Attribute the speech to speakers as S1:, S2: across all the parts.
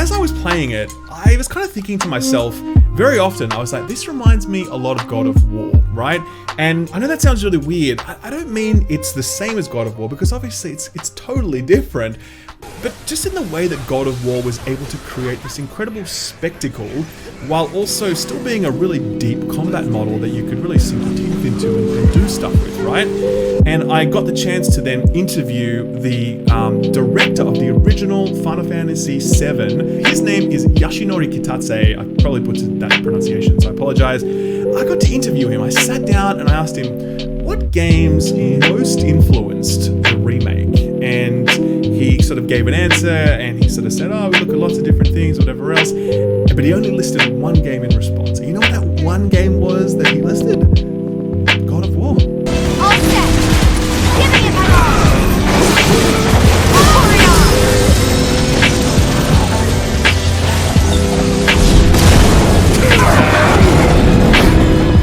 S1: as I was playing it, I was kind of thinking to myself, very often, I was like, this reminds me a lot of God of War, right? And I know that sounds really weird. I don't mean it's the same as God of War, because obviously it's totally different. But just in the way that God of War was able to create this incredible spectacle, while also still being a really deep combat model that you could really sink your teeth into and do stuff with, right? And I got the chance to then interview the director of the original Final Fantasy VII. His name is Yoshinori Kitase. I probably butchered that pronunciation, so I apologize. I got to interview him. I sat down and I asked him, what games most influenced the remake? And he sort of gave an answer, and he sort of said, oh, we look at lots of different things, whatever else. But he only listed one game in response. And you know what that one game was that he listed? God of War.
S2: All set! Give me a call!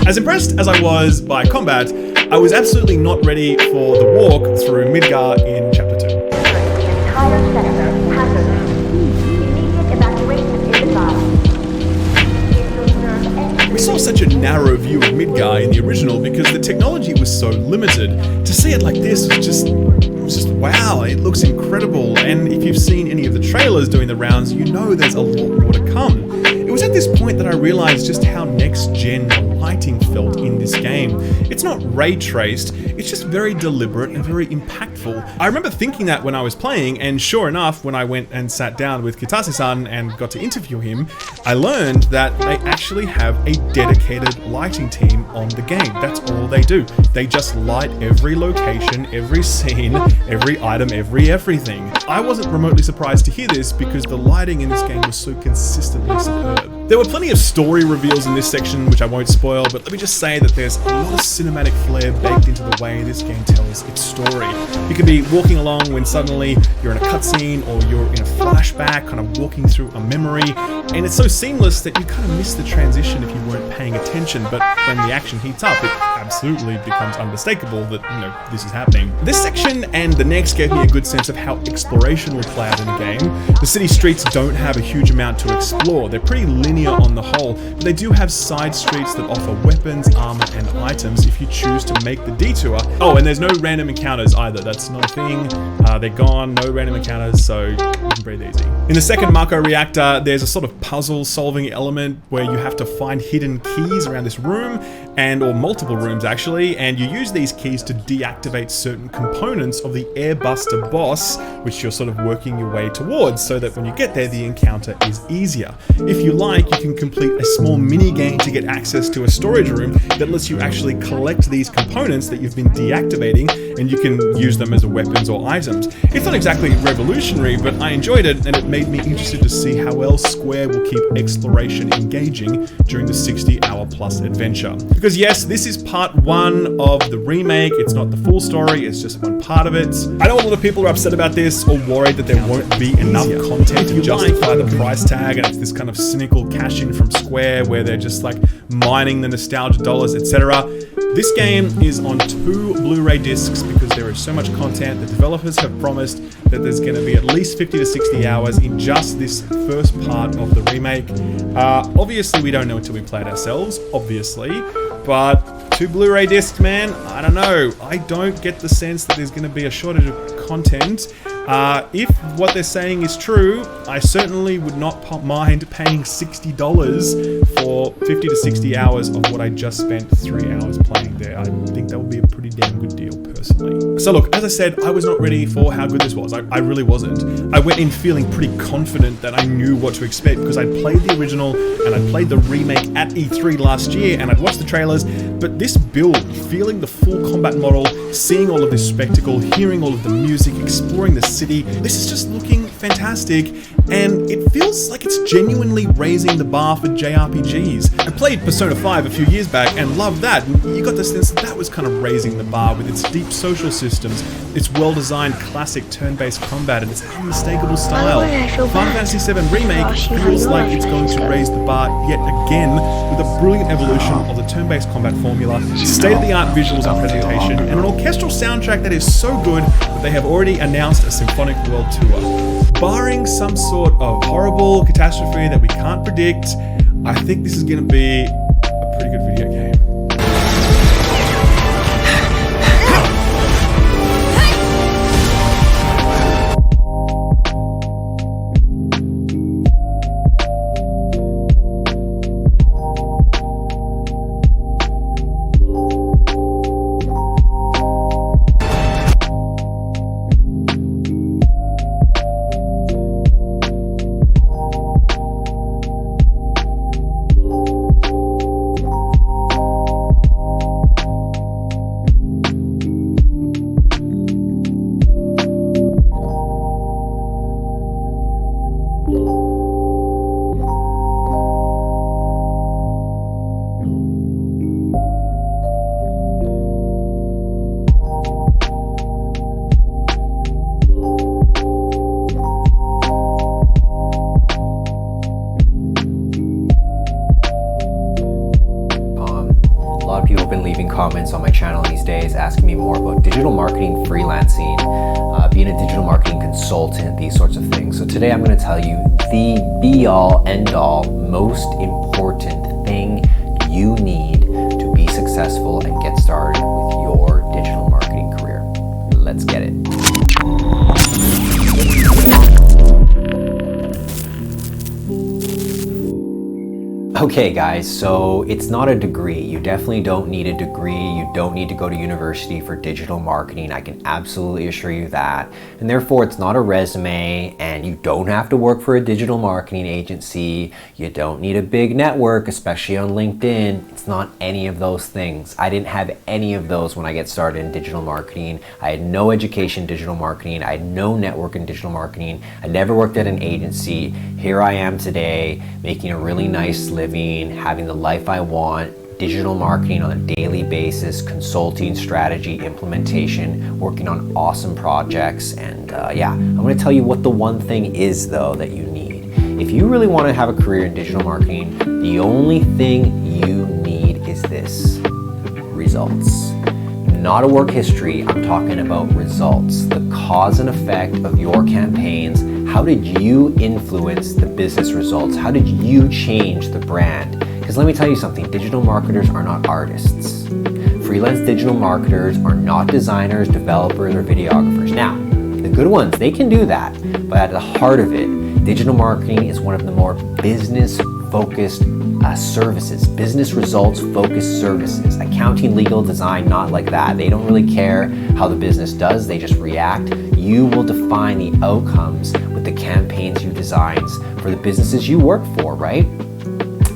S1: As impressed as I was by combat, I was absolutely not ready for the walk through Midgar in Chapter 2.
S3: The entire sector hazardous. Immediate evacuation is advised.
S1: We saw such a narrow view of Midgar in the original because the technology was so limited. To see it like this was just wow, it looks incredible. And if you've seen any of the trailers doing the rounds, you know there's a lot more to come. It was at this point that I realized just how next-gen the lighting felt in this game. It's not ray traced, it's just very deliberate and very impactful. I remember thinking that when I was playing, and sure enough, when I went and sat down with Kitase-san and got to interview him, I learned that they actually have a dedicated lighting team on the game. That's all they do. They just light every location, every scene, every item, everything. I wasn't remotely surprised to hear this because the lighting in this game was so consistently superb. There were plenty of story reveals in this section, which I won't spoil, but let me just say that there's a lot of cinematic flair baked into the way this game tells its story. You could be walking along when suddenly you're in a cutscene or you're in a flashback, kind of walking through a memory, and it's so seamless that you kind of miss the transition if you weren't paying attention, but when the action heats up, it absolutely becomes unmistakable that, you know, this is happening. This section and the next gave me a good sense of how exploration will play out in the game. The city streets don't have a huge amount to explore. They're pretty linear on the whole, but they do have side streets that offer weapons, armor, and items if you choose to make the detour. Oh, and there's no random encounters either. That's not a thing. They're gone, no random encounters, so you can breathe easy. In the second Mako reactor, there's a sort of puzzle-solving element where you have to find hidden keys around this room, or multiple rooms actually, and you use these keys to deactivate certain components of the Airbuster boss, which you're sort of working your way towards, so that when you get there, the encounter is easier. If you like, you can complete a small mini game to get access to a storage room that lets you actually collect these components that you've been deactivating, and you can use them as weapons or items. It's not exactly revolutionary, but I enjoyed it, and it made me interested to see how else Square will keep exploration engaging during the 60-hour plus adventure. Because yes, this is part one of the remake, it's not the full story, it's just one part of it. I know a lot of people are upset about this or worried that there won't be enough content to justify the price tag, and it's this kind of cynical cash-in from Square where they're just like mining the nostalgia dollars, etc. This game is on 2 Blu-ray discs because there is so much content. The developers have promised that there's going to be at least 50 to 60 hours in just this first part of the remake. Obviously, we don't know until we play it ourselves, obviously, but 2 Blu-ray discs, man, I don't know. I don't get the sense that there's going to be a shortage of content. If what they're saying is true, I certainly would not mind paying $60 for 50 to 60 hours of what I just spent 3 hours playing there. I think that would be a pretty damn good deal, personally. So look, as I said, I was not ready for how good this was. I really wasn't. I went in feeling pretty confident that I knew what to expect because I'd played the original and I'd played the remake at E3 last year and I'd watched the trailers, but this build, feeling the full combat model, seeing all of this spectacle, hearing all of the music, exploring the city, this is just looking fantastic, and it feels like it's genuinely raising the bar for JRPGs. I played Persona 5 a few years back and loved that, and you got the sense that that was kind of raising the bar with its deep social systems, its well-designed classic turn-based combat, and its unmistakable style. Final Fantasy VII Remake feels like it's going to raise the bar yet again with a brilliant evolution of the turn-based combat formula, state-of-the-art visuals and presentation, and an orchestral soundtrack that is so good that they have already announced a symphonic world tour. Barring some sort of horrible catastrophe that we can't predict, I think this is going to be a pretty good video game.
S4: Comments on my channel these days asking me more about digital marketing, freelancing, being a digital marketing consultant, these sorts of things. So today I'm going to tell you the be-all, end-all, most important thing you need to be successful and get started with your digital marketing career. Let's get it. Okay guys, so it's not a degree. You definitely don't need a degree. You don't need to go to university for digital marketing. I can absolutely assure you that. And therefore it's not a resume, and you don't have to work for a digital marketing agency. You don't need a big network, especially on LinkedIn. It's not any of those things. I didn't have any of those when I get started in digital marketing. I had no education in digital marketing. I had no network in digital marketing. I never worked at an agency. Here I am today, making a really nice living, having the life I want, digital marketing on a daily basis, consulting, strategy, implementation, working on awesome projects. And yeah, I'm going to tell you what the one thing is though that you need. If you really want to have a career in digital marketing, the only thing you need is this: results. Not a work history, I'm talking about results. The cause and effect of your campaigns. How did you influence the business results? How did you change the brand? Because let me tell you something, digital marketers are not artists. Freelance digital marketers are not designers, developers, or videographers. Now, the good ones, they can do that. But at the heart of it, digital marketing is one of the more business-focused services, business results focused services. Accounting, legal, design, not like that. They don't really care how the business does, they just react. You will define the outcomes with the campaigns you design for the businesses you work for, right?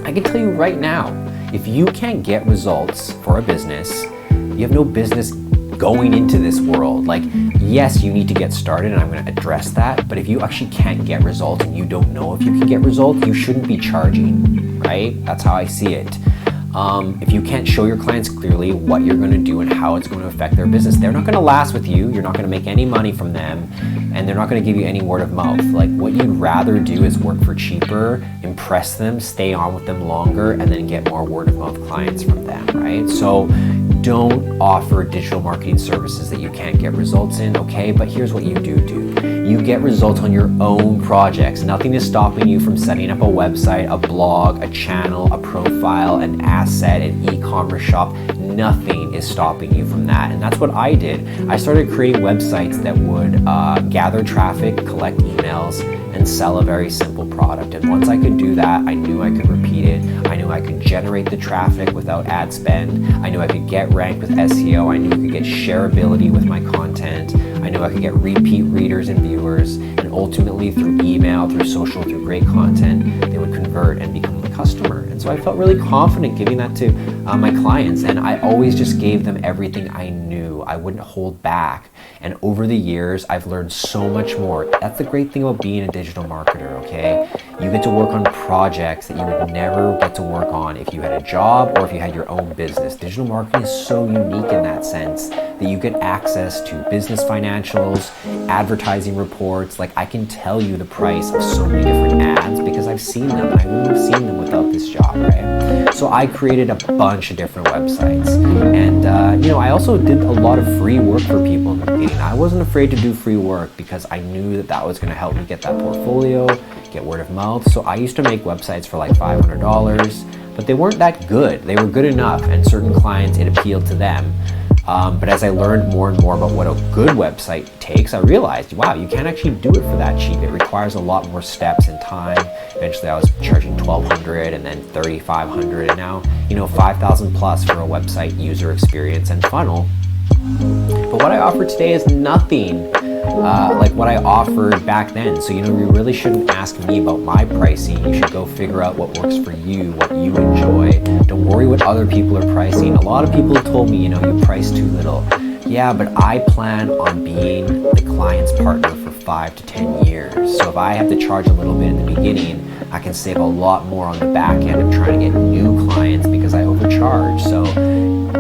S4: I can tell you right now, if you can't get results for a business, you have no business going into this world. Like, yes, you need to get started, and I'm going to address that, but if you actually can't get results and you don't know if you can get results, you shouldn't be charging, right? That's how I see it. If you can't show your clients clearly what you're going to do and how it's going to affect their business, they're not going to last with you, you're not going to make any money from them, and they're not going to give you any word of mouth. Like, what you'd rather do is work for cheaper, impress them, stay on with them longer, and then get more word of mouth clients from them, right? So don't offer digital marketing services that you can't get results in, okay? But here's what you do. You get results on your own projects. Nothing is stopping you from setting up a website, a blog, a channel, a profile, an asset, an e-commerce shop. Nothing is stopping you from that. And that's what I did. I started creating websites that would gather traffic, collect emails, and sell a very simple product. And once I could do that, I knew I could repeat it. I knew I could generate the traffic without ad spend. I knew I could get ranked with SEO. I knew I could get shareability with my content. I knew I could get repeat readers and viewers. And ultimately, through email, through social, through great content, they would convert and become a customer. And so I felt really confident giving that to my clients. And I always just gave them everything I knew. I wouldn't hold back. And over the years, I've learned so much more. That's the great thing about being a digital marketer, okay? You get to work on projects that you would never get to work on if you had a job or if you had your own business. Digital marketing is so unique in that sense that you get access to business financials, advertising reports. Like, I can tell you the price of so many different ads because I've seen them, and I wouldn't have seen them without this job, right? So I created a bunch of different websites. And, I also did a lot of free work for people in the beginning. I wasn't afraid to do free work because I knew that that was going to help me get that portfolio, get word of mouth. So I used to make websites for like $500, but they weren't that good. They were good enough, and certain clients, it appealed to them. But as I learned more and more about what a good website takes, I realized, wow, you can't actually do it for that cheap. It requires a lot more steps and time. Eventually I was charging $1,200 and then $3,500 and now, $5,000 plus for a website user experience and funnel. But what I offer today is nothing like what I offered back then. So, you really shouldn't ask me about my pricing. You should go figure out what works for you, what you enjoy. Don't worry what other people are pricing. A lot of people have told me, you price too little. Yeah, but I plan on being the client's partner for 5 to 10 years. So if I have to charge a little bit in the beginning, I can save a lot more on the back end of trying to get new clients because I overcharge. So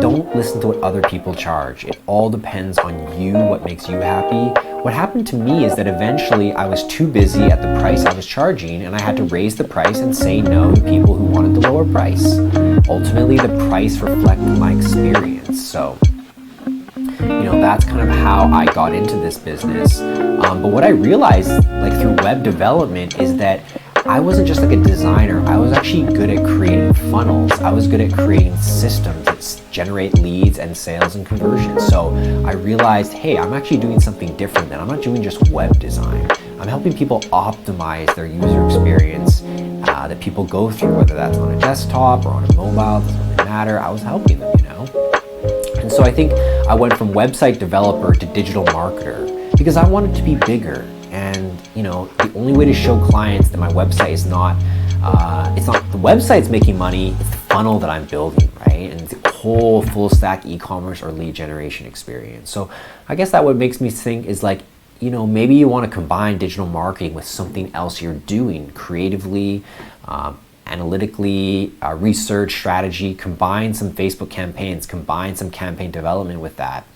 S4: don't listen to what other people charge. It all depends on you, what makes you happy. What happened to me is that eventually I was too busy at the price I was charging, and I had to raise the price and say no to people who wanted the lower price. Ultimately, the price reflected my experience. So, that's kind of how I got into this business. But what I realized, like through web development, is that I wasn't just like a designer. I was actually good at creating funnels. I was good at creating systems that generate leads and sales and conversions. So I realized, hey, I'm actually doing something different than I'm not doing just web design. I'm helping people optimize their user experience that people go through, whether that's on a desktop or on a mobile, doesn't really matter. I was helping them, And so I think I went from website developer to digital marketer because I wanted to be bigger. And the only way to show clients that my website is not, it's not the website's making money, it's the funnel that I'm building, right? And the whole full stack e-commerce or lead generation experience. So I guess that what makes me think is like, maybe you want to combine digital marketing with something else you're doing creatively, analytically, research, strategy, combine some Facebook campaigns, combine some campaign development with that.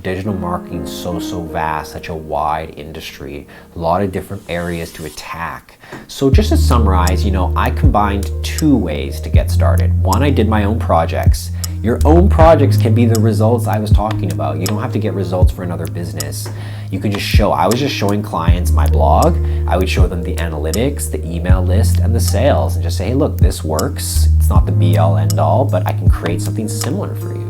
S4: Digital marketing is so vast, such a wide industry, a lot of different areas to attack. So just to summarize, I combined 2 ways to get started. One, I did my own projects. Your own projects can be the results I was talking about. You don't have to get results for another business. You can just I was just showing clients my blog. I would show them the analytics, the email list, and the sales, and just say, hey, look, this works. It's not the be all end all, but I can create something similar for you,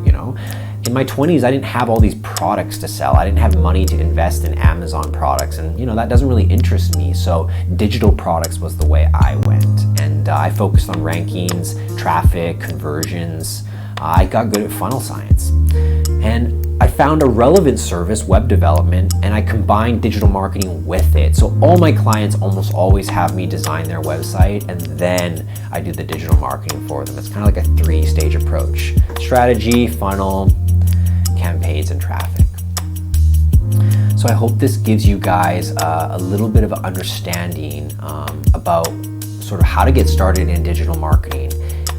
S4: In my 20s, I didn't have all these products to sell. I didn't have money to invest in Amazon products, and that doesn't really interest me. So digital products was the way I went, and I focused on rankings, traffic, conversions. I got good at funnel science, and I found a relevant service, web development, and I combined digital marketing with it. So all my clients almost always have me design their website, and then I do the digital marketing for them. It's kind of like a 3-stage approach: strategy, funnel, campaigns, and traffic. So I hope this gives you guys a little bit of an understanding about sort of how to get started in digital marketing.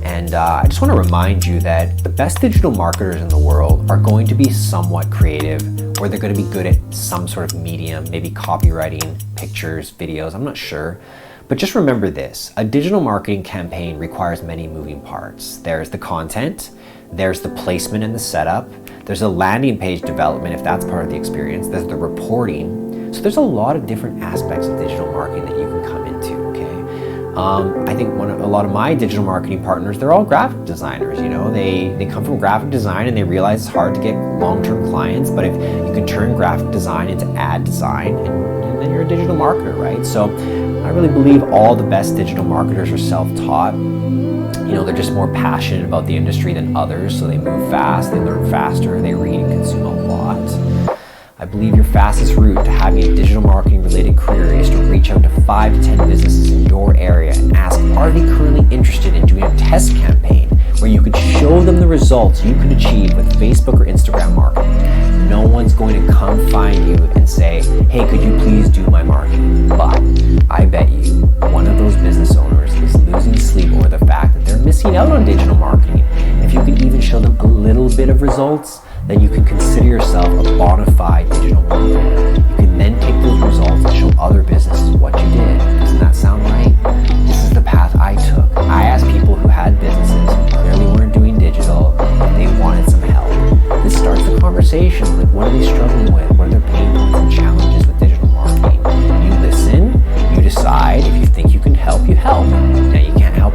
S4: And I just want to remind you that the best digital marketers in the world are going to be somewhat creative, or they're going to be good at some sort of medium, maybe copywriting, pictures, videos, I'm not sure. But just remember this: a digital marketing campaign requires many moving parts. There's the content, there's the placement and the setup, there's a landing page development if that's part of the experience, there's the reporting. So there's a lot of different aspects of digital marketing that you can come into, okay? I think a lot of my digital marketing partners, they're all graphic designers, they come from graphic design and they realize it's hard to get long-term clients, but if you can turn graphic design into ad design, and then you're a digital marketer, right? So I really believe all the best digital marketers are self-taught. They're just more passionate about the industry than others, so they move fast, they learn faster, they read and consume a lot. I believe your fastest route to having a digital marketing related career is to reach out to 5 to 10 businesses in your area and ask, are they currently interested in doing a test campaign where you could show them the results you could achieve with Facebook or Instagram marketing? No one's going to come find you and say, hey, could you please do my marketing? But I bet you one of those business owners is losing sleep over the fact that they're missing out on digital marketing. If you could even show them a little bit of results, then you can consider yourself a bona fide digital marketer. You can then take those results and show other businesses what you did. Doesn't that sound right? This is the path I took. I asked people who had businesses,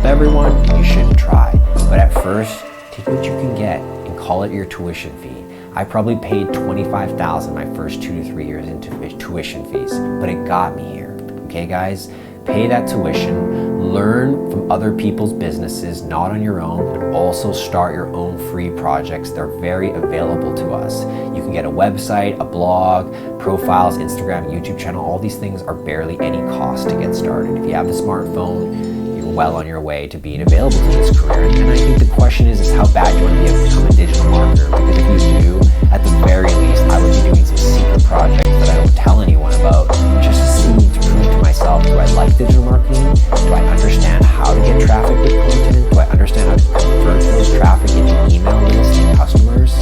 S4: everyone, you shouldn't try. But at first, take what you can get and call it your tuition fee. I probably paid $25,000 my first 2 to 3 years into tuition fees, but it got me here. Okay, guys? Pay that tuition, learn from other people's businesses, not on your own, but also start your own free projects. They're very available to us. You can get a website, a blog, profiles, Instagram, YouTube channel. All these things are barely any cost to get started. If you have the smartphone, you're well on your way to being available to this career. And I think the question is how bad you want to be able to become a digital marketer. Because if you do, at the very least, I would be doing some secret projects that I don't tell anyone about, just to see, to prove to myself, do I like digital marketing? Do I understand how to get traffic with content? Do I understand how to convert those traffic into email lists and customers?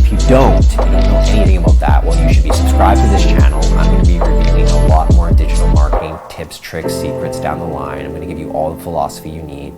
S4: If you don't know anything about that, well, you should be subscribed to this channel. I'm going to be revealing a lot more digital marketing tips, tricks, secrets down the line. I'm going to give you all the philosophy you need.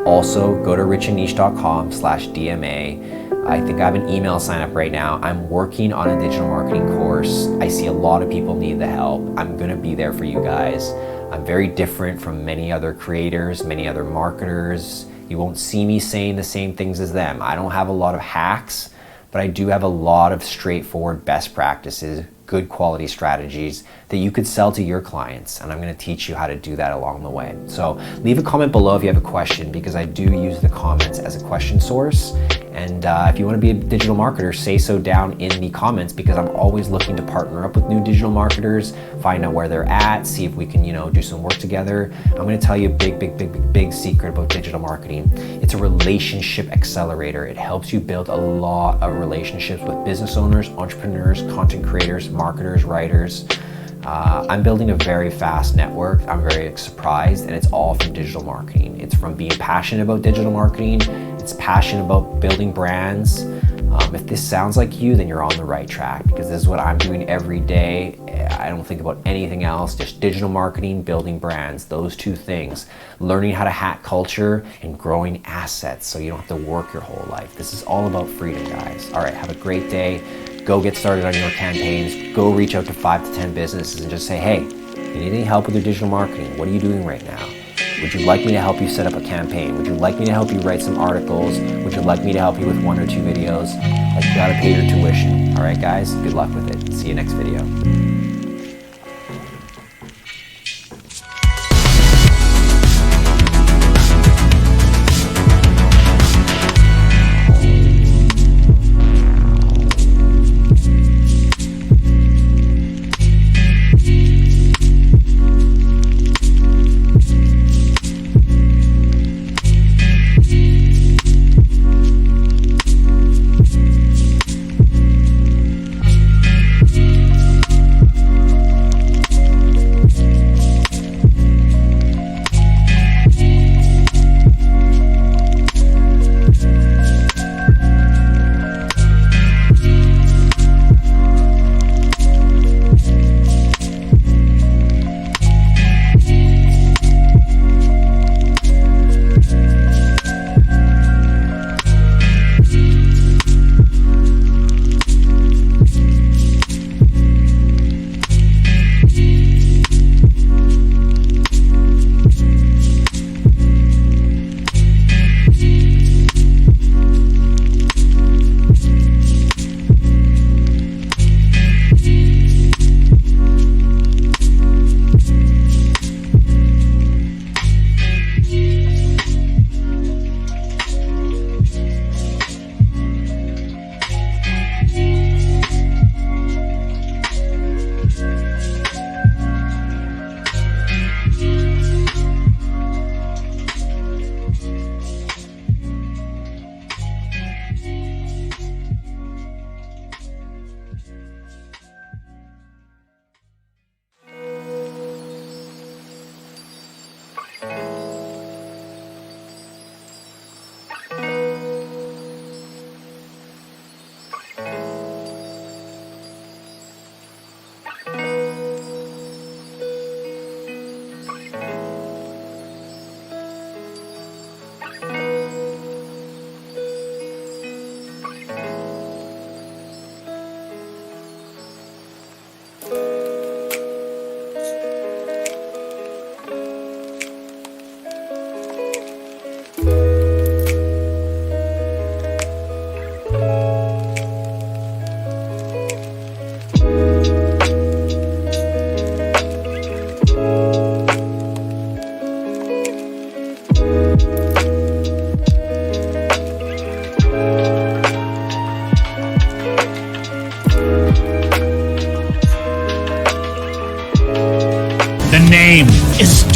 S4: Also, go to richandniche.com/DMA. I think I have an email sign up right now. I'm working on a digital marketing course. I see a lot of people need the help. I'm gonna be there for you guys. I'm very different from many other creators, many other marketers. You won't see me saying the same things as them. I don't have a lot of hacks, but I do have a lot of straightforward best practices, good quality strategies that you could sell to your clients. And I'm gonna teach you how to do that along the way. So leave a comment below if you have a question, because I do use the comments as a question source. And if you want to be a digital marketer, say so down in the comments, because I'm always looking to partner up with new digital marketers, find out where they're at, see if we can, do some work together. I'm going to tell you a big secret about digital marketing. It's a relationship accelerator. It helps you build a lot of relationships with business owners, entrepreneurs, content creators, marketers, writers. I'm building a very fast network. I'm very surprised, and it's all from digital marketing. It's from being passionate about digital marketing. It's passionate about building brands. If this sounds like you, then you're on the right track, because this is what I'm doing every day. I don't think about anything else, just digital marketing, building brands, those two things. Learning how to hack culture and growing assets so you don't have to work your whole life. This is all about freedom, guys. All right, have a great day. Go get started on your campaigns. Go reach out to 5 to 10 businesses and just say, hey, you need any help with your digital marketing? What are you doing right now? Would you like me to help you set up a campaign? Would you like me to help you write some articles? Would you like me to help you with 1 or 2 videos? Like, you gotta pay your tuition. All right, guys, good luck with it. See you next video.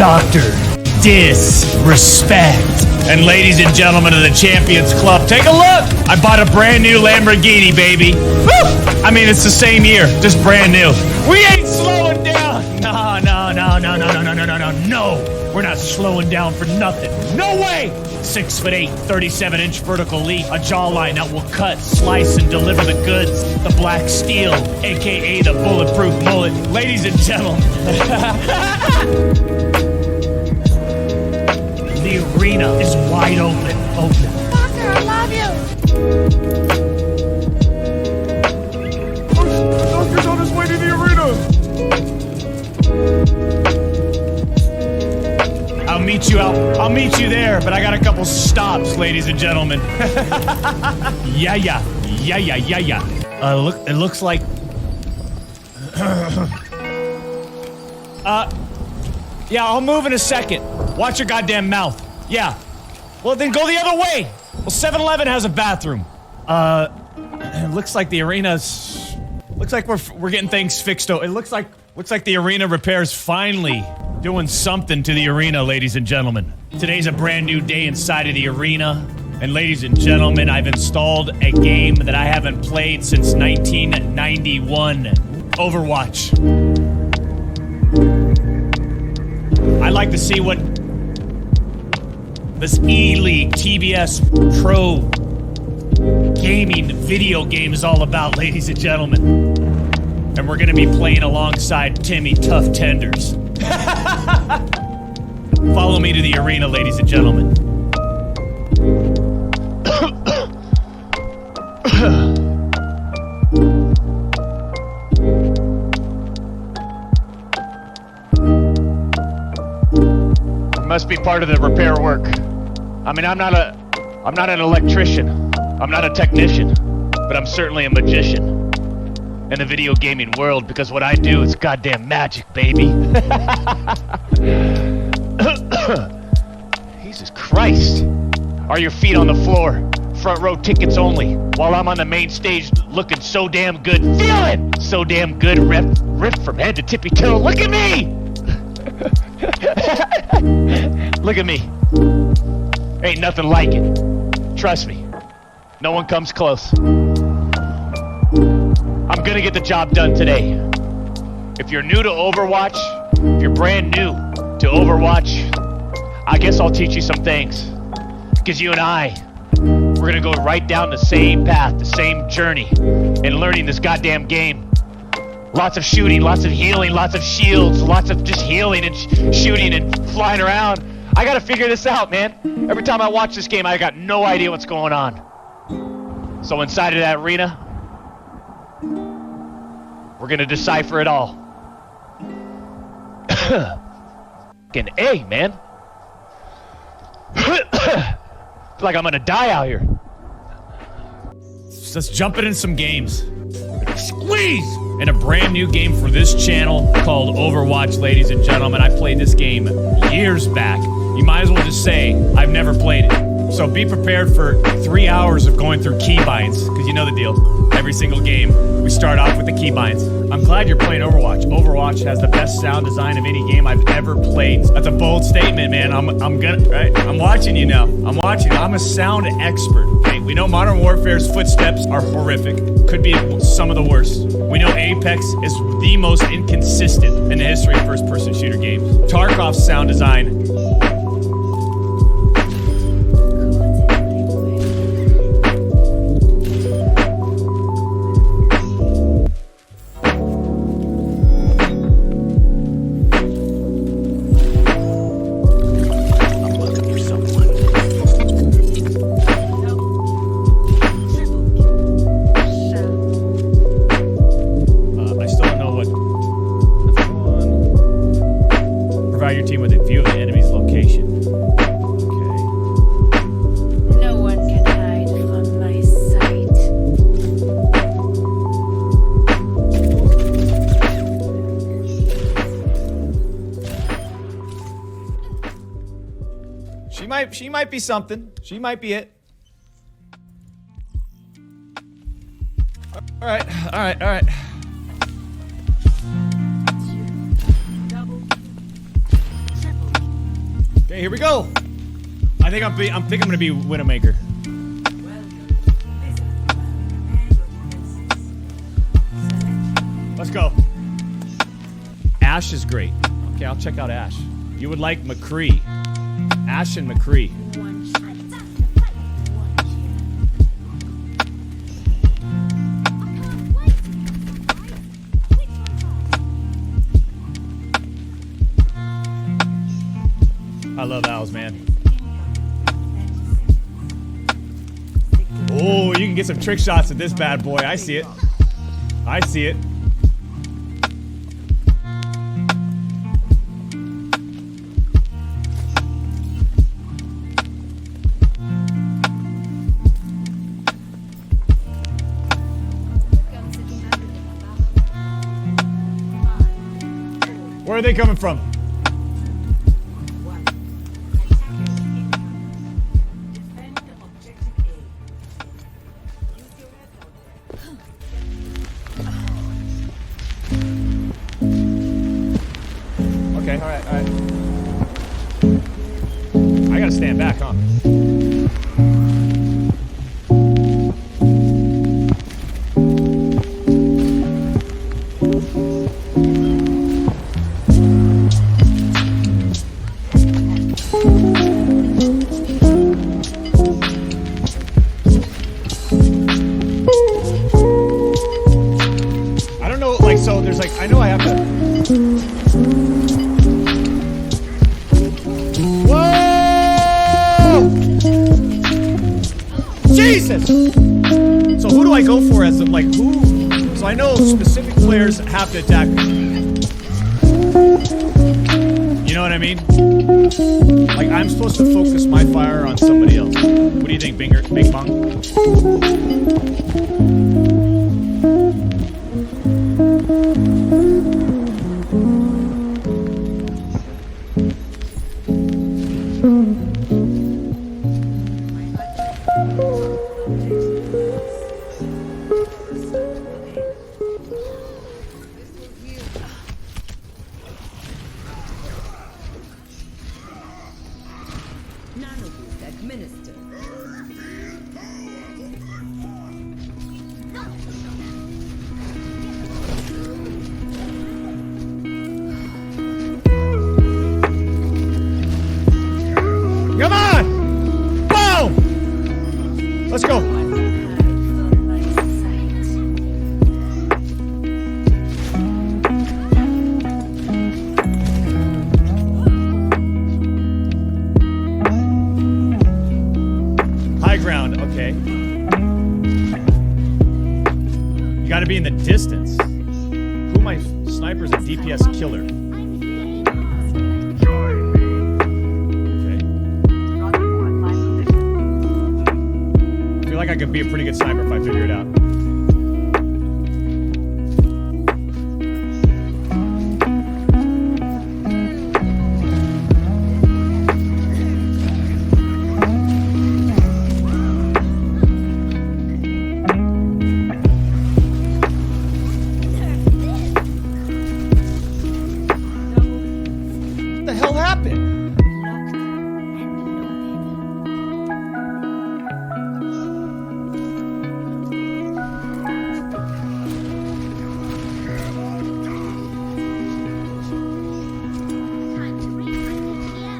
S5: Dr. Disrespect. And ladies and gentlemen of the Champions Club, take a look. I bought a brand new Lamborghini, baby. Woo! I mean, it's the same year, just brand new. We ain't slowing down. No. We're not slowing down for nothing. No way. 6'8", 37-inch vertical leap, a jawline that will cut, slice, and deliver the goods. The Black Steel, aka the bulletproof mullet. Ladies and gentlemen. The arena is wide open.
S2: Doctor, I love you.
S5: Doctor's on his way to the arena. I'll meet you there, but I got a couple stops, ladies and gentlemen. Yeah. It looks like. Yeah, I'll move in a second. Watch your goddamn mouth. Yeah. Well, then go the other way. Well, 7-Eleven has a bathroom. It looks like the arena's. Looks like we're getting things fixed. It looks like the arena repair's finally doing something to the arena, ladies and gentlemen. Today's a brand new day inside of the arena. And ladies and gentlemen, I've installed a game that I haven't played since 1991. Overwatch. I'd like to see what this E-League TBS Pro gaming video game is all about, ladies and gentlemen. And we're gonna be playing alongside Timmy Tough Tenders. Follow me to the arena, ladies and gentlemen. Must be part of the repair work. I mean, I'm not an electrician. I'm not a technician, but I'm certainly a magician in the video gaming world, because what I do is goddamn magic, baby. Jesus Christ. Are your feet on the floor? Front row tickets only. While I'm on the main stage looking so damn good. Feel it! So damn good, ripped from head to tippy toe. Look at me! Look at me. Ain't nothing like it. Trust me. No one comes close. I'm gonna get the job done today. If you're new to Overwatch, if you're brand new to Overwatch, I guess I'll teach you some things. Because you and I, we're gonna go right down the same path, the same journey, in learning this goddamn game. Lots of shooting, lots of healing, lots of shields, lots of just healing and shooting and flying around. I gotta figure this out, man. Every time I watch this game, I got no idea what's going on. So inside of that arena, we're gonna decipher it all. Fucking A, man. Feel like I'm gonna die out here. Let's jump in some games. Squeeze! In a brand new game for this channel called Overwatch, ladies and gentlemen. I played this game years back. You might as well just say, I've never played it. So be prepared for 3 hours of going through keybinds, because you know the deal. Every single game, we start off with the keybinds. I'm glad you're playing Overwatch. Overwatch has the best sound design of any game I've ever played. That's a bold statement, man. I'm watching you now. I'm watching you. I'm a sound expert. Okay, we know Modern Warfare's footsteps are horrific. Could be some of the worst. We know Apex is the most inconsistent in the history of first-person shooter games. Tarkov's sound design. Your team with a view of the enemy's location. Okay.
S6: No one can hide from my sight.
S5: She might be something. She might be it. All right. Okay, here we go. I think I'm gonna be Widowmaker. Let's go. Ash is great. Okay, I'll check out Ash. You would like McCree. Ash and McCree. I love owls, man. Oh, you can get some trick shots at this bad boy. I see it. I see it. Where are they coming from? Okay, alright, alright. I gotta stand back, huh? I don't know, like, so there's like, I know I have to. Whoa! Jesus! So who do I go for as, like, who? So I know specific players have to attack me. You know what I mean? Like, I'm supposed to focus my fire on somebody else. What do you think, Bing Bong?
S7: Nanoboost administered.
S5: Come on! Boom! Let's go.
S6: From my sight.
S5: High ground, okay. You gotta be in the distance. Who my sniper's a DPS killer. I feel like I could be a pretty good sniper if I figure it out. What the hell happened?
S6: Locked and loaded.
S3: Time to read my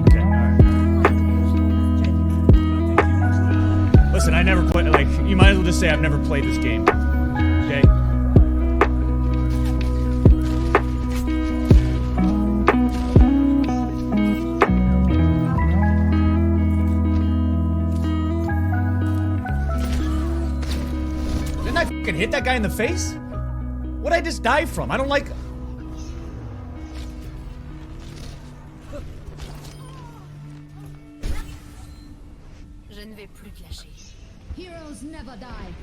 S5: Okay, alright. Listen, I never played, like, you might as well just say I've never played this game. Okay? Didn't I fucking hit that guy in the face? What'd I just die from? I don't like.
S6: Je ne vais plus te lâcher.
S7: Heroes never die.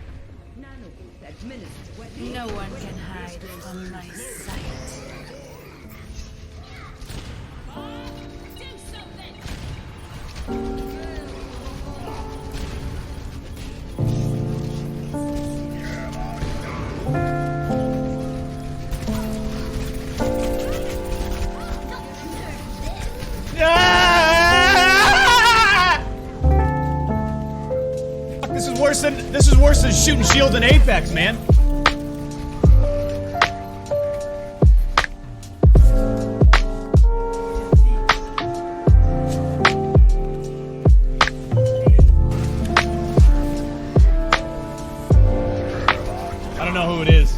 S7: Nanoboost administered.
S6: No one can hide from my sight.
S5: worse than shooting shields in Apex, man. I don't know who it is.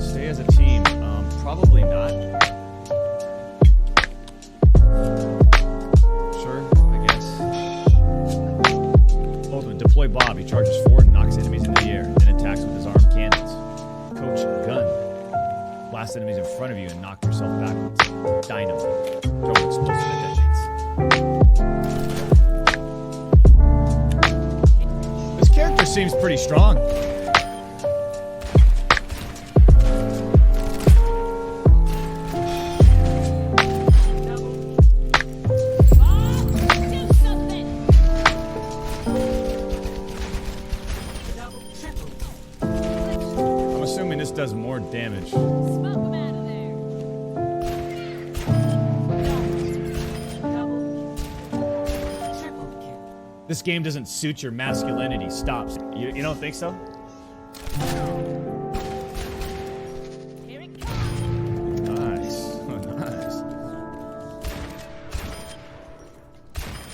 S5: Stay as a team. Probably not. Sure, I guess. Ultimate, deploy Bob. He charges forward and knocks enemies into the air, then attacks with his armed cannons. Coach, gun. Blast enemies in front of you and knock yourself backwards. Dynamo. Throw an explosive that detonates. This character seems pretty strong. I'm assuming this does more damage. This game doesn't suit your masculinity. Stops. You don't think so? Nice. Nice.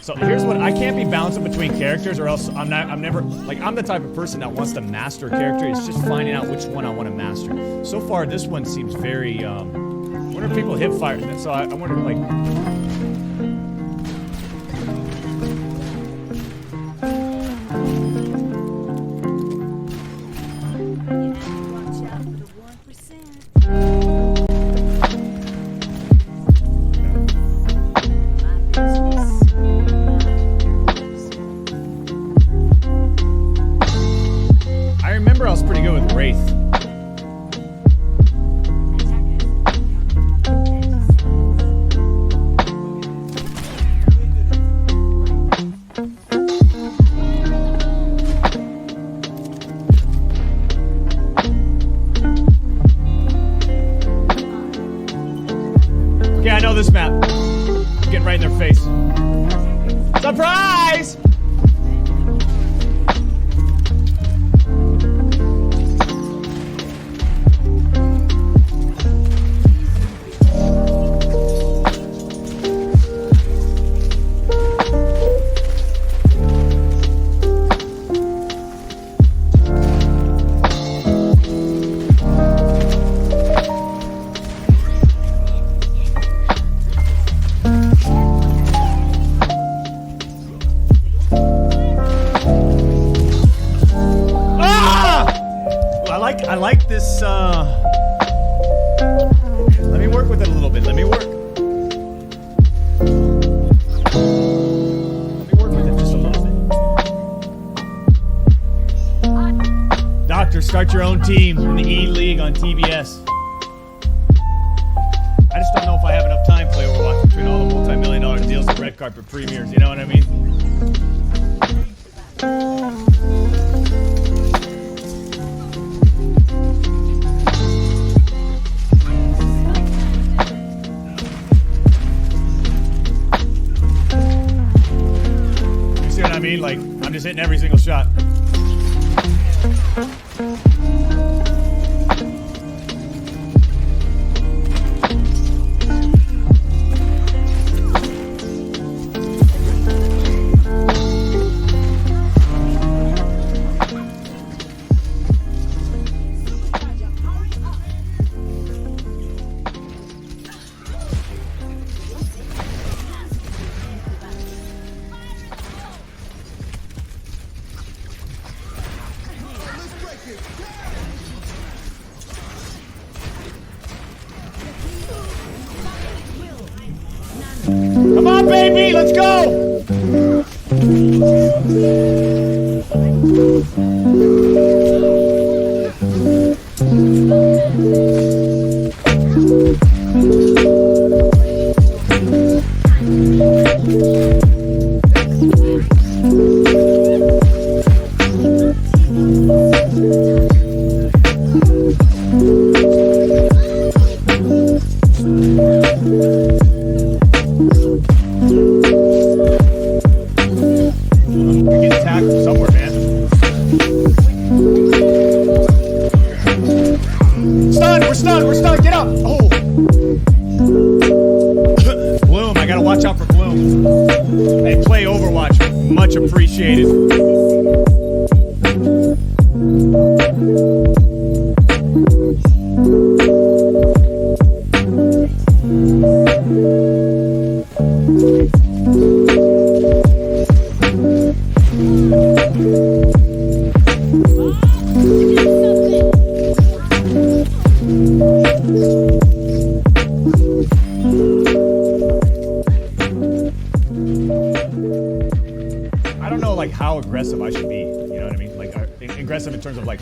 S5: So here's what I can't be bouncing between characters, or else I'm never like I'm the type of person that wants to master a character. It's just finding out which one I want to master. So far, this one seems very. I wonder if people hip fire. So I wonder like. I was pretty good with Wraith. Okay, I know this map. Getting right in their face. Surprise! I like this, let me work with it a little bit. Let me work with it just a little bit. Doctor, start your own team in the E League on TBS. I just don't know if I have enough time to play Overwatch between all the multi-million-dollar deals and red carpet premieres, you know what I mean? Like, I'm just hitting every single shot. Come on, baby, let's go! Oh! Gloom, I gotta watch out for Gloom. Hey, play Overwatch. Much appreciated. I don't know, like, how aggressive I should be. You know what I mean? Like, aggressive in terms of, like...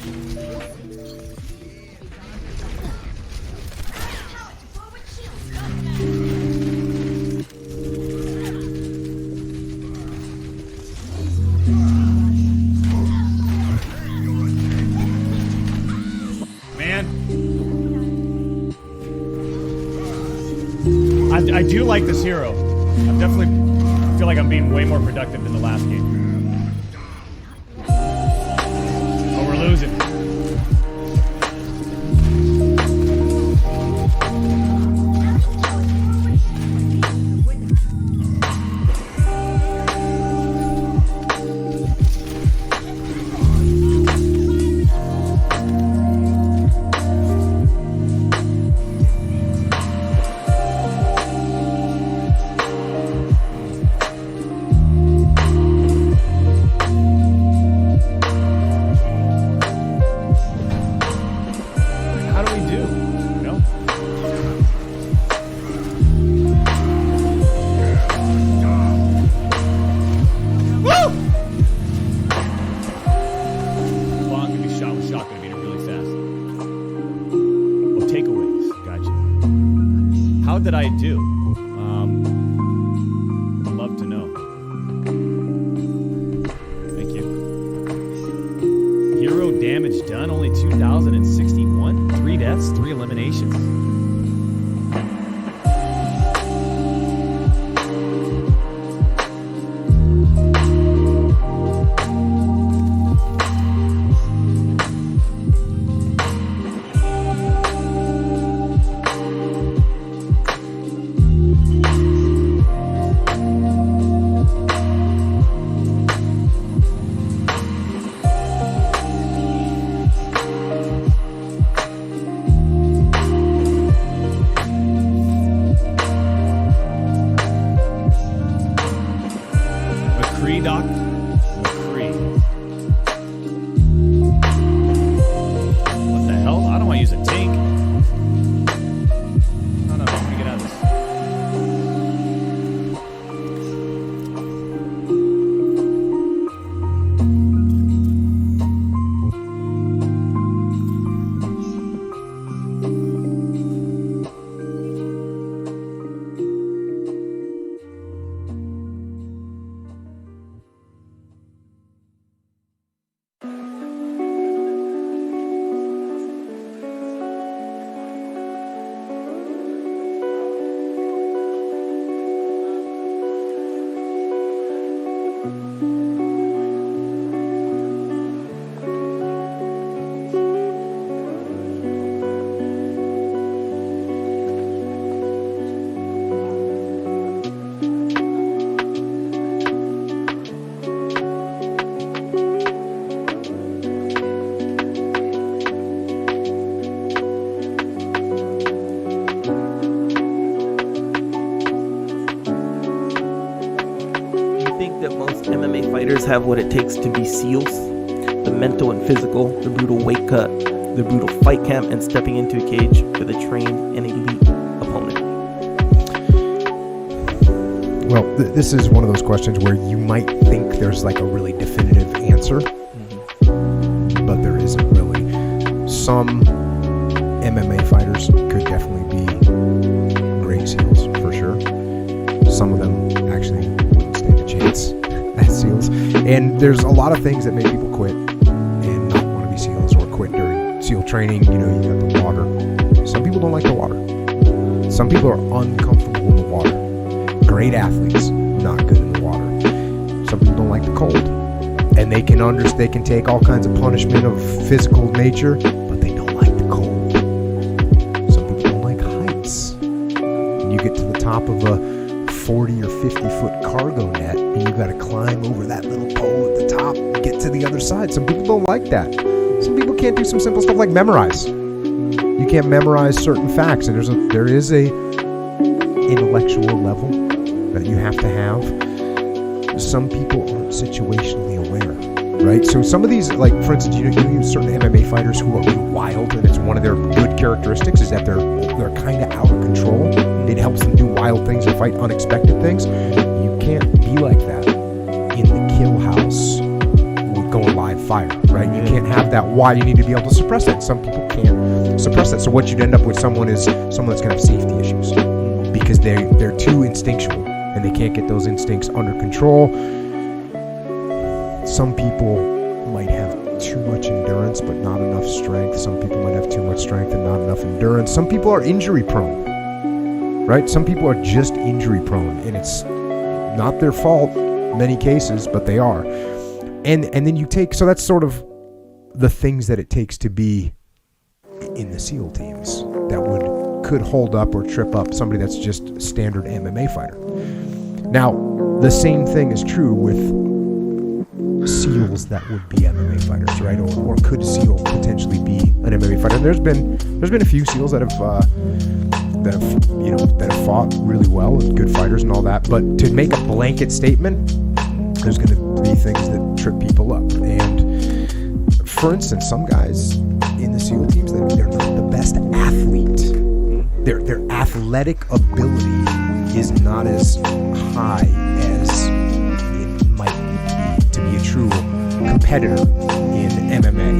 S5: Man. I do like this hero. I'm definitely... feel like I'm being way more productive than the last game. But we're losing. How do we do? You know? Woo! Well, I'm gonna be shot with shotgun to beat it really fast. Oh, takeaways. Gotcha. How did I do? I'd love to know. Thank you. Hero damage done, only 2,061. 3 deaths, 3 eliminations. McCree, Doc? McCree. What the hell? I don't want to use a tank. No, let me get out of this.
S8: That most MMA fighters have what it takes to be SEALs. The mental and physical, the brutal weight cut, the brutal fight camp, and stepping into a cage with a trained and elite opponent.
S9: Well, this is one of those questions where you might think there's like a really definitive answer, but there isn't really. Some MMA fighters could definitely be great SEALs, for sure. Some of them actually wouldn't stand a chance as SEALs. And there's a lot of things that make people quit and not want to be SEALs, or quit during SEAL training. You know, you got the water. Some people don't like the water. Some people are uncomfortable in the water. Great athletes, not good in the water. Some people don't like the cold. And they can take all kinds of punishment of physical nature, but they don't like the cold. Some people don't like top of a 40 or 50 foot cargo net, and you got to climb over that little pole at the top and get to the other side. Some people don't like that. Some people can't do some simple stuff like memorize. You can't memorize certain facts, and there is a intellectual level that you have to have. Some people aren't situationally aware, right? So some of these, like for instance, you use certain MMA fighters who are really wild, and it's one of their good characteristics is that they're kind of out of control. It helps them do wild things or fight unexpected things. You can't be like that in the kill house with going live fire, right? You can't have that. Why? You need to be able to suppress that. Some people can't suppress that. So what you'd end up with someone is someone that's going to have safety issues because they're too instinctual and they can't get those instincts under control. Some people might have too much endurance but not enough strength. Some people might have too much strength and not enough endurance. Some people are injury prone, right? Some people are just injury prone, and it's not their fault in many cases, but they are. And then you take, so that's sort of the things that it takes to be in the SEAL teams that could hold up or trip up somebody that's just a standard MMA fighter. Now, the same thing is true with SEALs that would be MMA fighters, right? Or could SEAL potentially be an MMA fighter? And there's been a few SEAls that have fought really well, good fighters and all that. But to make a blanket statement, there's going to be things that trip people up. And for instance, some guys in the SEAL teams, they're not the best athlete. Their athletic ability is not as high as it might be to be a true competitor in MMA.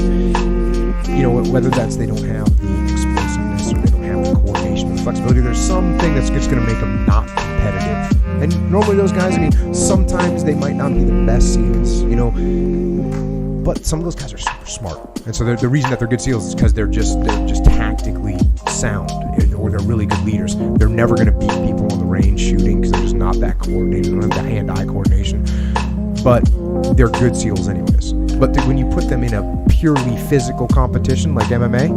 S9: You know, whether that's they don't have the explosiveness or they don't have the coordination or the flexibility, there's something that's just going to make them not competitive. And normally those guys, I mean, sometimes they might not be the best SEALs, you know, but some of those guys are super smart. And so the reason that they're good SEALs is because they're just tactically sound, or they're really good leaders. They're never going to beat people on the range shooting because they're just not that coordinated. They don't have the hand-eye coordination. But they're good SEALs anyways. But when you put them in a purely physical competition like MMA,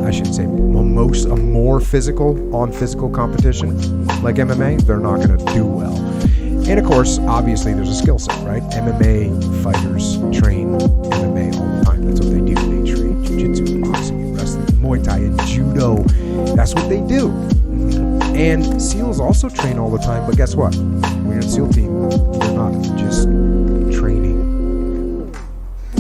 S9: I shouldn't say a more physical on physical competition like MMA, they're not going to do well. And of course, obviously, there's a skill set, right? MMA fighters train MMA all the time. That's what they do. They train jiu-jitsu, boxing, wrestling, Muay Thai, and judo. That's what they do. And SEALs also train all the time, but guess what? When you're in a SEAL team, you're not just training,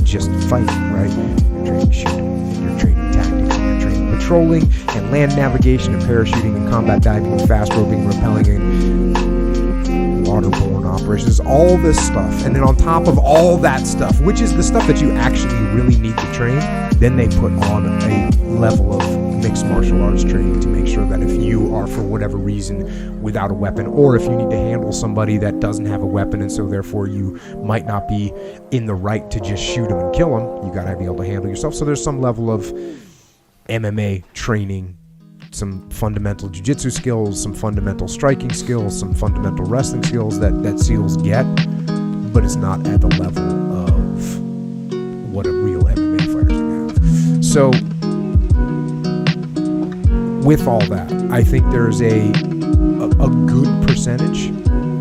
S9: just fighting, right? You're training shooting, and you're training tactics, and you're training patrolling, and land navigation, and parachuting, and combat diving, and fast roping, rappelling, and waterborne operations, all this stuff. And then on top of all that stuff, which is the stuff that you actually really need to train, then they put on a level of mixed martial arts training to make sure that if you are for whatever reason without a weapon, or if you need to handle somebody that doesn't have a weapon and so therefore you might not be in the right to just shoot them and kill them, you got to be able to handle yourself. So there's some level of MMA training, some fundamental jiu-jitsu skills, some fundamental striking skills, some fundamental wrestling skills that SEALs get, but it's not at the level of what a real MMA fighter's gonna have. So with all that, I think there's a good percentage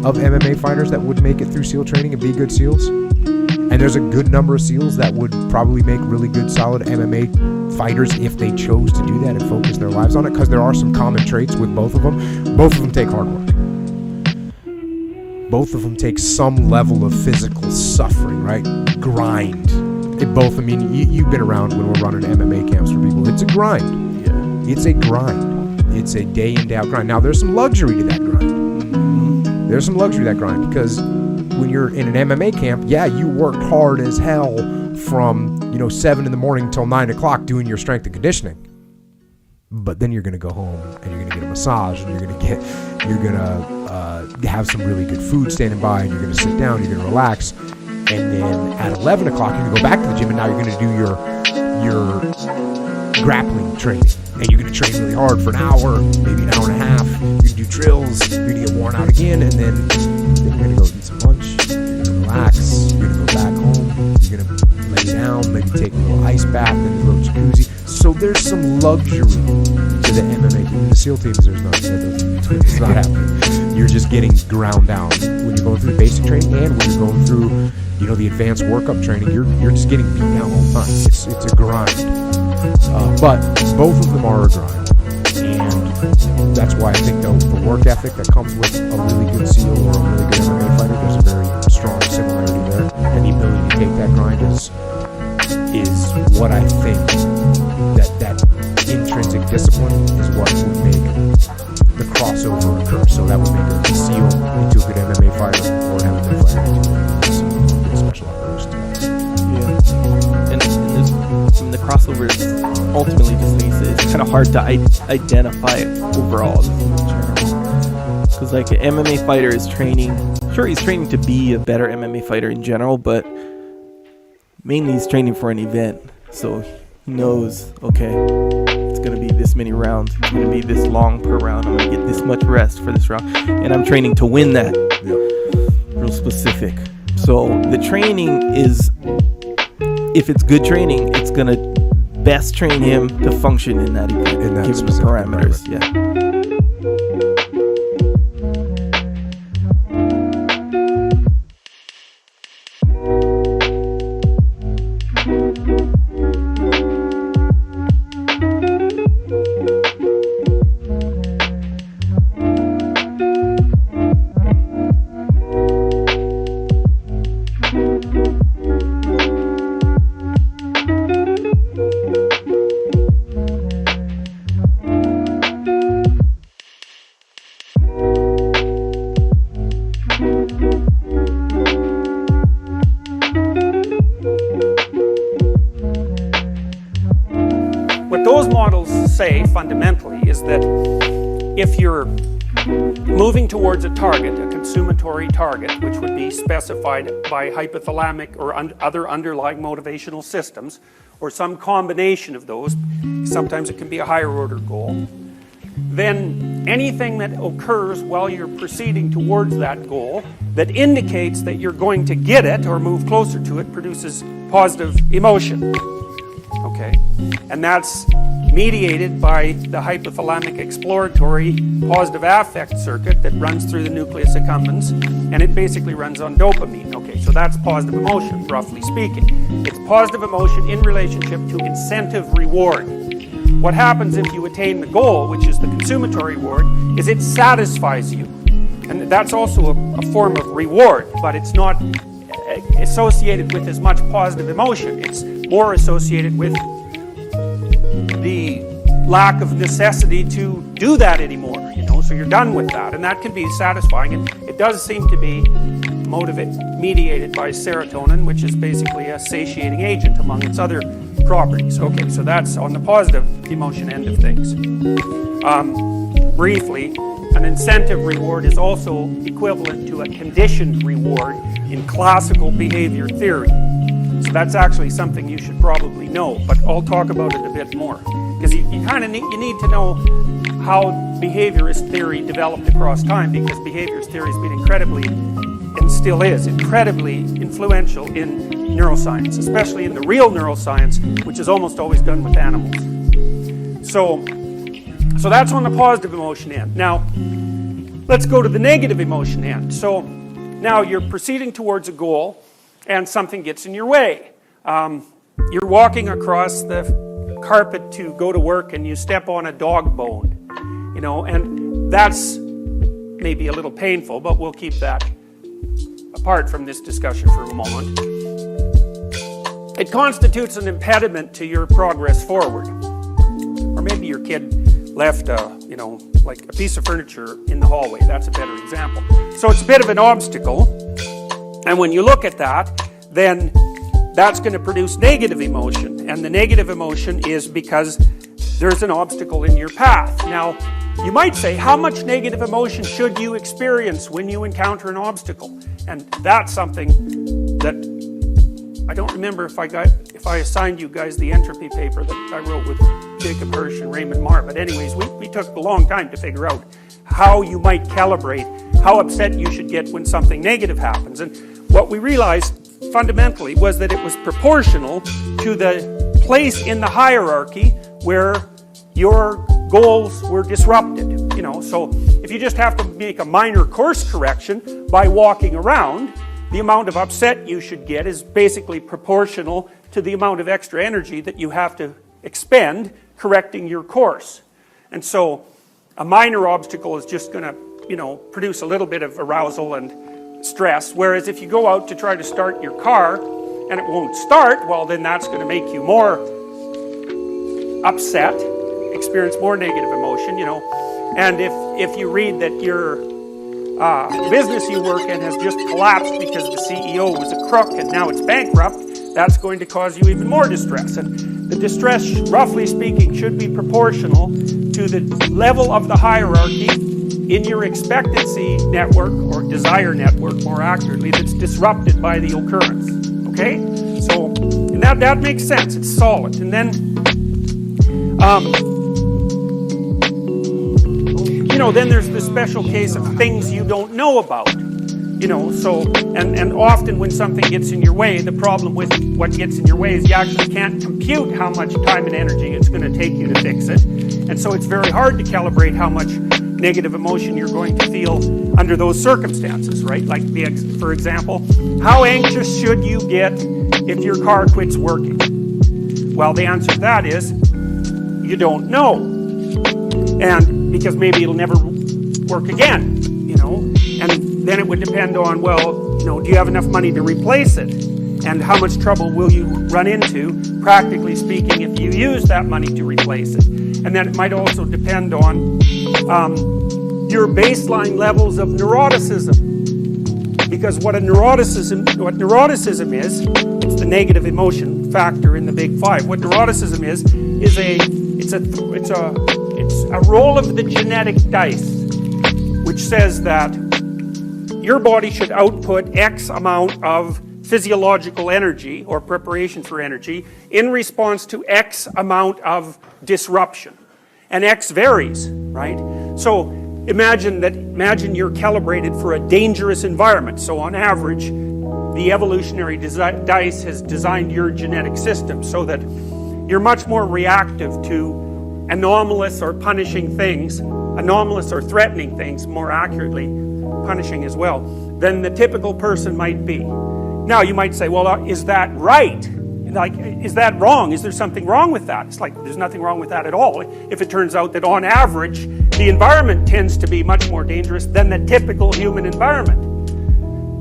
S9: of MMA fighters that would make it through SEAL training and be good SEAls. And there's a good number of SEAls that would probably make really good, solid MMA fighters if they chose to do that and focus their lives on it, because there are some common traits with both of them. Both of them take hard work. Both of them take some level of physical suffering, right? Grind. I mean, you've been around when we're running MMA camps for people. It's a grind. Yeah. It's a grind. It's a day in, day out grind. Now, there's some luxury to that grind. There's some luxury to that grind because when you're in an MMA camp, yeah, you worked hard as hell from 7 in the morning till 9 o'clock doing your strength and conditioning. But then you're gonna go home and you're gonna get a massage and you're gonna have some really good food standing by and you're gonna sit down, you're gonna relax, and then at 11 o'clock you're gonna go back to the gym and now you're gonna do your grappling training. And you're going to train really hard for an hour, maybe an hour and a half. You're going to do drills, you're going to get worn out again, and then you're going to go eat some lunch, you're going to relax, you're going to go back home, you're going to lay down, maybe take a little ice bath and a little jacuzzi. So there's some luxury to the MMA team. The SEAL teams, it's not happening. You're just getting ground down when you're going through basic training, and when you're going through, the advanced workup training. You're just getting beat down all the time. It's a grind. But both of them are a grind, and that's why I think the work ethic that comes with a really good SEAL or a really good MMA fighter, there's a very strong similarity there, and the ability to take that grind is what I think that intrinsic discipline is what would make the crossover occur. So that would make a SEAL into a good MMA fighter, or an MMA fighter into a SEAL, a special operations.
S8: Yeah, and the crossover is ultimately just like you said, it's kind of hard to identify overall, because like an MMA fighter is training. Sure, he's training to be a better MMA fighter in general, but mainly he's training for an event. So he knows, okay, it's going to be this many rounds. It's going to be this long per round. I'm going to get this much rest for this round. And I'm training to win that. Real specific. So the training is, if it's good training, it's going to best train him to function in that event.
S9: In that
S8: give him the parameters. Yeah.
S10: Those models say fundamentally is that if you're moving towards a target, a consumatory target, which would be specified by hypothalamic or other underlying motivational systems, or some combination of those, sometimes it can be a higher order goal, then anything that occurs while you're proceeding towards that goal that indicates that you're going to get it or move closer to it produces positive emotion. Okay, and that's mediated by the hypothalamic exploratory positive affect circuit that runs through the nucleus accumbens, and it basically runs on dopamine. Okay, so that's positive emotion, roughly speaking. It's positive emotion in relationship to incentive reward. What happens if you attain the goal, which is the consumatory reward, is it satisfies you. And that's also a form of reward, but it's not associated with as much positive emotion. It's more associated with the lack of necessity to do that anymore, so you're done with that, and that can be satisfying. And it does seem to be mediated by serotonin, which is basically a satiating agent among its other properties. Okay, so that's on the positive emotion end of things. Briefly, an incentive reward is also equivalent to a conditioned reward in classical behavior theory. So that's actually something you should probably know, but I'll talk about it a bit more. Because you need to know how behaviorist theory developed across time, because behaviorist theory has been incredibly, and still is, incredibly influential in neuroscience, especially in the real neuroscience, which is almost always done with animals. So that's on the positive emotion end. Now, let's go to the negative emotion end. So now you're proceeding towards a goal, and something gets in your way. You're walking across the carpet to go to work, and you step on a dog bone, and that's maybe a little painful, but we'll keep that apart from this discussion for a moment. It constitutes an impediment to your progress forward. Or maybe your kid left like a piece of furniture in the hallway. That's a better example. So it's a bit of an obstacle, and when you look at that, then that's going to produce negative emotion, and the negative emotion is because there's an obstacle in your path. Now, you might say, how much negative emotion should you experience when you encounter an obstacle? And that's something that I don't remember if I assigned you guys the entropy paper that I wrote with Jacob Hirsch and Raymond Marr, but anyways, we took a long time to figure out how you might calibrate how upset you should get when something negative happens. And what we realized fundamentally was that it was proportional to the place in the hierarchy where you're goals were disrupted. You know, so if you just have to make a minor course correction by walking around, the amount of upset you should get is basically proportional to the amount of extra energy that you have to expend correcting your course. And so a minor obstacle is just going to, you know, produce a little bit of arousal and stress, whereas if you go out to try to start your car and it won't start, well, then that's going to make you more upset, experience more negative emotion, you know. And if you read that your business you work in has just collapsed because the CEO was a crook and now it's bankrupt, that's going to cause you even more distress. And the distress, roughly speaking, should be proportional to the level of the hierarchy in your expectancy network, or desire network more accurately, that's disrupted by the occurrence. Okay? So, and that makes sense. It's solid. And then, you know, then there's the special case of things you don't know about. You know, so, and often when something gets in your way, the problem with what gets in your way is you actually can't compute how much time and energy it's going to take you to fix it. And so it's very hard to calibrate how much negative emotion you're going to feel under those circumstances, right? Like, for example, how anxious should you get if your car quits working? Well, the answer to that is, you don't know. And because maybe it'll never work again, you know, and then it would depend on, well, you know, do you have enough money to replace it? And how much trouble will you run into, practically speaking, if you use that money to replace it? And then it might also depend on your baseline levels of neuroticism. Because what neuroticism is, it's the negative emotion factor in the big five. What neuroticism is a roll of the genetic dice, which says that your body should output X amount of physiological energy or preparation for energy in response to X amount of disruption. And X varies, right? So imagine you're calibrated for a dangerous environment. So on average, the evolutionary dice has designed your genetic system so that you're much more reactive to anomalous or punishing things, anomalous or threatening things, more accurately, punishing as well, than the typical person might be. Now you might say, well, is that right? Like, is that wrong? Is there something wrong with that? It's like, there's nothing wrong with that at all. If it turns out that on average, the environment tends to be much more dangerous than the typical human environment.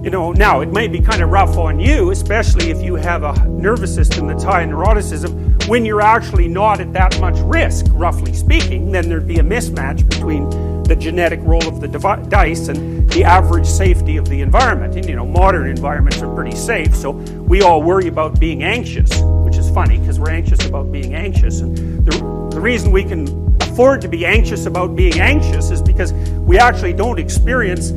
S10: You know, now it may be kind of rough on you, especially if you have a nervous system that's high in neuroticism, when you're actually not at that much risk, roughly speaking. Then there'd be a mismatch between the genetic roll of the dice and the average safety of the environment. And, you know, modern environments are pretty safe, so we all worry about being anxious, which is funny because we're anxious about being anxious. And the reason we can afford to be anxious about being anxious is because we actually don't experience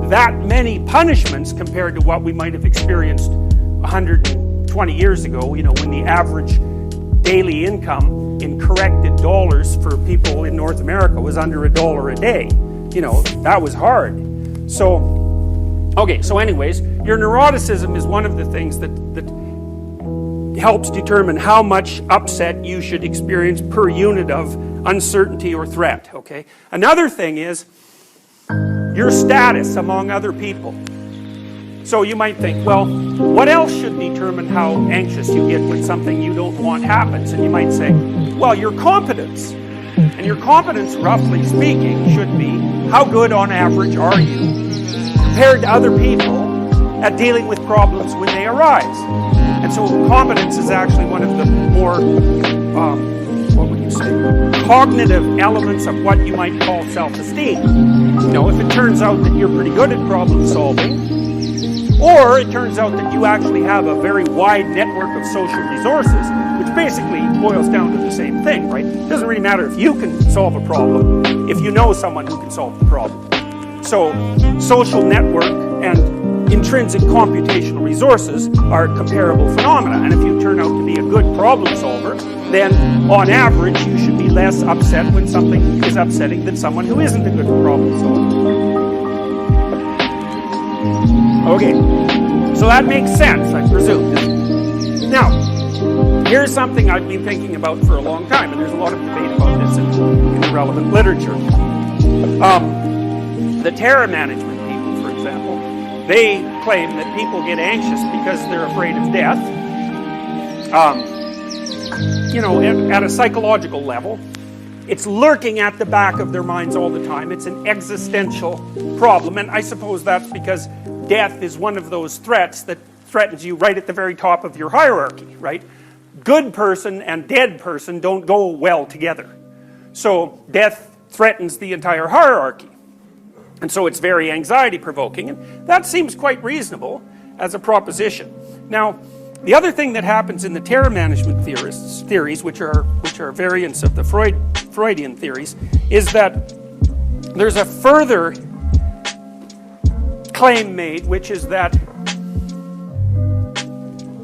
S10: that many punishments compared to what we might have experienced 120 years ago, you know, when the average daily income in corrected dollars for people in North America was under $1 a day. You know, that was hard. So, okay, so anyways, your neuroticism is one of the things that helps determine how much upset you should experience per unit of uncertainty or threat, okay? Another thing is your status among other people. So you might think, well, what else should determine how anxious you get when something you don't want happens? And you might say, well, your competence. And your competence, roughly speaking, should be how good on average are you compared to other people at dealing with problems when they arise. And so competence is actually one of the more, what would you say, cognitive elements of what you might call self-esteem. You know, if it turns out that you're pretty good at problem solving, or it turns out that you actually have a very wide network of social resources, which basically boils down to the same thing, right? It doesn't really matter if you can solve a problem, if you know someone who can solve the problem. So social network and intrinsic computational resources are comparable phenomena. And if you turn out to be a good problem solver, then on average you should be less upset when something is upsetting than someone who isn't a good problem solver. Okay, so that makes sense, I presume. Now, here's something I've been thinking about for a long time, and there's a lot of debate about this in the relevant literature. The terror management people, for example, they claim that people get anxious because they're afraid of death. You know, at a psychological level, it's lurking at the back of their minds all the time. It's an existential problem, and I suppose that's because death is one of those threats that threatens you right at the very top of your hierarchy, right? Good person and dead person don't go well together. So death threatens the entire hierarchy. And so it's very anxiety provoking, and that seems quite reasonable as a proposition. Now, the other thing that happens in the terror management theories, which are variants of the Freudian theories, is that there's a further claim made, which is that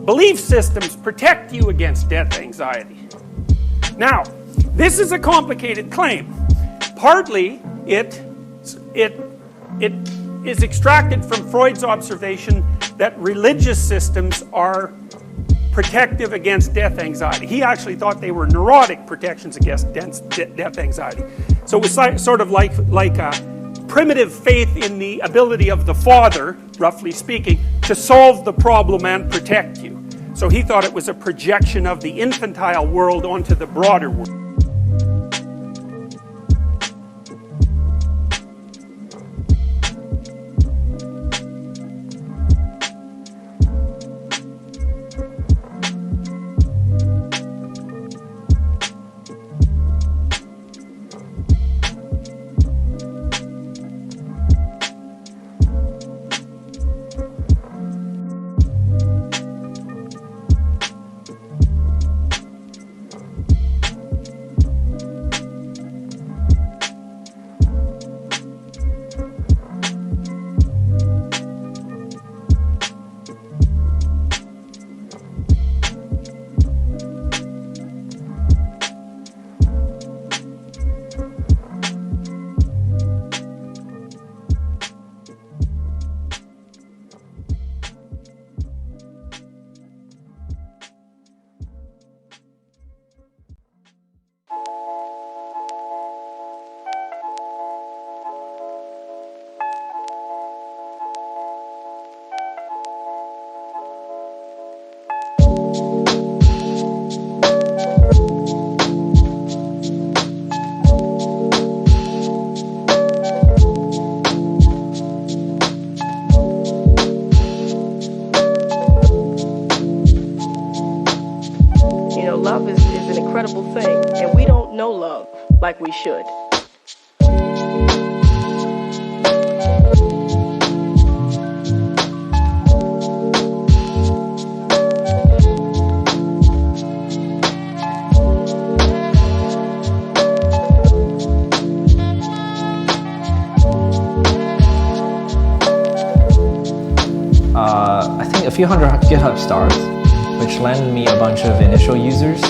S10: belief systems protect you against death anxiety. Now, this is a complicated claim. Partly, it is extracted from Freud's observation that religious systems are protective against death anxiety. He actually thought they were neurotic protections against death anxiety. So it was sort of like a primitive faith in the ability of the father, roughly speaking, to solve the problem and protect you. So he thought it was a projection of the infantile world onto the broader world.
S11: Love is an incredible thing, and we don't know love like we should.
S12: I think a few hundred GitHub stars, which landed me a bunch of initial users.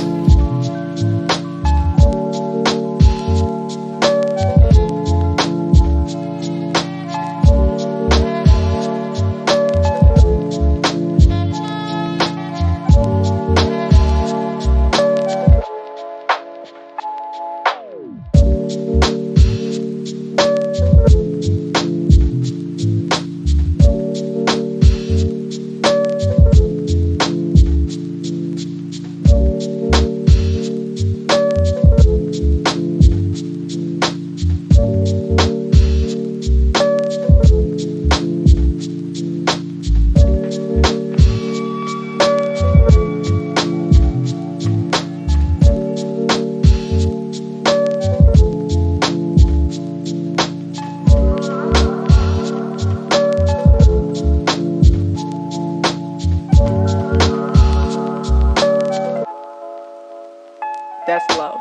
S12: That's love.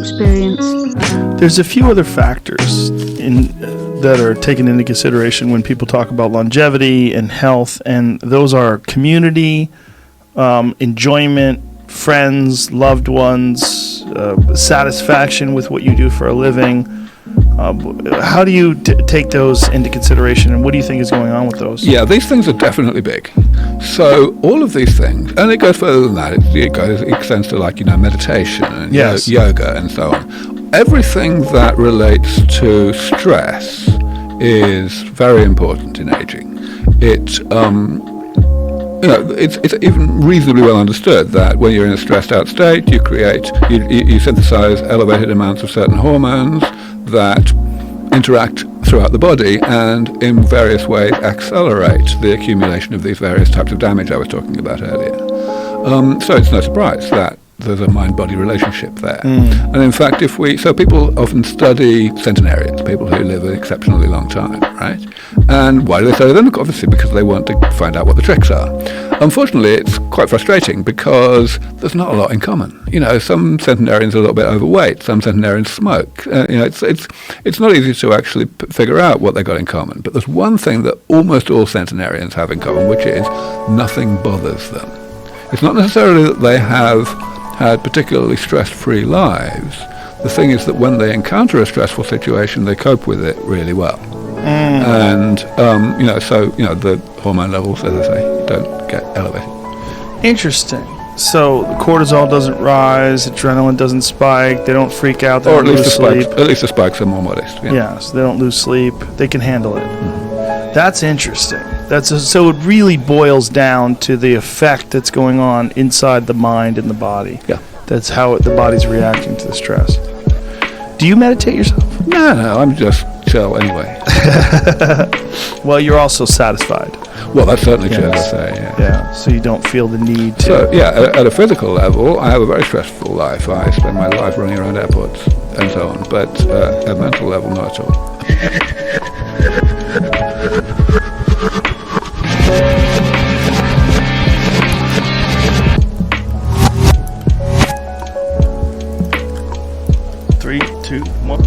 S13: experience.
S14: There's a few other factors that are taken into consideration when people talk about longevity and health, and those are community, enjoyment, friends, loved ones, satisfaction with what you do for a living. How do you take those into consideration, and what do you think is going on with those?
S15: Yeah, these things are definitely big. So all of these things, and it goes further than that. It extends to meditation and yoga and so on. Everything that relates to stress is very important in aging. It's even reasonably well understood that when you're in a stressed out state, you synthesize elevated amounts of certain hormones that interact throughout the body and in various ways accelerate the accumulation of these various types of damage I was talking about earlier. So it's no surprise that there's a mind-body relationship there. And in fact, so people often study centenarians, people who live an exceptionally long time, right? And why do they study them? Obviously because they want to find out what the tricks are. Unfortunately, it's quite frustrating because there's not a lot in common. Some centenarians are a little bit overweight, some centenarians smoke. It's not easy to actually figure out what they got in common. But there's one thing that almost all centenarians have in common, which is nothing bothers them. It's not necessarily that they have had particularly stress-free lives. The thing is that when they encounter a stressful situation, they cope with it really well. And the hormone levels, as I say, don't get elevated.
S14: Interesting. So the cortisol doesn't rise, adrenaline doesn't spike, they don't freak out, they don't lose sleep.
S15: At least the spikes are more modest.
S14: Yeah, so they don't lose sleep, they can handle it. That's interesting. So it really boils down to the effect that's going on inside the mind and the body.
S15: Yeah.
S14: That's how the body's reacting to the stress. Do you meditate yourself?
S15: No, I'm just chill anyway.
S14: Well, you're also satisfied.
S15: Well, that's certainly true, as I say,
S14: yeah. So you don't feel the need to...
S15: So, at a physical level, I have a very stressful life. I spend my life running around airports and so on. But at a mental level, not at all.
S14: Three, two, one.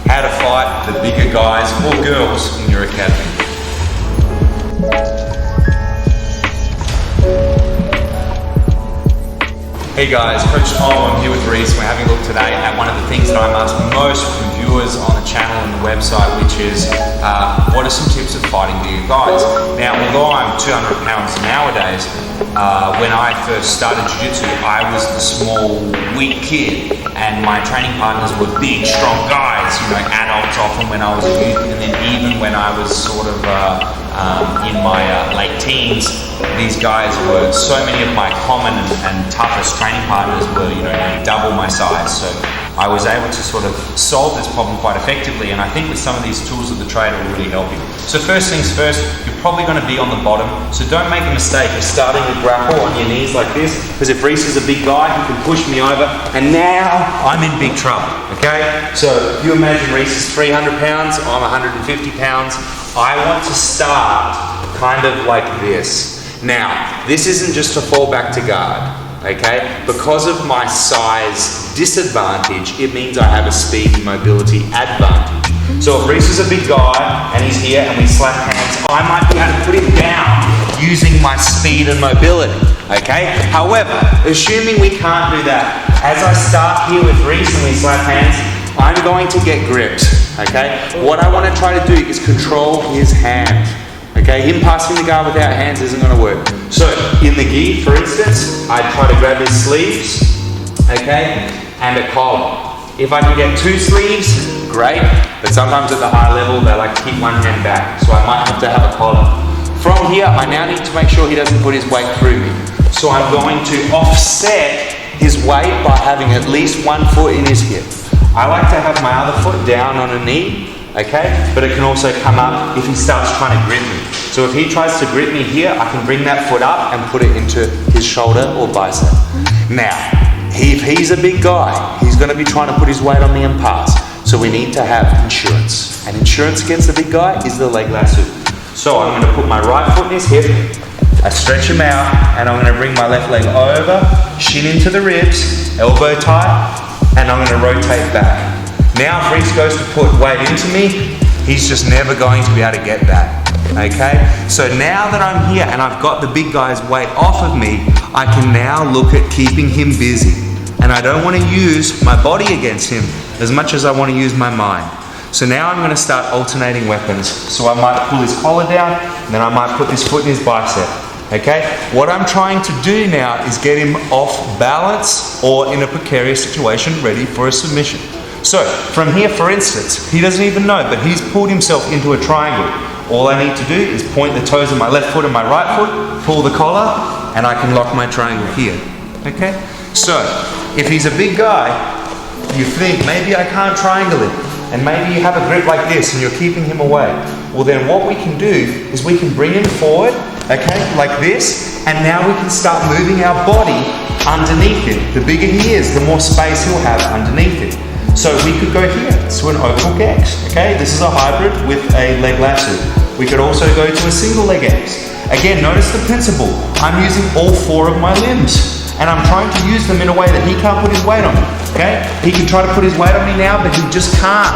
S16: How to fight the bigger guys or girls in your academy. Hey guys, Coach Tom, I'm here with Reese. We're having a look today at one of the things that I'm asked most from viewers on the channel and the website, which is what are some tips of fighting bigger guys? Now, although I'm 200 pounds nowadays, when I first started Jiu-Jitsu, I was the small, weak kid, and my training partners were big, strong guys, adults often when I was a youth, and then even when I was sort of in my late teens, these guys were, so many of my common and toughest training partners were, double my size. So I was able to sort of solve this problem quite effectively, and I think with some of these tools of the trade will really help you. So first things first, you're probably going to be on the bottom, so don't make a mistake of starting with grapple on your knees like this, because if Reese is a big guy, he can push me over, and now I'm in big trouble, okay? So if you imagine Reese is 300 pounds, I'm 150 pounds, I want to start kind of like this. Now, this isn't just to fall back to guard, okay? Because of my size disadvantage, it means I have a speed and mobility advantage. So if Reese is a big guy and he's here and we slap hands, I might be able to put him down using my speed and mobility, okay? However, assuming we can't do that, as I start here with Reese and we slap hands, I'm going to get gripped, okay? What I want to try to do is control his hand. Okay, him passing the guard without hands isn't going to work. So, in the gi, for instance, I'd try to grab his sleeves, okay, and a collar. If I can get two sleeves, great, but sometimes at the high level, they like to keep one hand back, so I might have to have a collar. From here, I now need to make sure he doesn't put his weight through me. So I'm going to offset his weight by having at least 1 foot in his hip. I like to have my other foot down on a knee, okay? But it can also come up if he starts trying to grip me. So if he tries to grip me here, I can bring that foot up and put it into his shoulder or bicep. Now, if he's a big guy, he's going to be trying to put his weight on me and pass. So we need to have insurance. And insurance against the big guy is the leg lasso. So I'm going to put my right foot in his hip, I stretch him out, and I'm going to bring my left leg over, shin into the ribs, elbow tight, and I'm going to rotate back. Now if Reese goes to put weight into me, he's just never going to be able to get that. Okay? So now that I'm here and I've got the big guy's weight off of me, I can now look at keeping him busy. And I don't want to use my body against him as much as I want to use my mind. So now I'm going to start alternating weapons. So I might pull his collar down, and then I might put this foot in his bicep. Okay? What I'm trying to do now is get him off balance or in a precarious situation ready for a submission. So from here, for instance, he doesn't even know, but he's pulled himself into a triangle. All I need to do is point the toes of my left foot and my right foot, pull the collar, and I can lock my triangle here. Okay? So if he's a big guy, you think maybe I can't triangle him, and maybe you have a grip like this and you're keeping him away. Well then what we can do is we can bring him forward, okay, like this, and now we can start moving our body underneath him. The bigger he is, the more space he'll have underneath him. So we could go here to an overhook X, okay? This is a hybrid with a leg lasso. We could also go to a single leg X. Again, notice the principle. I'm using all 4 of my limbs, and I'm trying to use them in a way that he can't put his weight on me, okay? He can try to put his weight on me now, but he just can't,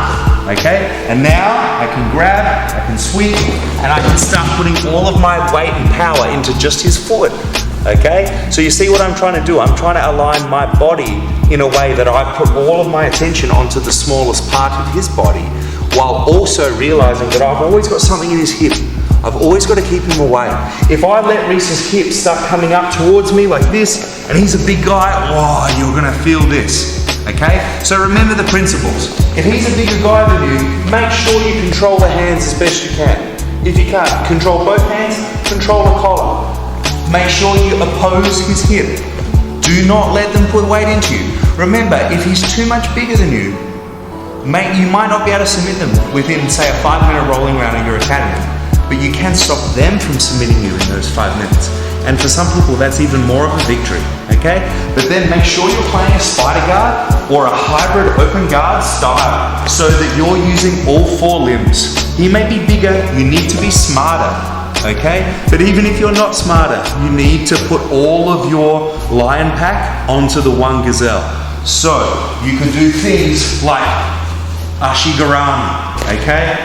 S16: okay? And now I can grab, I can sweep, and I can start putting all of my weight and power into just his foot, okay? So you see what I'm trying to do? I'm trying to align my body in a way that I put all of my attention onto the smallest part of his body, while also realizing that I've always got something in his hip. I've always got to keep him away. If I let Reese's hips start coming up towards me like this, and he's a big guy, oh, you're going to feel this, okay? So remember the principles. If he's a bigger guy than you, make sure you control the hands as best you can. If you can't, control both hands, control the collar. Make sure you oppose his hip. Do not let them put weight into you. Remember, if he's too much bigger than you, you might not be able to submit them within, say, a 5-minute rolling round in your academy, but you can stop them from submitting you in those 5 minutes. And for some people, that's even more of a victory, okay? But then make sure you're playing a spider guard or a hybrid open guard style so that you're using all 4 limbs. He may be bigger, you need to be smarter, okay? But even if you're not smarter, you need to put all of your lion pack onto the one gazelle. So you can do things like Ashigarami, okay?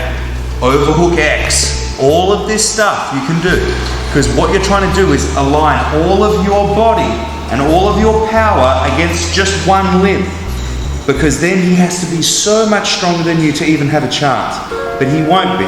S16: Overhook X. All of this stuff you can do, because what you're trying to do is align all of your body and all of your power against just one limb, because then he has to be so much stronger than you to even have a chance, but he won't be,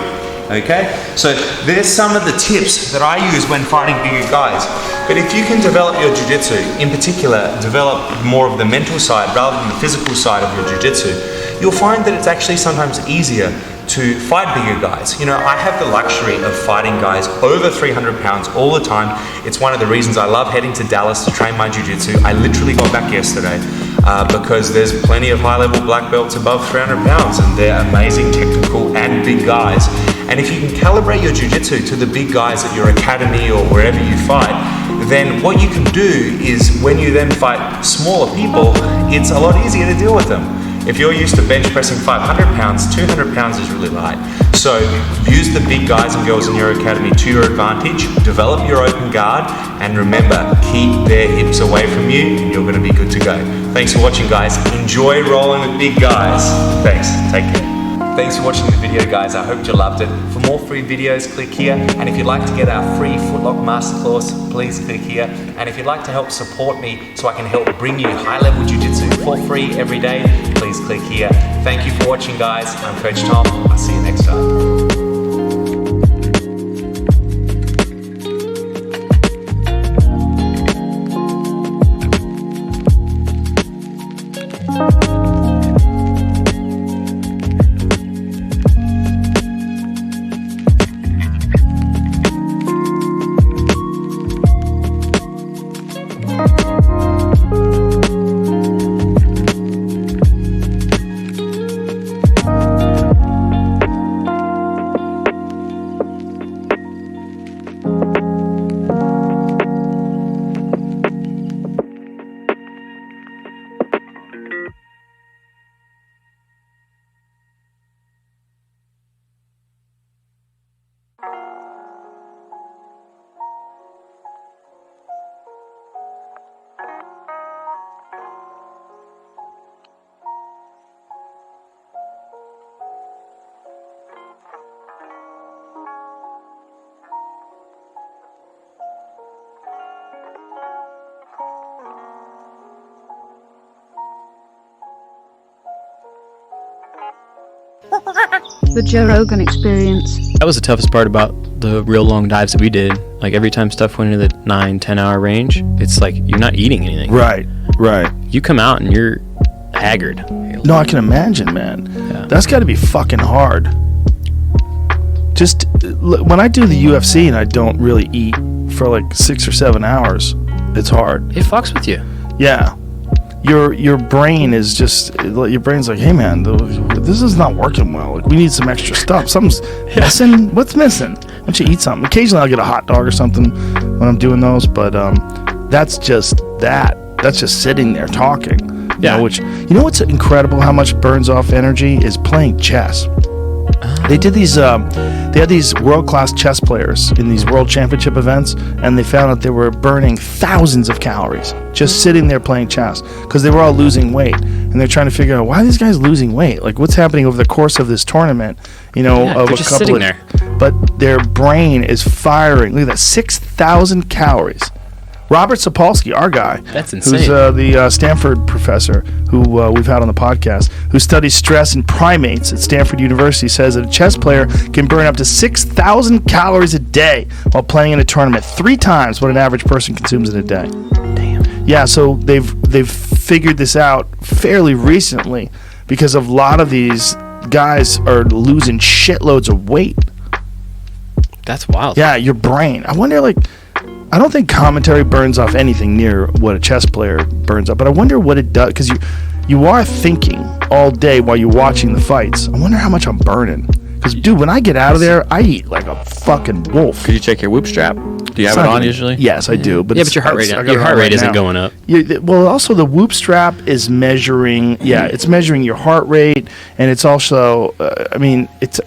S16: okay? So there's some of the tips that I use when fighting bigger guys. But if you can develop your jiu-jitsu, in particular develop more of the mental side rather than the physical side of your jiu-jitsu, you'll find that it's actually sometimes easier to fight bigger guys. You know, I have the luxury of fighting guys over 300 pounds all the time. It's one of the reasons I love heading to Dallas to train my jiu-jitsu. I literally got back yesterday because there's plenty of high-level black belts above 300 pounds and they're amazing technical and big guys. And if you can calibrate your jiu-jitsu to the big guys at your academy or wherever you fight, then what you can do is when you then fight smaller people, it's a lot easier to deal with them. If you're used to bench pressing 500 pounds, 200 pounds is really light. So use the big guys and girls in your academy to your advantage, develop your open guard, and remember, keep their hips away from you and you're gonna be good to go. Thanks for watching, guys. Enjoy rolling with big guys. Thanks, take care. Thanks for watching the video, guys. I hope you loved it. For more free videos, click here. And if you'd like to get our free Footlock Masterclass, please click here. And if you'd like to help support me so I can help bring you high-level jiu-jitsu for free every day, please click here. Thank you for watching, guys. I'm Coach Tom. I'll see you next time.
S13: The Joe Rogan Experience.
S17: That was the toughest part about the real long dives that we did. Like every time stuff went into the 9-10 hour range, it's like you're not eating anything.
S14: Right.
S17: You come out and you're haggard.
S14: No, I can imagine, man.
S17: Yeah.
S14: That's got to be fucking hard. Just when I do the UFC and I don't really eat for like 6 or 7 hours, it's hard.
S17: It fucks with you.
S14: Yeah. Your brain is just, your brain's like, hey man, this is not working well. Like, we need some extra stuff. Something's missing. What's missing? Why don't you eat something? Occasionally I'll get a hot dog or something when I'm doing those, but that's just that. That's just sitting there talking.
S17: Yeah.
S14: You know what's incredible? How much burns off energy is playing chess. They did these. They had these world-class chess players in these world championship events, and they found out they were burning thousands of calories just sitting there playing chess because they were all losing weight, and they're trying to figure out why are these guys losing weight. Like, what's happening over the course of this tournament? You know,
S17: Yeah,
S14: of
S17: they're
S14: a
S17: just
S14: couple
S17: sitting
S14: of,
S17: there.
S14: but their brain is firing. Look at that, 6,000 calories. Robert Sapolsky, our guy,
S17: That's insane.
S14: who's the Stanford professor who we've had on the podcast, who studies stress in primates at Stanford University, says that a chess player can burn up to 6,000 calories a day while playing in a tournament, 3 times what an average person consumes in a day.
S17: Damn.
S14: Yeah, so they've figured this out fairly recently because a lot of these guys are losing shitloads of weight.
S17: That's wild.
S14: Yeah, your brain. I wonder, like, I don't think commentary burns off anything near what a chess player burns up, but I wonder what it does, because you are thinking all day while you're watching the fights. I wonder how much I'm burning. Because, dude, when I get out of there, I eat like a fucking wolf.
S18: Could you check your Whoop strap? Do you have it on usually?
S14: Yes, I do. But
S17: Yeah, but your heart rate isn't going up.
S14: Well, also the Whoop strap is measuring. Yeah, it's measuring your heart rate, and it's also. I mean, it's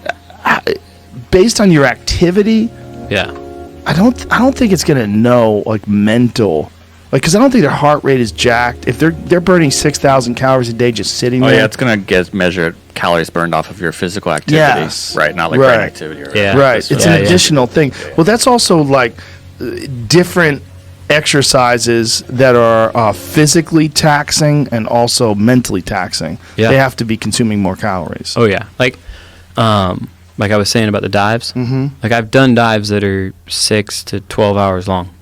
S14: based on your activity.
S17: Yeah.
S14: I don't think it's gonna know like mental, like, because I don't think their heart rate is jacked. If they're burning 6,000 calories a day just sitting there.
S18: Yeah, it's gonna get measured calories burned off of your physical activity.
S14: Yes.
S18: Right, not like brain activity. Or
S14: Right. It's an additional thing. Well, that's also like different exercises that are physically taxing and also mentally taxing.
S17: Yeah.
S14: They have to be consuming more calories.
S17: Oh yeah. Like I was saying about the dives.
S14: Mm-hmm.
S17: Like I've done dives that are 6 to 12 hours long,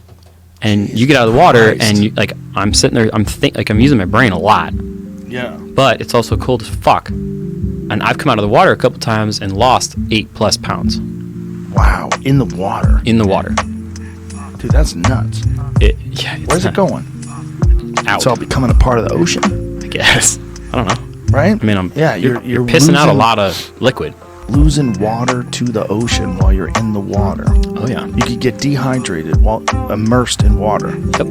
S17: and you get out of the water and you, like I'm sitting there, I'm using my brain a lot.
S14: Yeah.
S17: But it's also cold as fuck, and I've come out of the water a couple times and lost 8+ pounds.
S14: Wow, in the water.
S17: In the water.
S14: Dude, that's nuts. Where's it going?
S17: Out.
S14: It's all becoming a part of the ocean.
S17: I guess. I don't know.
S14: Right?
S17: I mean,
S14: you're
S17: you're pissing out a lot of liquid.
S14: Losing water to the ocean while you're in the water.
S17: Oh yeah.
S14: You could get dehydrated while immersed in water.
S17: Yep.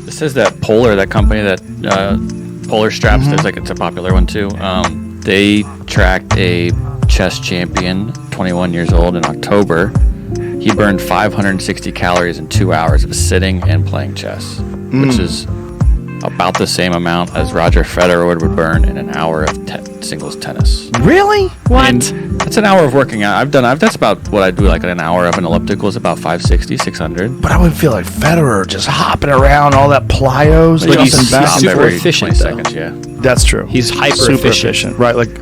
S18: This is that Polar, that company that Polar straps. There's like, it's a popular one too. They tracked a chess champion, 21 years old, in October. He burned 560 calories in 2 hours of sitting and playing chess, which is about the same amount as Roger Federer would burn in an hour of singles tennis.
S14: Really?
S18: What? And that's an hour of working out. That's about what I do. Like an hour of an elliptical is about 560, 600.
S14: But I would feel like Federer just hopping around all that plyos.
S17: But he's
S14: back.
S17: super efficient.
S18: 20 seconds, yeah.
S14: That's true.
S17: He's hyper
S14: super
S17: efficient.
S14: Right, like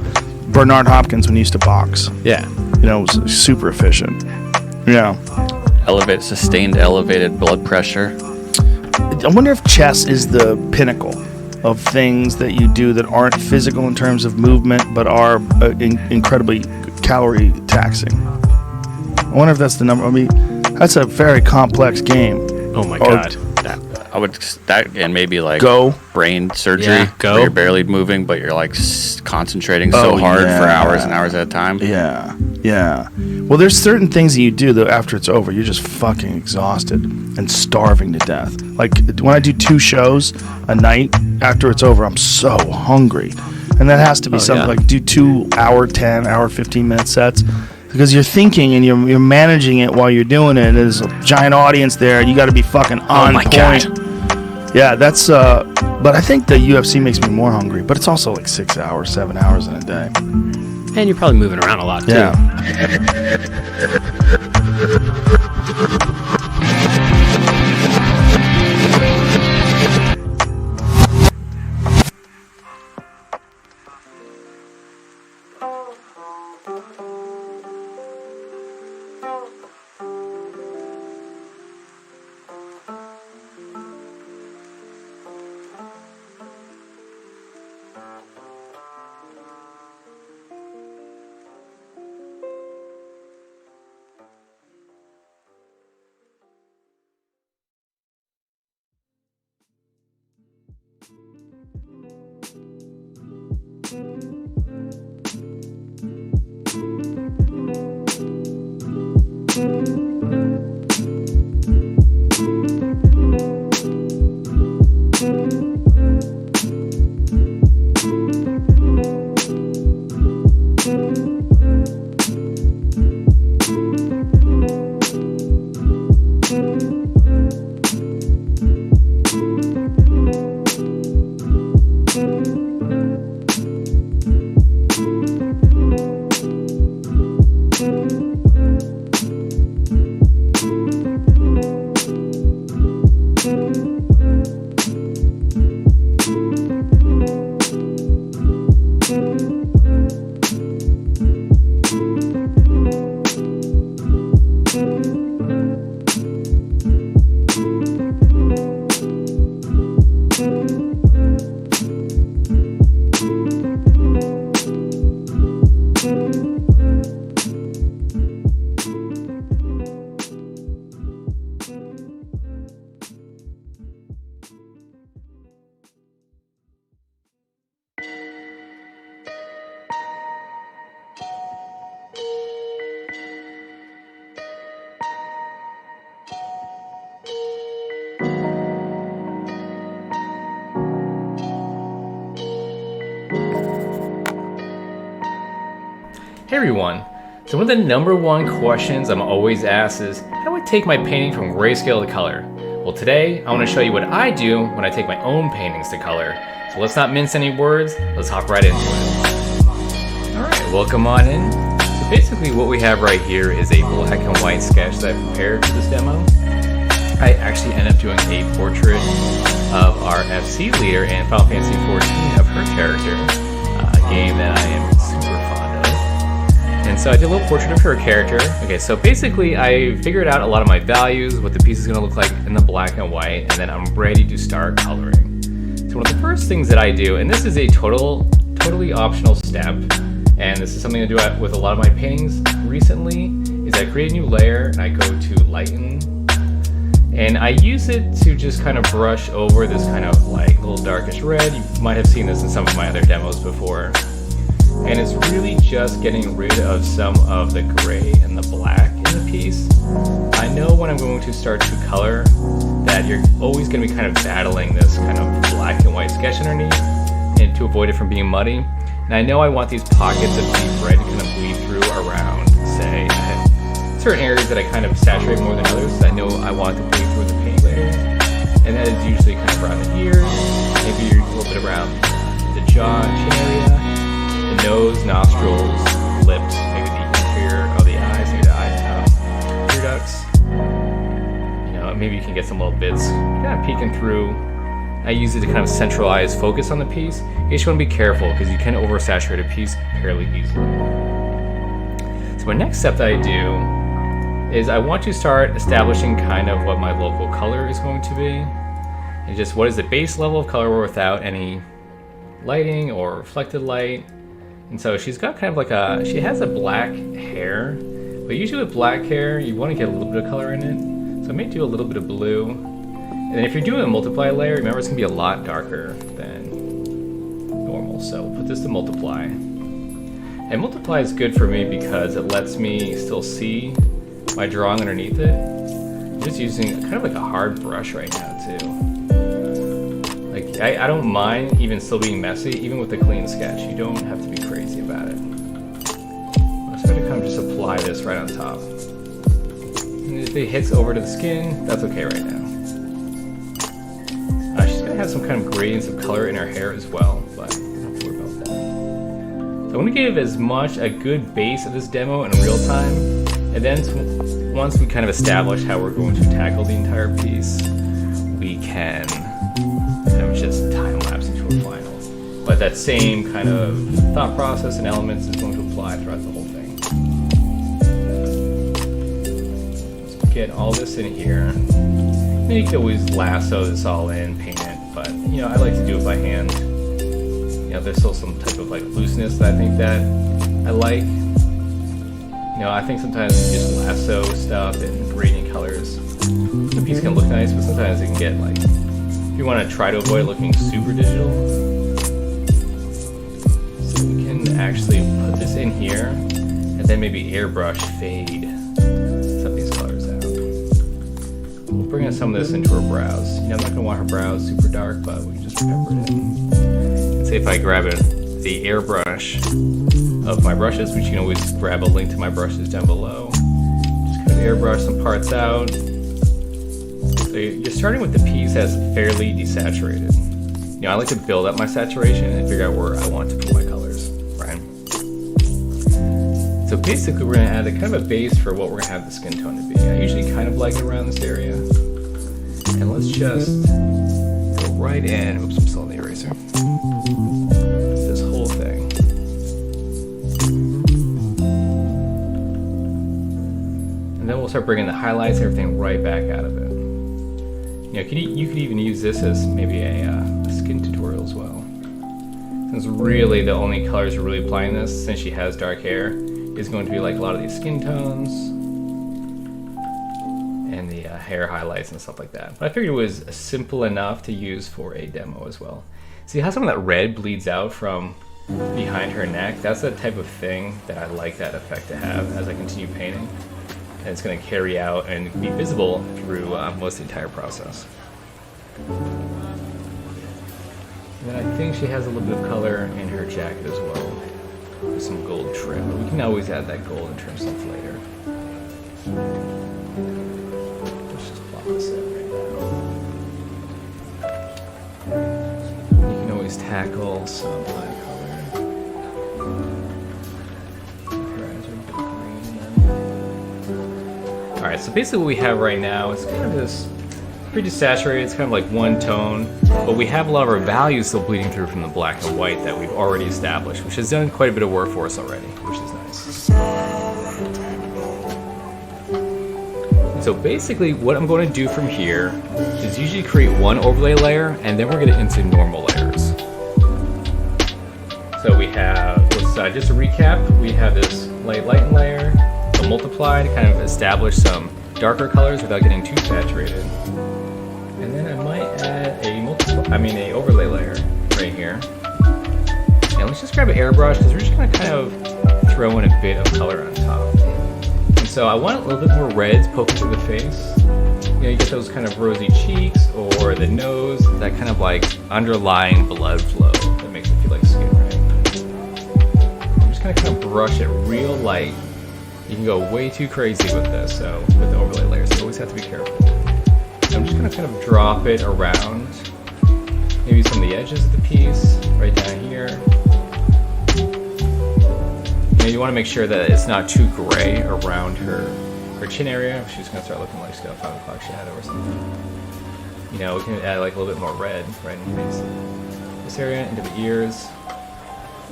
S14: Bernard Hopkins when he used to box.
S17: Yeah.
S14: You know, was super efficient. Yeah.
S18: Sustained elevated blood pressure.
S14: I wonder if chess is the pinnacle of things that you do that aren't physical in terms of movement, but are incredibly calorie taxing. I wonder if that's the number. I mean, that's a very complex game.
S17: Oh my god.
S18: I would that and maybe like
S14: Go.
S18: brain surgery.
S17: Yeah, go.
S18: Where you're barely moving, but you're like concentrating so hard for hours and hours at a time.
S14: Yeah, yeah. Well, there's certain things that you do that after it's over, you're just fucking exhausted and starving to death. Like when I do 2 shows a night, after it's over, I'm so hungry. And that has to be something like do 2 hour, 10 hour, 15-minute sets. Because you're thinking and you're managing it while you're doing it. There's a giant audience there, and you got to be fucking on point. God. Yeah, that's. But I think the UFC makes me more hungry. But it's also like 6 hours, 7 hours in a day.
S17: And you're probably moving around a lot too.
S14: Yeah.
S19: Hey everyone, so one of the number one questions I'm always asked is, how do I take my painting from grayscale to color? Well, today I want to show you what I do when I take my own paintings to color. So let's not mince any words, let's hop right into it. Alright, welcome on in. So basically what we have right here is a black and white sketch that I prepared for this demo. I actually ended up doing a portrait of our FC leader in Final Fantasy XIV of her character, a game that I am super fond of. And so I did a little portrait of her character. Okay, so basically I figured out a lot of my values, what the piece is going to look like in the black and white, and then I'm ready to start coloring. So one of the first things that I do, and this is a totally optional step, and this is something I do with a lot of my paintings recently, is I create a new layer and I go to lighten, and I use it to just kind of brush over this kind of like little darkish red. You might have seen this in some of my other demos before. And it's really just getting rid of some of the gray and the black in the piece. I know when I'm going to start to color that you're always going to be kind of battling this kind of black and white sketch underneath, and to avoid it from being muddy. And I know I want these pockets of deep red to kind of bleed through around, say, I have certain areas that I kind of saturate more than others. I know I want to bleed through the paint layer, and that is usually kind of around the ears, maybe a little bit around the jaw, chin area, the nose, nostrils, lips, maybe the interior of the eyes, maybe the ear ducts. You know, maybe you can get some little bits kind of peeking through. I use it to kind of centralize focus on the piece. You just want to be careful because you can oversaturate a piece fairly easily. So my next step that I do is I want to start establishing kind of what my local color is going to be. And just what is the base level of color without any lighting or reflected light. And so she's got kind of like she has a black hair, but usually with black hair, you want to get a little bit of color in it. So I may do a little bit of blue. And then if you're doing a multiply layer, remember it's gonna be a lot darker than normal. So we'll put this to multiply. And multiply is good for me because it lets me still see my drawing underneath it. I'm just using kind of like a hard brush right now too. Like I don't mind even still being messy, even with a clean sketch. You don't have to be crazy about it. I'm just gonna kind of just apply this right on top. And if it hits over to the skin, that's okay right now. She's gonna have some kind of gradients of color in her hair as well, but don't have to worry about that. So I want to give as much a good base of this demo in real time, and then once we kind of establish how we're going to tackle the entire piece, we can kind of just time lapse into a final. But that same kind of thought process and elements is going to apply throughout the whole thing. Let's get all this in here. And you can always lasso this all in, paint it, but you know, I like to do it by hand. You know, there's still some type of like looseness that I think that I like. You know, I think sometimes you just lasso stuff and gradient colors. The piece can look nice, but sometimes it can get like, if you want to try to avoid looking super digital. So we can actually put this in here, and then maybe airbrush fade some of these colors out. We'll bring in some of this into her brows. You know, I'm not going to want her brows super dark, but we can just pepper it in. And say if I grab the airbrush of my brushes, which you can always grab a link to my brushes down below. Just kind of airbrush some parts out. So you're starting with the piece that's fairly desaturated. You know, I like to build up my saturation and figure out where I want to put my colors, right? So basically we're gonna add a kind of a base for what we're gonna have the skin tone to be. I usually kind of like it around this area. And let's just go right in. Oops, I'm still on the eraser. This whole thing. And then we'll start bringing the highlights, everything right back out of it. You know, you could even use this as maybe a skin tutorial as well. Since really the only colors we're really applying this, since she has dark hair, is going to be like a lot of these skin tones and the hair highlights and stuff like that. But I figured it was simple enough to use for a demo as well. See how some of that red bleeds out from behind her neck? That's the type of thing that I like that effect to have as I continue painting. And it's going to carry out and be visible through most of the entire process. And then I think she has a little bit of color in her jacket as well, with some gold trim. But we can always add that gold and trim stuff later. Let's just plop this in right now. You can always tackle some eye color. Alright, so basically what we have right now is kind of this pretty saturated, it's kind of like one tone, but we have a lot of our values still bleeding through from the black and white that we've already established, which has done quite a bit of work for us already, which is nice. So basically what I'm going to do from here is usually create one overlay layer, and then we're going to into normal layers. So we have, let's just to recap, we have this lighten layer, the multiply to kind of establish some darker colors without getting too saturated. And then I might add a overlay layer right here. And let's just grab an airbrush because we're just going to kind of throw in a bit of color on top. And so I want a little bit more reds poking through the face. You know, you get those kind of rosy cheeks or the nose, that kind of like underlying blood flow that makes it feel like skin, right? I'm just going to kind of brush it real light. You can go way too crazy with this, so with the overlay layers, you always have to be careful. I'm just going to kind of drop it around, maybe some of the edges of the piece, right down here. You want to make sure that it's not too gray around her chin area. She's going to start looking like she's got a 5 o'clock shadow or something. You know, we can add like a little bit more red right in the face. This area, into the ears,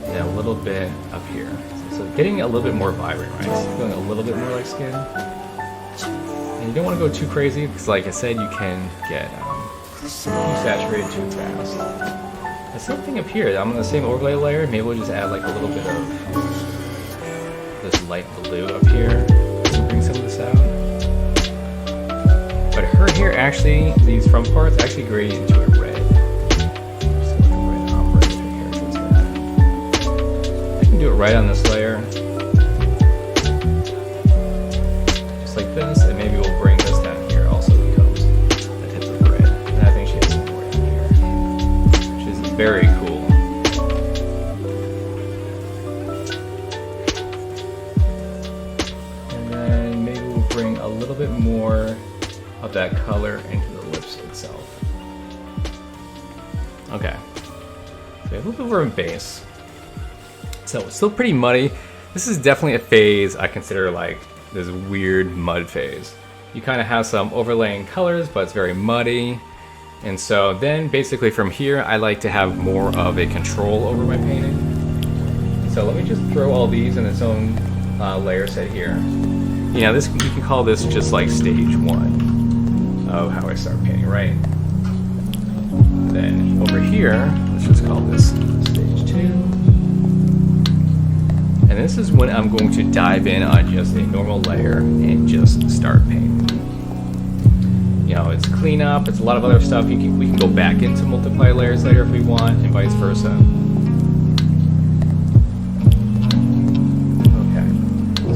S19: and a little bit up here. So getting a little bit more vibrant, right? So feeling a little bit more like skin. And you don't want to go too crazy because, like I said, you can get too saturated too fast. The same thing up here. I'm on the same overlay layer. Maybe we'll just add like a little bit of this light blue up here to bring some of this out. But But her hair actually, these front parts actually grade into a red. Just go with the red ombre to her hair towards that. I can do it right on this layer. Just like this, and maybe we'll bring this down here also becomes a tip of red. And I think she has some more down here, which is very cool. Bring a little bit more of that color into the lips itself. Okay, so we have a little bit of a base. So it's still pretty muddy. This is definitely a phase I consider like this weird mud phase. You kind of have some overlaying colors, but it's very muddy. And so then basically from here, I like to have more of a control over my painting. So let me just throw all these in its own layer set here. You know, this you can call this just like stage 1 of how I start painting, right? And then over here, let's just call this stage 2. And this is when I'm going to dive in on just a normal layer and just start painting. You know, it's cleanup, it's a lot of other stuff. We can go back into multiply layers later if we want, and vice versa.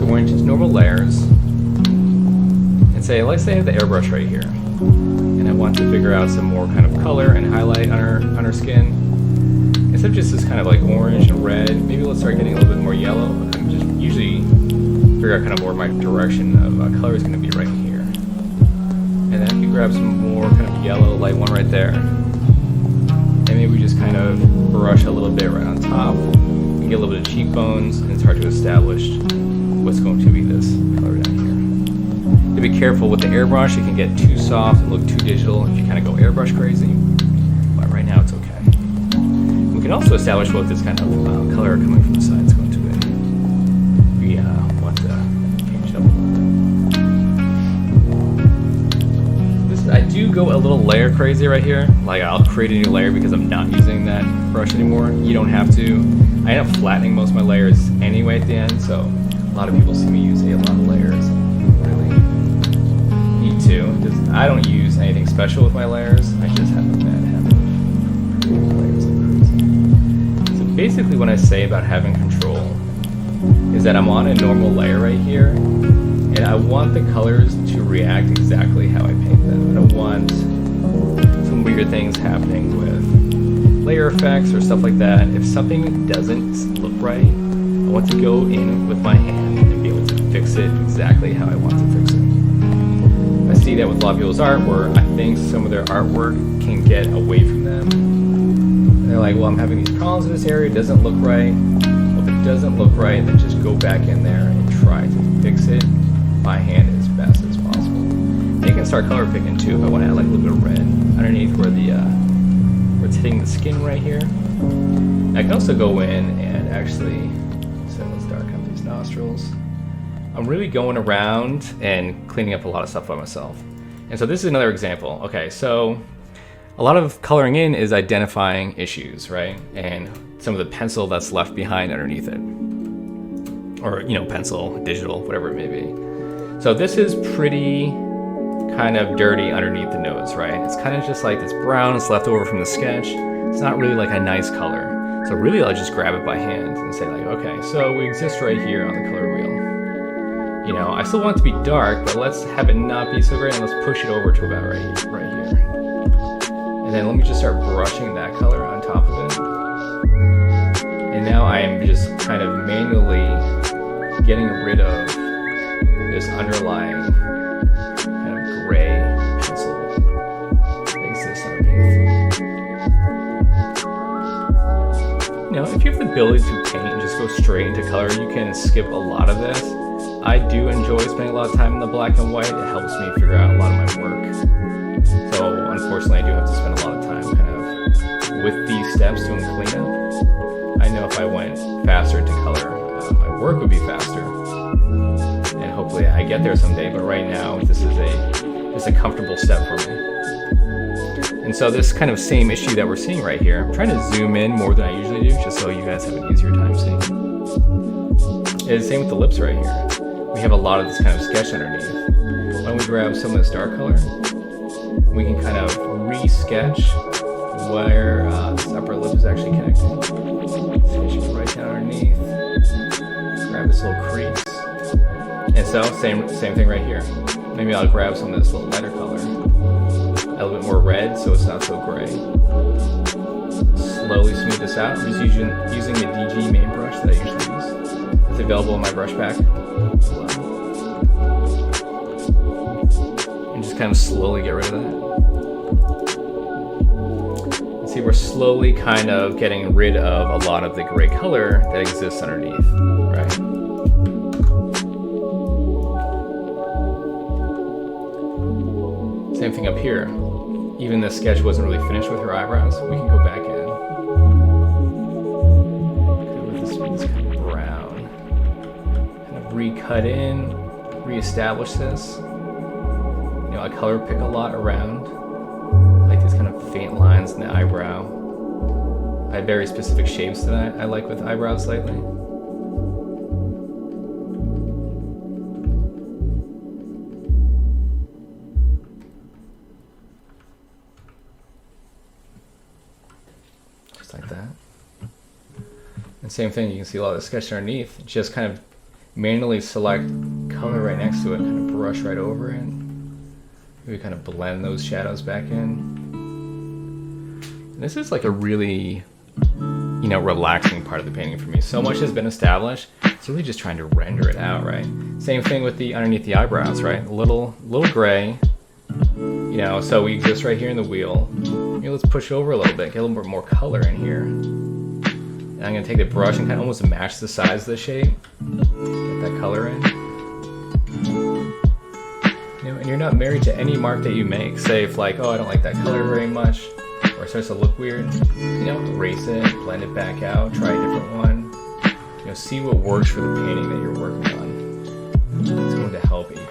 S19: We're in just normal layers, and say, let's say I have the airbrush right here, and I want to figure out some more kind of color and highlight on her skin. Instead of just this kind of like orange and red, maybe let's start getting a little bit more yellow. I'm just usually figure out kind of where my direction of color is going to be right here, and then I can grab some more kind of yellow light one right there, and maybe just kind of brush a little bit right on top, and get a little bit of cheekbones, and start to establish what's going to be this color down here. To be careful with the airbrush, it can get too soft and look too digital if you kind of go airbrush crazy, but right now it's okay. We can also establish what this kind of color coming from the side is going to be. We want to change it up a little bit. I do go a little layer crazy right here. Like I'll create a new layer because I'm not using that brush anymore. You don't have to. I end up flattening most of my layers anyway at the end, so a lot of people see me use a lot of layers. Really need to. I don't use anything special with my layers. I just have a bad habit of creating layers like this. So basically what I say about having control is that I'm on a normal layer right here, and I want the colors to react exactly how I paint them. I don't want some weird things happening with layer effects or stuff like that. If something doesn't look right, I want to go in with my hand and be able to fix it exactly how I want to fix it. I see that with a lot of people's art where I think some of their artwork can get away from them. And they're like, well, I'm having these problems in this area, it doesn't look right. Well, if it doesn't look right, then just go back in there and try to fix it by hand as fast as possible. And you can start color picking too if I want to add like a little bit of red underneath where it's hitting the skin right here. I can also go in and actually, so let's darken up these nostrils. I'm really going around and cleaning up a lot of stuff by myself. And so this is another example. Okay, so a lot of coloring in is identifying issues, right? And some of the pencil that's left behind underneath it. Or, you know, pencil, digital, whatever it may be. So this is pretty kind of dirty underneath the nose, right? It's kind of just like this brown that's left over from the sketch. It's not really like a nice color. So really I'll just grab it by hand and say like, okay, so we exist right here on the color wheel. You know, I still want it to be dark, but let's have it not be so great and let's push it over to about right here. And then let me just start brushing that color on top of it. And now I am just kind of manually getting rid of this underlying kind of gray pencil that exists underneath. You know, if you have the ability to paint and just go straight into color, you can skip a lot of this. I do enjoy spending a lot of time in the black and white. It helps me figure out a lot of my work. So unfortunately, I do have to spend a lot of time kind of with these steps doing cleanup. I know if I went faster to color, my work would be faster. And hopefully I get there someday, but right now this is a comfortable step for me. And so this kind of same issue that we're seeing right here, I'm trying to zoom in more than I usually do, just so you guys have an easier time seeing. It's the same with the lips right here. We have a lot of this kind of sketch underneath. Why don't we grab some of this dark color We can kind of re-sketch where this upper lip is actually connecting. Sketch it right down underneath. Grab this little crease. And so, same thing right here. Maybe I'll grab some of this little lighter color. A little bit more red so it's not so gray. Slowly smooth this out. I'm just using the DG main brush that I usually use. It's available in my brush pack. And just kind of slowly get rid of that. And see, we're slowly kind of getting rid of a lot of the gray color that exists underneath, right? Same thing up here. Even the sketch wasn't really finished with her eyebrows. We can go back in. With this kind of brown. Kind of recut in, reestablish this. You know, I color pick a lot around. Like these kind of faint lines in the eyebrow. I have very specific shapes that I like with eyebrows lately. Like that. And same thing, you can see a lot of the sketch underneath. Just kind of manually select color right next to it, kind of brush right over it. Maybe kind of blend those shadows back in. And this is like a really, you know, relaxing part of the painting for me. So much has been established. It's really just trying to render it out, right? Same thing with the underneath the eyebrows, right? A little gray. You know, so we exist right here in the wheel. Maybe let's push over a little bit, get a little bit more color in here. And I'm gonna take the brush and kind of almost match the size of the shape. Get that color in. You know, and you're not married to any mark that you make. Say if like, oh, I don't like that color very much, or it starts to look weird, you know, erase it, blend it back out, try a different one. You know, see what works for the painting that you're working on. It's going to help a ton.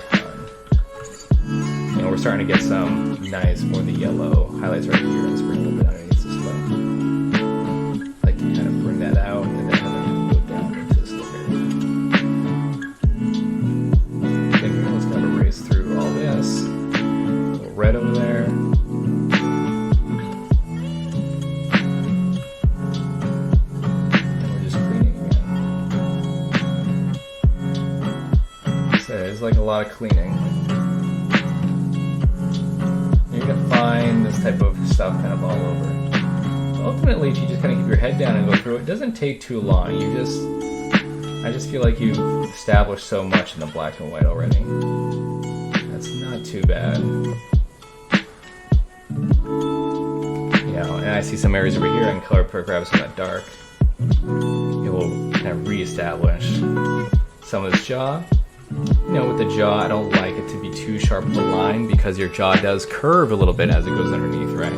S19: You know, we're starting to get some nice, more of the yellow highlights right here. Let's bring a little bit underneath this layer. Like to kind of bring that out and then go down into this layer. Then let's kind of erase through all this. A little red over there. And we're just cleaning again. So it's like a lot of cleaning. You're gonna find this type of stuff kind of all over. So ultimately, if you just kind of keep your head down and go through it, it doesn't take too long. I just feel like you've established so much in the black and white already. That's not too bad. You know, and I see some areas over here I can color grab some of that dark. It will kind of reestablish some of this jaw. You know, with the jaw, I don't like it to be too sharp of a line because your jaw does curve a little bit as it goes underneath, right?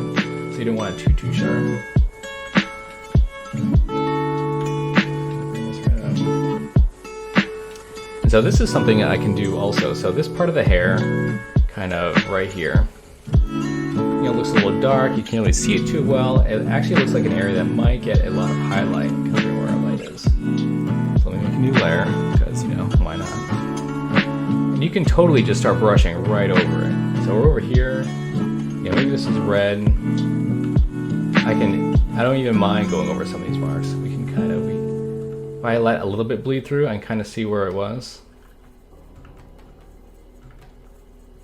S19: So you don't want it too sharp. And so this is something I can do also. So this part of the hair, kind of right here, you know, looks a little dark. You can't really see it too well. It actually looks like an area that might get a lot of highlight covering where our light is. So let me make a new layer because, you know, why not? And you can totally just start brushing right over it. So we're over here. Yeah, maybe this is red. I don't even mind going over some of these marks. We can kind of, if I let a little bit bleed through, I can kind of see where it was.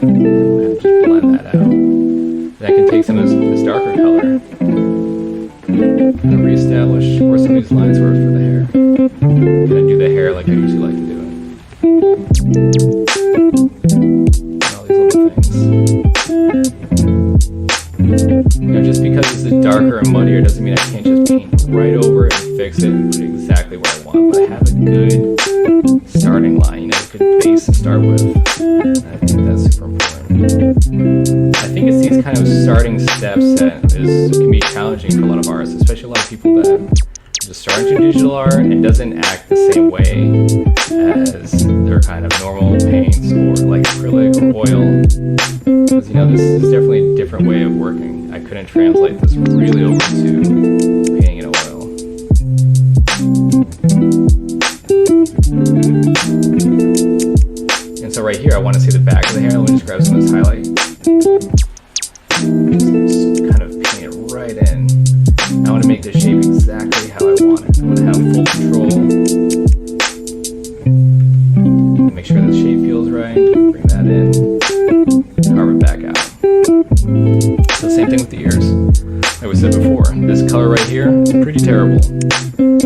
S19: And just blend that out. And I can take some of this darker color, kind of reestablish where some of these lines were for the hair. Kind of do the hair like I usually like to do it. All these little things. You know, just because this is darker and muddier doesn't mean I can't just paint right over it and fix it and put it exactly where I want. But I have a good starting line, you know, a good base to start with. And I think that's super important. I think it's these kind of starting steps that can be challenging for a lot of artists, especially a lot of people that just start into digital art and doesn't act the same way as their kind of normal paints or like acrylic or oil. Because, you know, this is definitely a different way of working. I couldn't translate this really over to painting in oil. And so right here, I want to see the back of the hair. Let me just grab some of this highlight.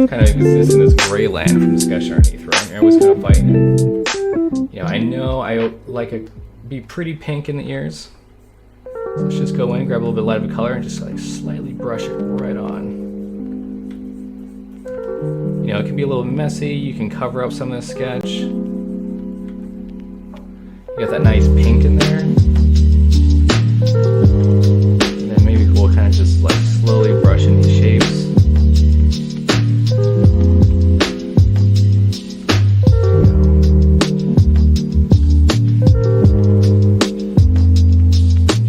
S19: kind of exists in this gray land from discussion underneath, right? You're always kind of fighting it. You know I like a be pretty pink in the ears. So let's just go in, grab a little bit light of a color, and just like slightly brush it right on. You know, it can be a little messy. You can cover up some of the sketch. You got that nice pink in there. And then maybe we'll kind of just like slowly brush in these shapes.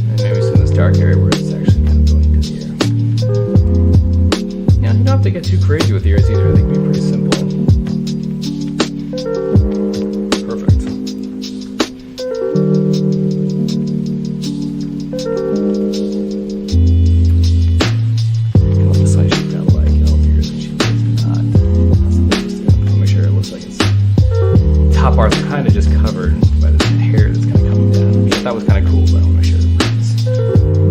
S19: And maybe some of this dark area where it's actually kind of going into the ear. Yeah, you don't have to get too crazy with ears either. They can be pretty simple. Perfect. Top parts are kind of just covered by this hair that's kind of coming down, which I thought was kind of cool, but I want to make sure it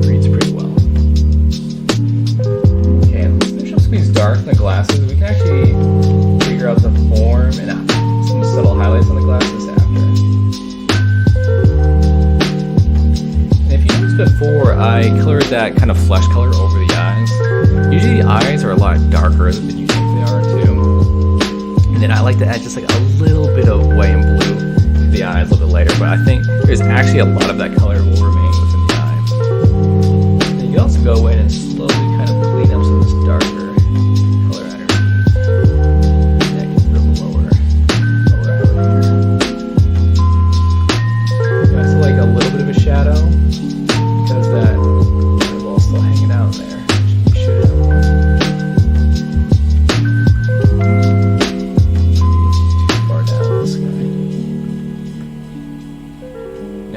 S19: reads pretty well. Okay, let's finish up some of these darks in the glasses. We can actually figure out the form and some subtle highlights on the glasses after. And if you noticed before, I colored that kind of flesh color over the eyes. Usually the eyes are a lot darker than you think they are too. And then I like to add just like a little bit of white and blue to the eyes a little bit later, but I think there's actually a lot of that color will remain within the eye. And you can also go in and slowly kind of clean up some of this darker color underneath. That gets a bit lower out here. You also like a little bit of a shadow because that eyeball's still hanging out there. You should have one.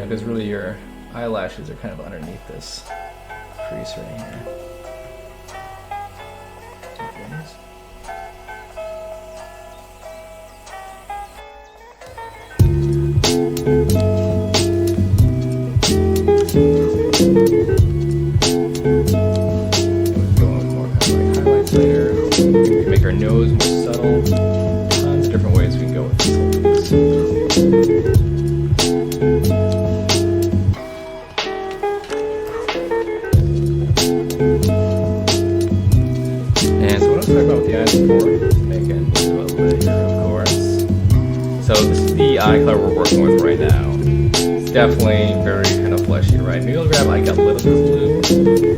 S19: Because really your eyelashes are kind of underneath this crease right here. Going with more kind of like highlights later. We can make our nose more subtle. Tons of different ways we can go with this. Talk about with the eyes before making a little bit here, of course. So this is the eye color we're working with right now. It's definitely very kind of fleshy, right? Maybe I'll grab like a little bit of blue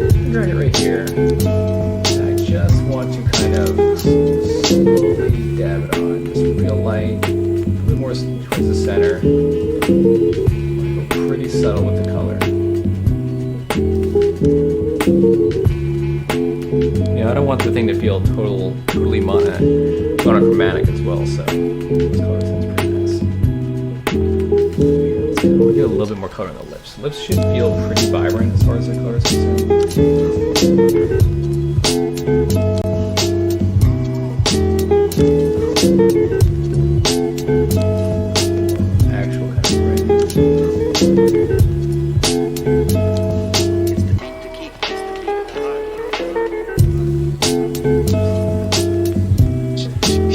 S19: and drag it right here. And I just want to kind of slowly dab it on, just real light, a little bit more towards the center. Go pretty subtle with the color. I don't want the thing to feel totally monochromatic as well, so this color sounds pretty nice. We'll get a little bit more color on the lips. Lips should feel pretty vibrant as far as the color is concerned. Actual kind of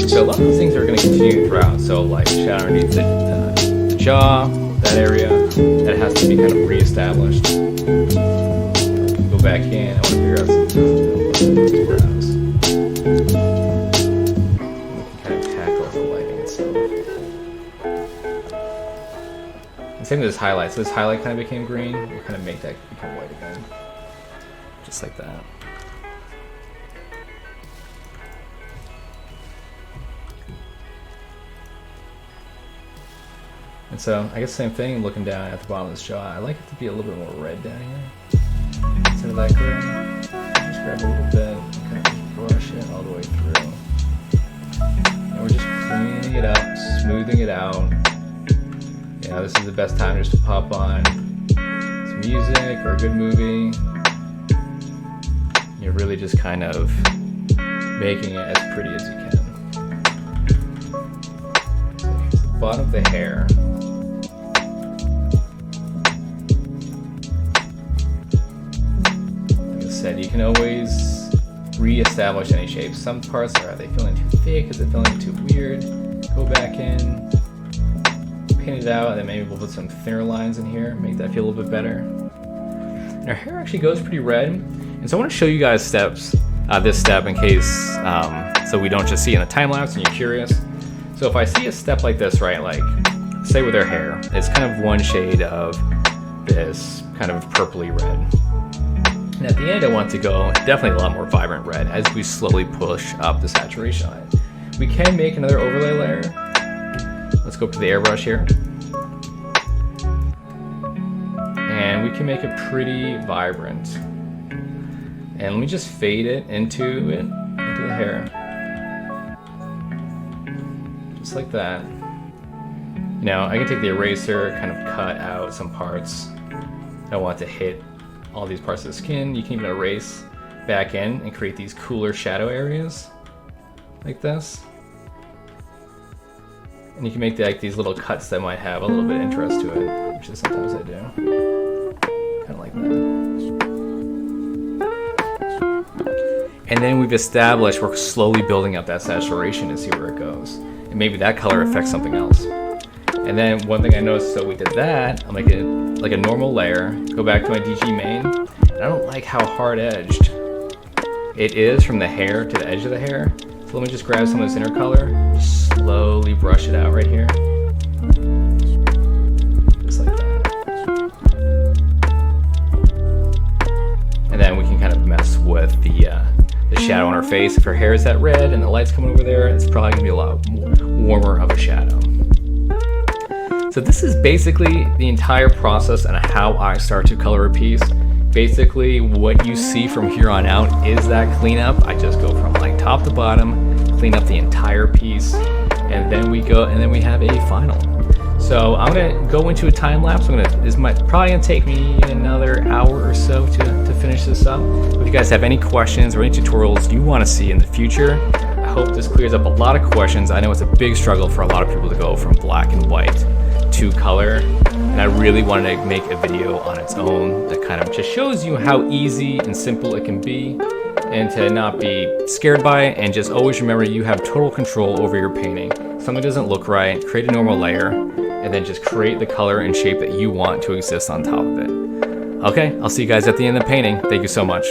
S19: So a lot of those things are going to continue throughout. So like shadow underneath the jaw, that area, that has to be kind of reestablished. Go back in. I want to figure out some brows. We can kind of tackle the lighting itself. And same with this highlight. So this highlight kind of became green. We'll kind of make that become white again, just like that. And so, I guess same thing, looking down at the bottom of this jaw, I like it to be a little bit more red down here, instead of that gray. Just grab a little bit, and kind of brush it all the way through. And we're just cleaning it up, smoothing it out. You know, this is the best time just to pop on some music or a good movie. You're really just kind of making it as pretty as you can. The bottom of the hair. Like I said, you can always re-establish any shapes. Some parts are they feeling too thick? Is it feeling too weird? Go back in, paint it out, and then maybe we'll put some thinner lines in here, make that feel a little bit better. And our hair actually goes pretty red, and so I want to show you guys steps, this step in case, so we don't just see it in a time lapse and you're curious. So if I see a step like this, right, like say with our hair, it's kind of one shade of this kind of purpley red. And at the end I want to go definitely a lot more vibrant red as we slowly push up the saturation on it. We can make another overlay layer. Let's go up to the airbrush here. And we can make it pretty vibrant. And let me just fade it into the hair. Just like that. Now I can take the eraser, kind of cut out some parts. I don't want to hit all these parts of the skin. You can even erase back in and create these cooler shadow areas like this. And you can make like these little cuts that might have a little bit of interest to it, which is sometimes I do. Kind of like that. And then we've established we're slowly building up that saturation and see where it goes. And maybe that color affects something else. And then one thing I noticed, so we did that, I'll make it like a normal layer, go back to my DG main, and I don't like how hard edged it is from the hair to the edge of the hair. So let me just grab some of this inner color, just slowly brush it out right here. Just like that. And then we can kind of mess with the shadow on her face. If her hair is that red and the light's coming over there, it's probably gonna be a lot warmer of a shadow. So this is basically the entire process and how I start to color a piece. Basically what you see from here on out is that cleanup. I just go from like top to bottom, clean up the entire piece, and then we have a final. So I'm gonna go into a time lapse. This might probably gonna take me another hour or so to finish this up. If you guys have any questions or any tutorials you want to see in the future, I hope this clears up a lot of questions. I know it's a big struggle for a lot of people to go from black and white to color, and I really wanted to make a video on its own that kind of just shows you how easy and simple it can be, and to not be scared by it, and just always remember you have total control over your painting. If something doesn't look right, create a normal layer, and then just create the color and shape that you want to exist on top of it. Okay, I'll see you guys at the end of the painting. Thank you so much.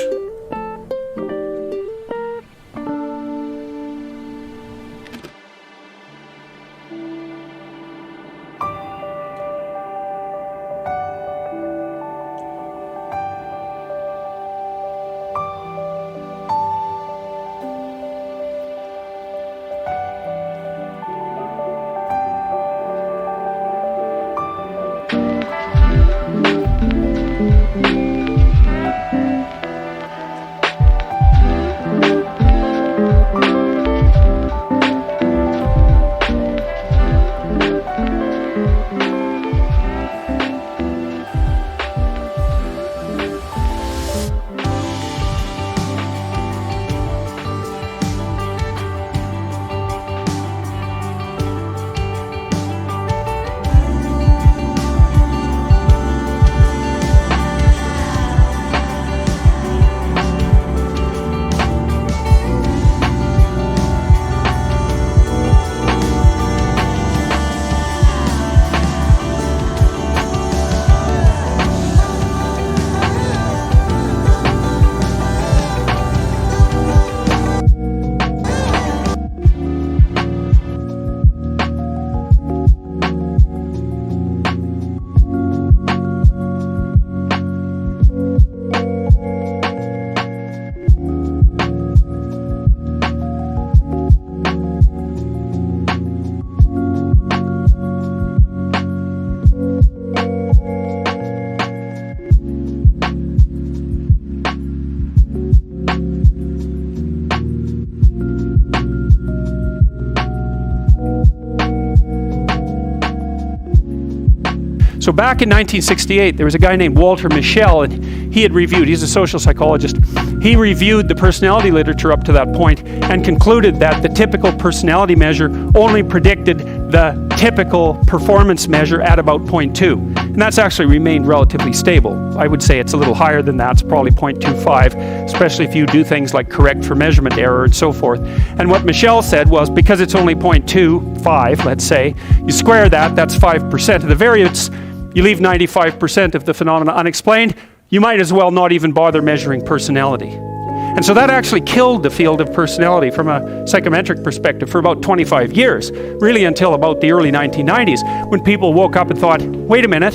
S20: So back in 1968, there was a guy named Walter Mischel, and he had reviewed, he's a social psychologist, he reviewed the personality literature up to that point and concluded that the typical personality measure only predicted the typical performance measure at about 0.2. And that's actually remained relatively stable. I would say it's a little higher than that. It's probably 0.25, especially if you do things like correct for measurement error and so forth. And what Michelle said was, because it's only 0.25, let's say, you square that, that's 5% of the variance, you leave 95% of the phenomena unexplained, you might as well not even bother measuring personality. And so that actually killed the field of personality from a psychometric perspective for about 25 years, really until about the early 1990s, when people woke up and thought, wait a minute,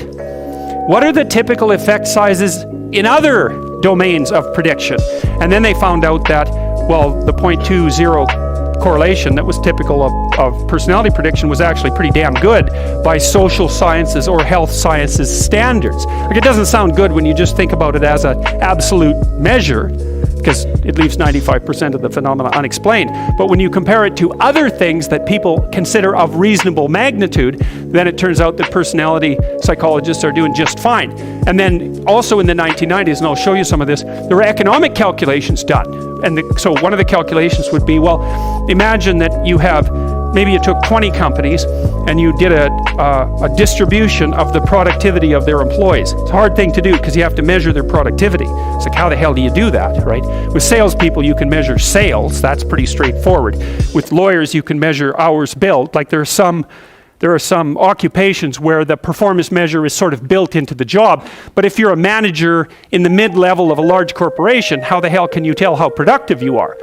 S20: what are the typical effect sizes in other domains of prediction? And then they found out that, well, the 0.20 correlation that was typical of personality prediction was actually pretty damn good by social sciences or health sciences standards. Like, it doesn't sound good when you just think about it as an absolute measure, because it leaves 95% of the phenomena unexplained. But when you compare it to other things that people consider of reasonable magnitude, then it turns out that personality psychologists are doing just fine. And then also in the 1990s, and I'll show you some of this, there were economic calculations done. And so one of the calculations would be, well, imagine that you have, maybe you took 20 companies and you did a distribution of the productivity of their employees. It's a hard thing to do because you have to measure their productivity. It's like, how the hell do you do that, right? With salespeople, you can measure sales. That's pretty straightforward. With lawyers, you can measure hours billed. Like, there are some occupations where the performance measure is sort of built into the job. But if you're a manager in the mid-level of a large corporation, how the hell can you tell how productive you are?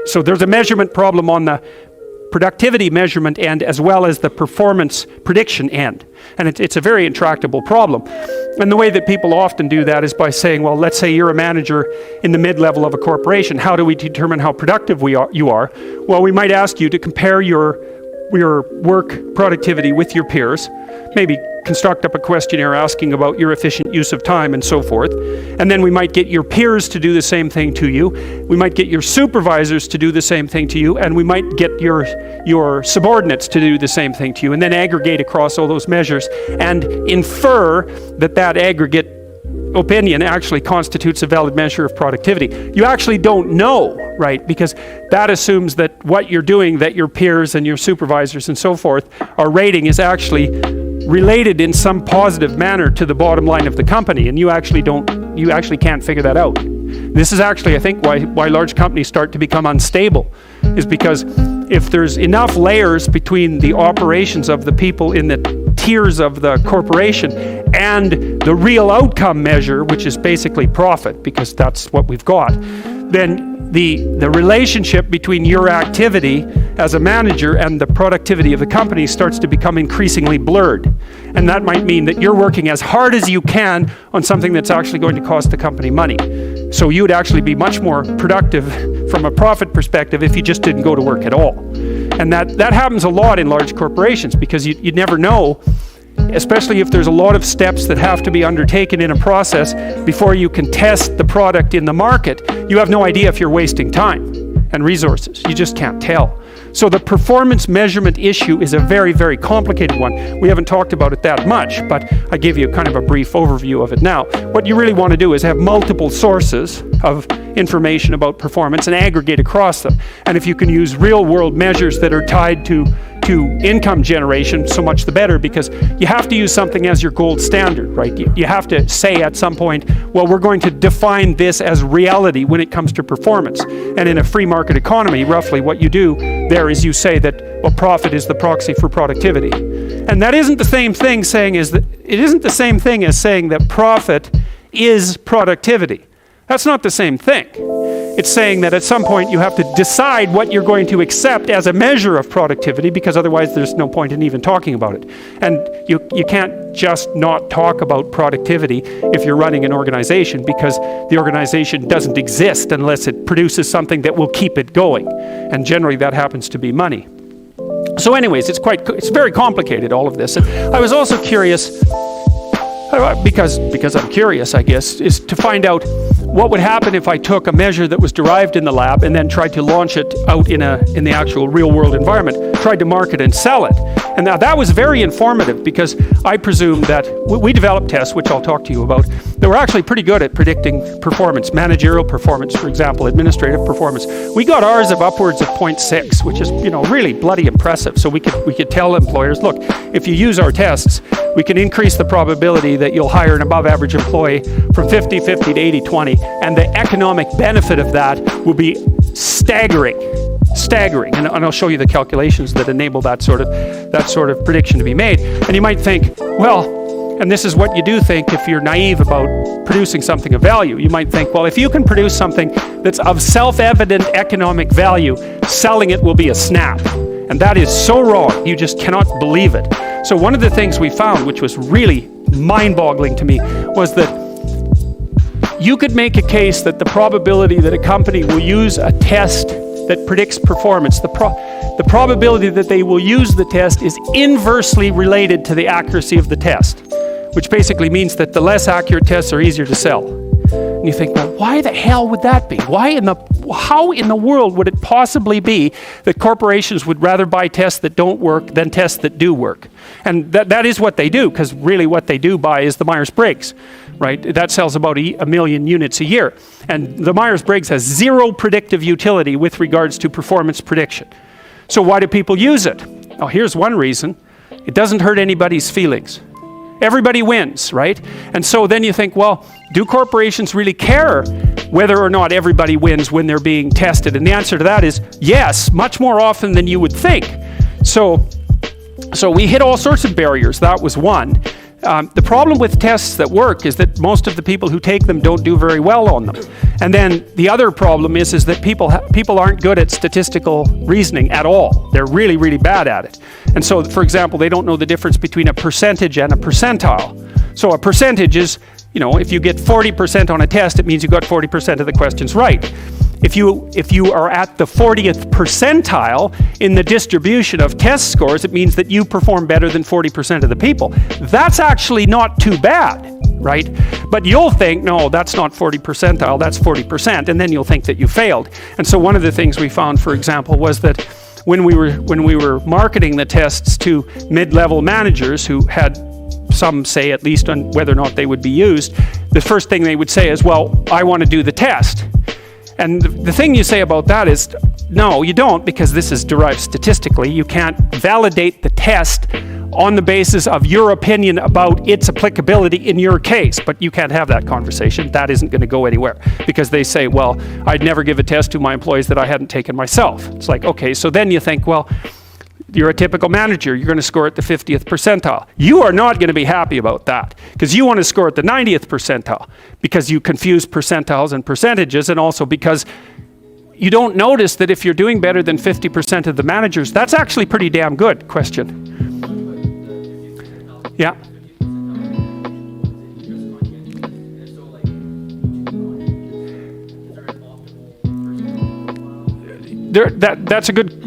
S20: So there's a measurement problem on the productivity measurement end as well as the performance prediction end. And it's a very intractable problem. And the way that people often do that is by saying, well, let's say you're a manager in the mid-level of a corporation. How do we determine how productive you are? Well, we might ask you to compare your work productivity with your peers, maybe construct up a questionnaire asking about your efficient use of time and so forth. And then we might get your peers to do the same thing to you. We might get your supervisors to do the same thing to you. And we might get your subordinates to do the same thing to you. And then aggregate across all those measures and infer that that aggregate opinion actually constitutes a valid measure of productivity. You actually don't know, right? Because that assumes that what you're doing, that your peers and your supervisors and so forth are rating, is actually related in some positive manner to the bottom line of the company, and you actually can't figure that out. This is actually, I think, why large companies start to become unstable, is because if there's enough layers between the operations of the people in the tiers of the corporation and the real outcome measure, which is basically profit, because that's what we've got, then the relationship between your activity as a manager and the productivity of the company starts to become increasingly blurred. And that might mean that you're working as hard as you can on something that's actually going to cost the company money. So you would actually be much more productive from a profit perspective if you just didn't go to work at all. And that happens a lot in large corporations, because you never know, especially if there's a lot of steps that have to be undertaken in a process before you can test the product in the market. You have no idea if you're wasting time and resources. You just can't tell. So the performance measurement issue is a very, very complicated one. We haven't talked about it that much, but I gave you kind of a brief overview of it now. What you really want to do is have multiple sources of information about performance and aggregate across them. And if you can use real-world measures that are tied to income generation, so much the better, because you have to use something as your gold standard, right? You have to say at some point, well, we're going to define this as reality when it comes to performance. And in a free market economy, roughly what you do there is you say that, well, profit is the proxy for productivity. And that isn't the same thing as saying that profit is productivity. That's not the same thing. It's saying that at some point you have to decide what you're going to accept as a measure of productivity, because otherwise there's no point in even talking about it. And you can't just not talk about productivity if you're running an organization, because the organization doesn't exist unless it produces something that will keep it going. And generally that happens to be money. So anyways, it's very complicated, all of this. And I was also curious, because I'm curious, I guess, is to find out what would happen if I took a measure that was derived in the lab and then tried to launch it out in the actual real-world environment, tried to market and sell it. And now that was very informative, because I presume that we developed tests, which I'll talk to you about, that were actually pretty good at predicting performance, managerial performance, for example, administrative performance. We got ours of upwards of 0.6, which is, really bloody impressive. So we could tell employers, look, if you use our tests, we can increase the probability that you'll hire an above average employee from 50-50 to 80-20, and the economic benefit of that will be staggering. And I'll show you the calculations that enable that sort of prediction to be made. And you might think, well, and this is what you do think if you're naive about producing something of value. You might think, well, if you can produce something that's of self-evident economic value, selling it will be a snap. And that is so wrong. You just cannot believe it. So one of the things we found, which was really mind-boggling to me, was that you could make a case that the probability that a company will use a test that predicts performance, the probability that they will use the test is inversely related to the accuracy of the test, which basically means that the less accurate tests are easier to sell. And you think, well, why the hell would that be? How in the world would it possibly be that corporations would rather buy tests that don't work than tests that do work? And that is what they do, because really what they do buy is the Myers-Briggs, right? That sells about 1 million units a year. And the Myers-Briggs has zero predictive utility with regards to performance prediction. So why do people use it? Oh, here's one reason. It doesn't hurt anybody's feelings. Everybody wins, right? And so then you think, well, do corporations really care whether or not everybody wins when they're being tested? And the answer to that is yes, much more often than you would think. So we hit all sorts of barriers. That was one. The problem with tests that work is that most of the people who take them don't do very well on them. And then the other problem is that people aren't good at statistical reasoning at all. They're really, really bad at it. And so, for example, they don't know the difference between a percentage and a percentile. So a percentage is, if you get 40% on a test, it means you got 40% of the questions right. If you are at the 40th percentile in the distribution of test scores, it means that you perform better than 40% of the people. That's actually not too bad, right? But you'll think, no, that's not 40 percentile, that's 40%, and then you'll think that you failed. And so one of the things we found, for example, was that when we were marketing the tests to mid-level managers who had some say at least on whether or not they would be used, the first thing they would say is, well, I want to do the test. And the thing you say about that is, no, you don't, because this is derived statistically. You can't validate the test on the basis of your opinion about its applicability in your case. But you can't have that conversation. That isn't going to go anywhere, because they say, well, I'd never give a test to my employees that I hadn't taken myself. It's like, okay, so then you think, well, you're a typical manager. You're going to score at the 50th percentile. You are not going to be happy about that, because you want to score at the 90th percentile, because you confuse percentiles and percentages, and also because you don't notice that if you're doing better than 50% of the managers, that's actually pretty damn good. Question. Yeah. That's a good.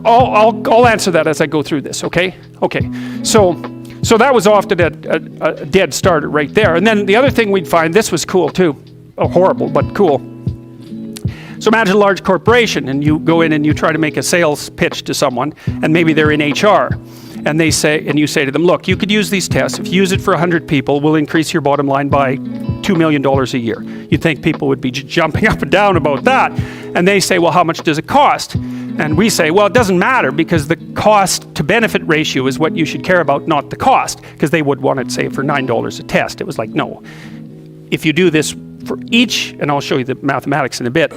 S20: I'll answer that as I go through this. Okay. So that was often a dead starter right there. And then the other thing we'd find, this was cool too. Oh, horrible, but cool. So imagine a large corporation, and you go in and you try to make a sales pitch to someone, and maybe they're in HR, and you say to them, look, you could use these tests. If you use it for 100 people, we'll increase your bottom line by $2 million a year. You'd think people would be jumping up and down about that. And they say, well, how much does it cost? And we say, well, it doesn't matter, because the cost to benefit ratio is what you should care about, not the cost, because they would want it, say, for $9 a test. It was like, no. If you do this for each, and I'll show you the mathematics in a bit,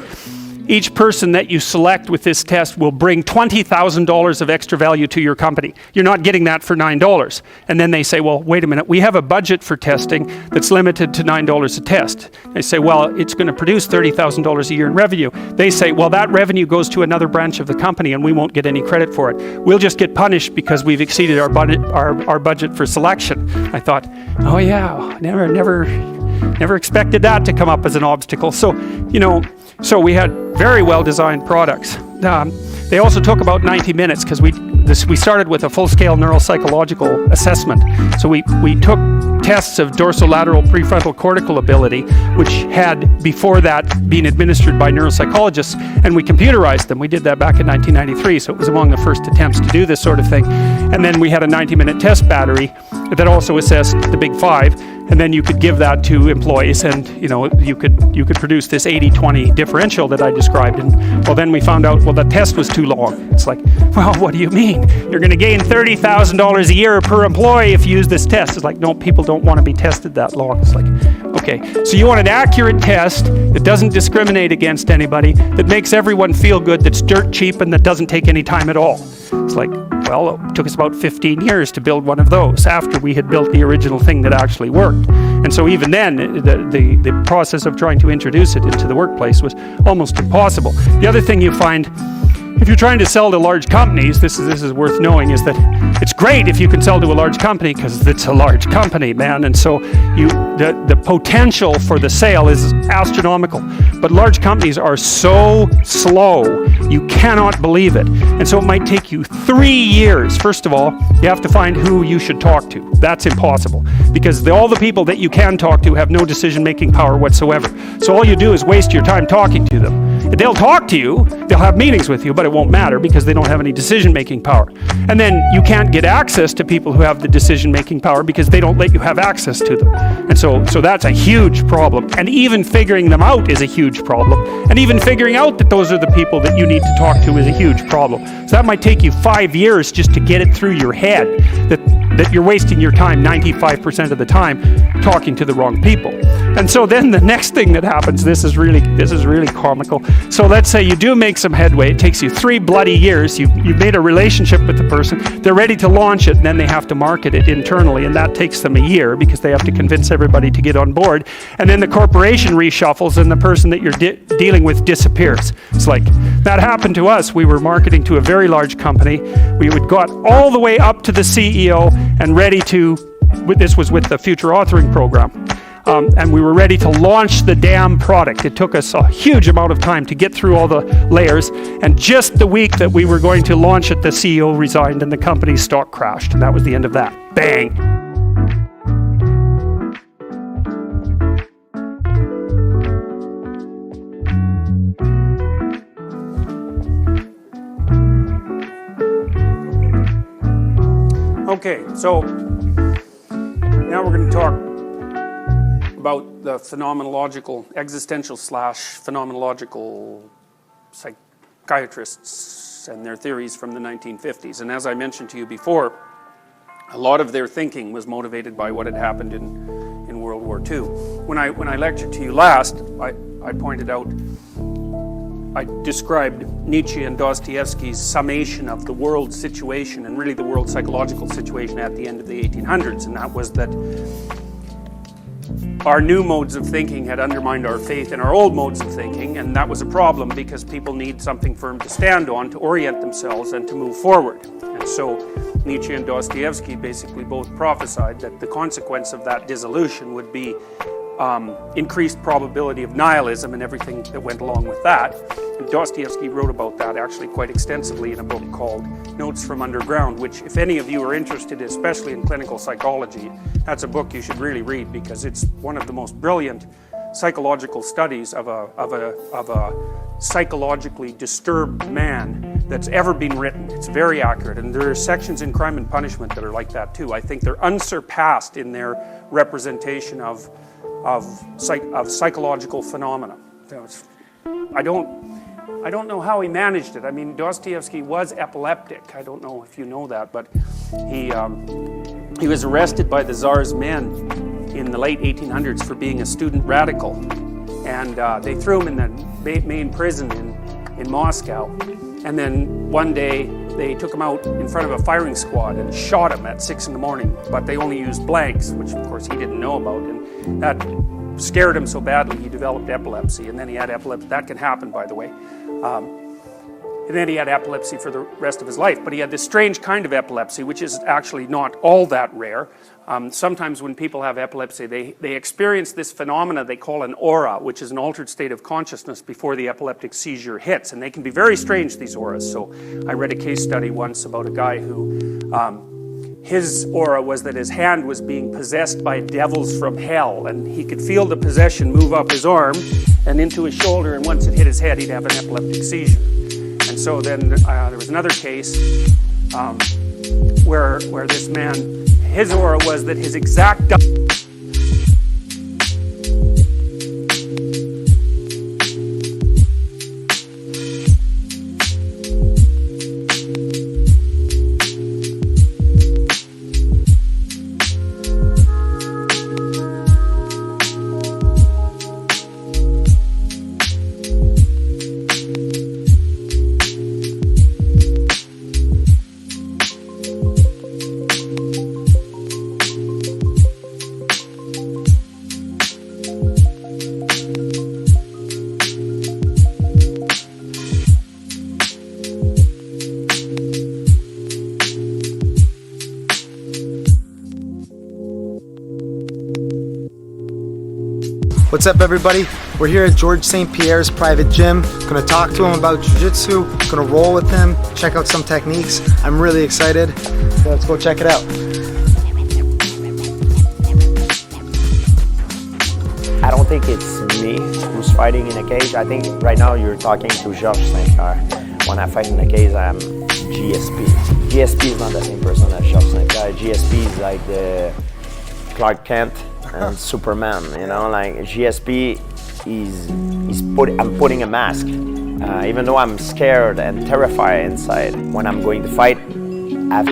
S20: each person that you select with this test will bring $20,000 of extra value to your company. You're not getting that for $9. And then they say, well, wait a minute, we have a budget for testing that's limited to $9 a test. They say, well, it's going to produce $30,000 a year in revenue. They say, well, that revenue goes to another branch of the company and we won't get any credit for it. We'll just get punished because we've exceeded our budget for selection. I thought, oh yeah, never expected that to come up as an obstacle. So we had very well-designed products. They also took about 90 minutes, because we started with a full-scale neuropsychological assessment. So we took tests of dorsolateral prefrontal cortical ability, which had before that been administered by neuropsychologists, and we computerized them. We did that back in 1993, so it was among the first attempts to do this sort of thing. And then we had a 90-minute test battery that also assessed the big five, and then you could give that to employees, and you could produce this 80-20 differential that I described. And well, then we found out, well, the test was too long. It's like, well, what do you mean? You're going to gain $30,000 a year per employee if you use this test. It's like, no, people don't want to be tested that long. It's like, okay, so you want an accurate test that doesn't discriminate against anybody, that makes everyone feel good, that's dirt cheap, and that doesn't take any time at all. It's like, well, it took us about 15 years to build one of those after we had built the original thing that actually worked. And so even then, the process of trying to introduce it into the workplace was almost impossible. The other thing you find, if you're trying to sell to large companies, this is worth knowing, is that it's great if you can sell to a large company because it's a large company, man. And so the potential for the sale is astronomical. But large companies are so slow, you cannot believe it. And so it might take you 3 years. First of all, you have to find who you should talk to. That's impossible because all the people that you can talk to have no decision-making power whatsoever. So all you do is waste your time talking to them. They'll talk to you, they'll have meetings with you, but it won't matter because they don't have any decision-making power. And then you can't get access to people who have the decision-making power because they don't let you have access to them. And so that's a huge problem. And even figuring them out is a huge problem. And even figuring out that those are the people that you need to talk to is a huge problem. So that might take you 5 years just to get it through your head that you're wasting your time 95% of the time talking to the wrong people. And so then the next thing that happens, this is really comical. So let's say you do make some headway. It takes you 3 bloody years. You've made a relationship with the person. They're ready to launch it, and then they have to market it internally, and that takes them a year because they have to convince everybody to get on board. And then the corporation reshuffles, and the person that you're dealing with disappears. It's like, that happened to us. We were marketing to a very large company. We got all the way up to the CEO and ready to, this was with the Future Authoring Program. And we were ready to launch the damn product. It took us a huge amount of time to get through all the layers. And just the week that we were going to launch it, the CEO resigned and the company's stock crashed. And that was the end of that. Bang.
S10: Okay, so now we're going to talk about the phenomenological psychiatrists and their theories from the 1950s. And as I mentioned to you before, a lot of their thinking was motivated by what had happened in World War II. When I lectured to you last, I pointed out, I described Nietzsche and Dostoevsky's summation of the world situation and really the world psychological situation at the end of the 1800s, and that was that our new modes of thinking had undermined our faith in our old modes of thinking, and that was a problem because people need something firm to stand on, to orient themselves, and to move forward. And so Nietzsche and Dostoevsky basically both prophesied that the consequence of that dissolution would be increased probability of nihilism and everything that went along with that. And Dostoevsky wrote about that actually quite extensively in a book called Notes from Underground, which if any of you are interested, especially in clinical psychology, that's a book you should really read because it's one of the most brilliant psychological studies of a psychologically disturbed man that's ever been written. It's very accurate, and there are sections in Crime and Punishment that are like that too. I think they're unsurpassed in their representation of psychological phenomena. I don't know how he managed it. I mean, Dostoevsky was epileptic. I don't know if you know that, but he was arrested by the Tsar's men in the late 1800s for being a student radical, and they threw him in the main prison in Moscow. And then one day they took him out in front of a firing squad and shot him at 6 in the morning, but they only used blanks, which of course he didn't know about, and that scared him so badly he developed epilepsy, and then he had epilepsy. That can happen, by the way. And then he had epilepsy for the rest of his life, but he had this strange kind of epilepsy, which is actually not all that rare. Sometimes when people have epilepsy, they experience this phenomena they call an aura, which is an altered state of consciousness before the epileptic seizure hits, and they can be very strange, these auras. So I read a case study once about a guy who his aura was that his hand was being possessed by devils from hell, and he could feel the possession move up his arm and into his shoulder, and once it hit his head, he'd have an epileptic seizure. And so then there was another case where this man, his aura was that his exact
S21: What's up, everybody? We're here at George St. Pierre's private gym. Gonna talk to him about jiu-jitsu, gonna roll with him, check out some techniques. I'm really excited. So let's go check it out.
S22: I don't think it's me who's fighting in a cage. I think right now you're talking to Georges St. Pierre. When I fight in a cage, I'm GSP. GSP is not the same person as Georges St. Pierre. GSP is like the Clark Kent and Superman, you know, like GSP I'm putting a mask. Even though I'm scared and terrified inside, when I'm going to fight, I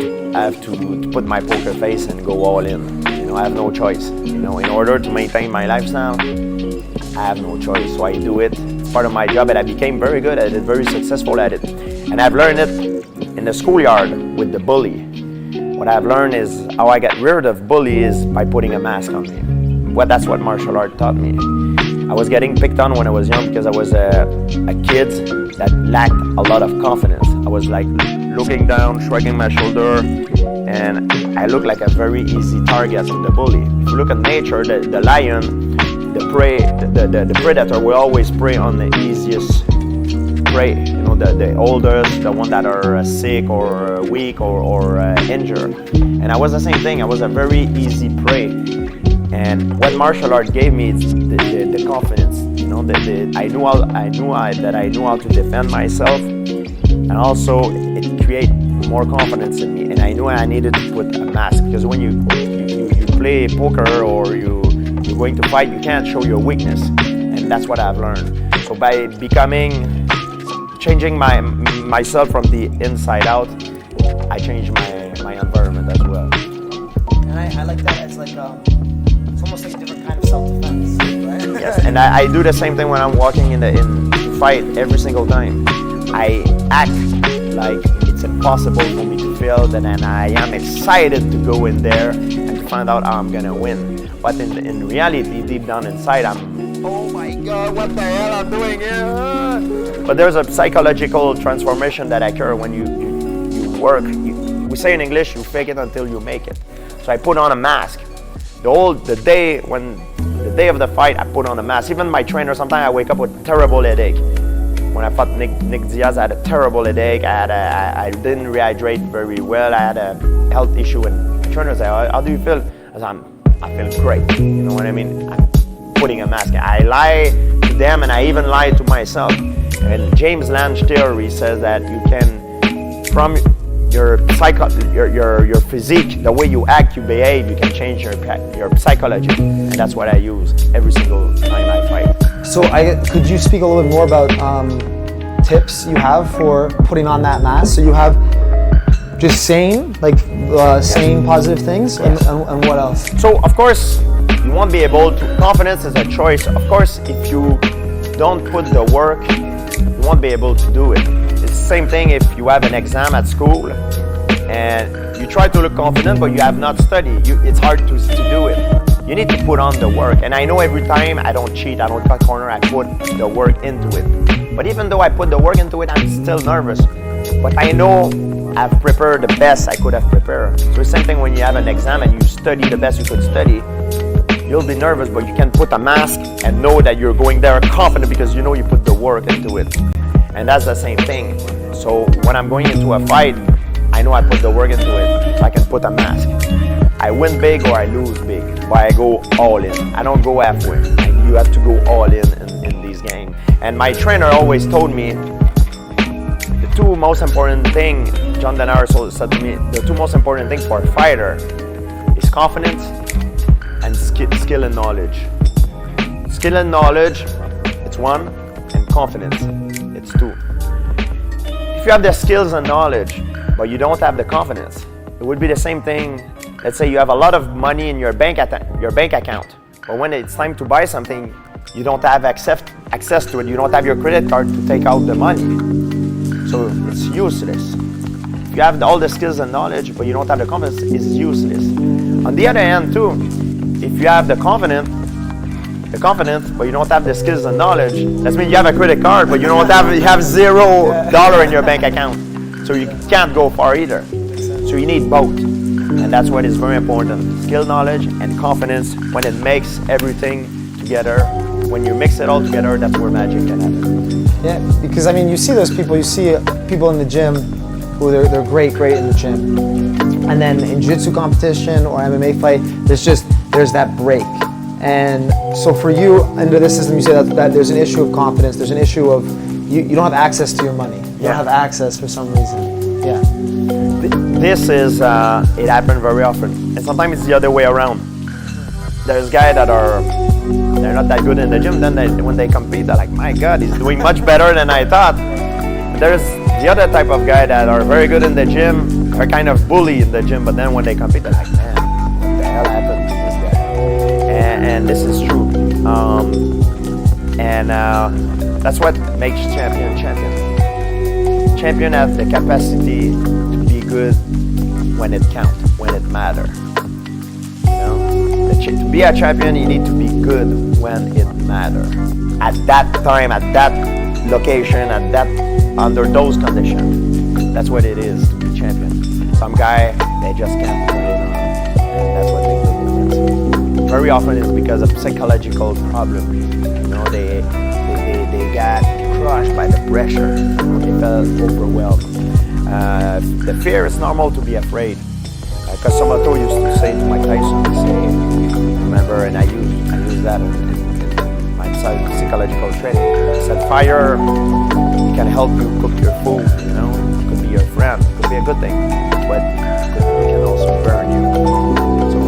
S22: have to put my poker face and go all in. You know, I have no choice. You know, in order to maintain my lifestyle, I have no choice. So I do it. It's part of my job, and I became very good at it, very successful at it. And I've learned it in the schoolyard with the bully. What I've learned is how I get rid of bully is by putting a mask on me. That's what martial art taught me. I was getting picked on when I was young because I was a kid that lacked a lot of confidence. I was like looking down, shrugging my shoulder, and I looked like a very easy target of the bully. If you look at nature, the lion, the prey, the predator will always prey on the easiest prey. You know, the oldest, the one that are sick or weak or injured. And I was the same thing. I was a very easy prey. And what martial art gave me is the confidence. You know, I knew how to defend myself, and also it created more confidence in me. And I knew I needed to put a mask, because when you play poker or you're going to fight, you can't show your weakness, and that's what I've learned. So by changing myself from the inside out, I changed my environment as well.
S21: And I like that. It's like it's almost like a different kind of self-defense, right?
S22: Yes, and I do the same thing when I'm walking in fight every single time. I act like it's impossible for me to fail, and I am excited to go in there and to find out how I'm gonna win. But in reality, deep down inside, oh my God, what the hell I'm doing here? But there's a psychological transformation that occurs when you work. We say in English, you fake it until you make it. So I put on a mask. The day of the fight, I put on a mask. Even my trainer, sometimes I wake up with a terrible headache. When I fought Nick Diaz, I had a terrible headache. I didn't rehydrate very well. I had a health issue, and the trainer said, "How do you feel?" I said, "I feel great." You know what I mean? I'm putting a mask. I lie to them, and I even lie to myself. And James Lange theory says that you can, from your physique, the way you act, you behave, you can change your psychology, and that's what I use every single time I fight.
S21: So could you speak a little bit more about tips you have for putting on that mask? So you have just saying positive things, and what else?
S22: So of course you won't be able to. Confidence is a choice. Of course, if you don't put the work, you won't be able to do it. It's the same thing if you have an exam at school and you try to look confident, but you have not studied. It's hard to do it. You need to put on the work. And I know every time I don't cheat, I don't cut corner, I put the work into it. But even though I put the work into it, I'm still nervous. But I know I've prepared the best I could have prepared. So it's the same thing when you have an exam and you study the best you could study. You'll be nervous, but you can put a mask and know that you're going there confident because you know you put the work into it. And that's the same thing. So when I'm going into a fight, I know I put the work into it, so I can put a mask. I win big or I lose big, but I go all in. I don't go halfway. You have to go all in these games. And my trainer always told me the two most important things, John Denaro said to me, the two most important things for a fighter is confidence and skill and knowledge. Skill and knowledge, it's one, and confidence, it's two. If you have the skills and knowledge, but you don't have the confidence, it would be the same thing. Let's say you have a lot of money in your bank account, but when it's time to buy something, you don't have access to it. You don't have your credit card to take out the money, so it's useless. If you have all the skills and knowledge, but you don't have the confidence, it's useless. On the other hand, too, if you have the confidence, but you don't have the skills and knowledge, that means you have a credit card, but you have $0 in your bank account, so you can't go far either. So you need both. And that's what is very important. Skill, knowledge, and confidence. When it makes everything together, when you mix it all together, that's where magic can happen.
S21: Yeah, because I mean, you see those people. You see people in the gym who they're great in the gym, and then in jiu-jitsu competition or MMA fight, there's that break. And so for you, under this system, you say that there's an issue of confidence. There's an issue of you don't have access to your money. You don't have access for some reason. Yeah.
S22: This is it happens very often, and sometimes it's the other way around. There's guys that they're not that good in the gym. Then when they compete, they're like, my God, he's doing much better than I thought. There's the other type of guy that are very good in the gym, are kind of bully in the gym, but then when they compete, they're like, man, what the hell happened to this guy? And this is true. That's what makes champion. Champion has the capacity to be good when it counts, when it matters. To be a champion, you need to be good when it matters. At that time, at that location, under those conditions. That's what it is to be champion. Some guy, they just can't put it on. And that's what makes the difference. Very often it's because of psychological problem. They got crushed by the pressure. They felt overwhelmed. The fear is normal to be afraid. Kasamoto used to say to Mike Tyson, remember, and I use that in my psychological training. He said, fire can help you cook your food, it could be your friend, it could be a good thing, but it can also burn you. So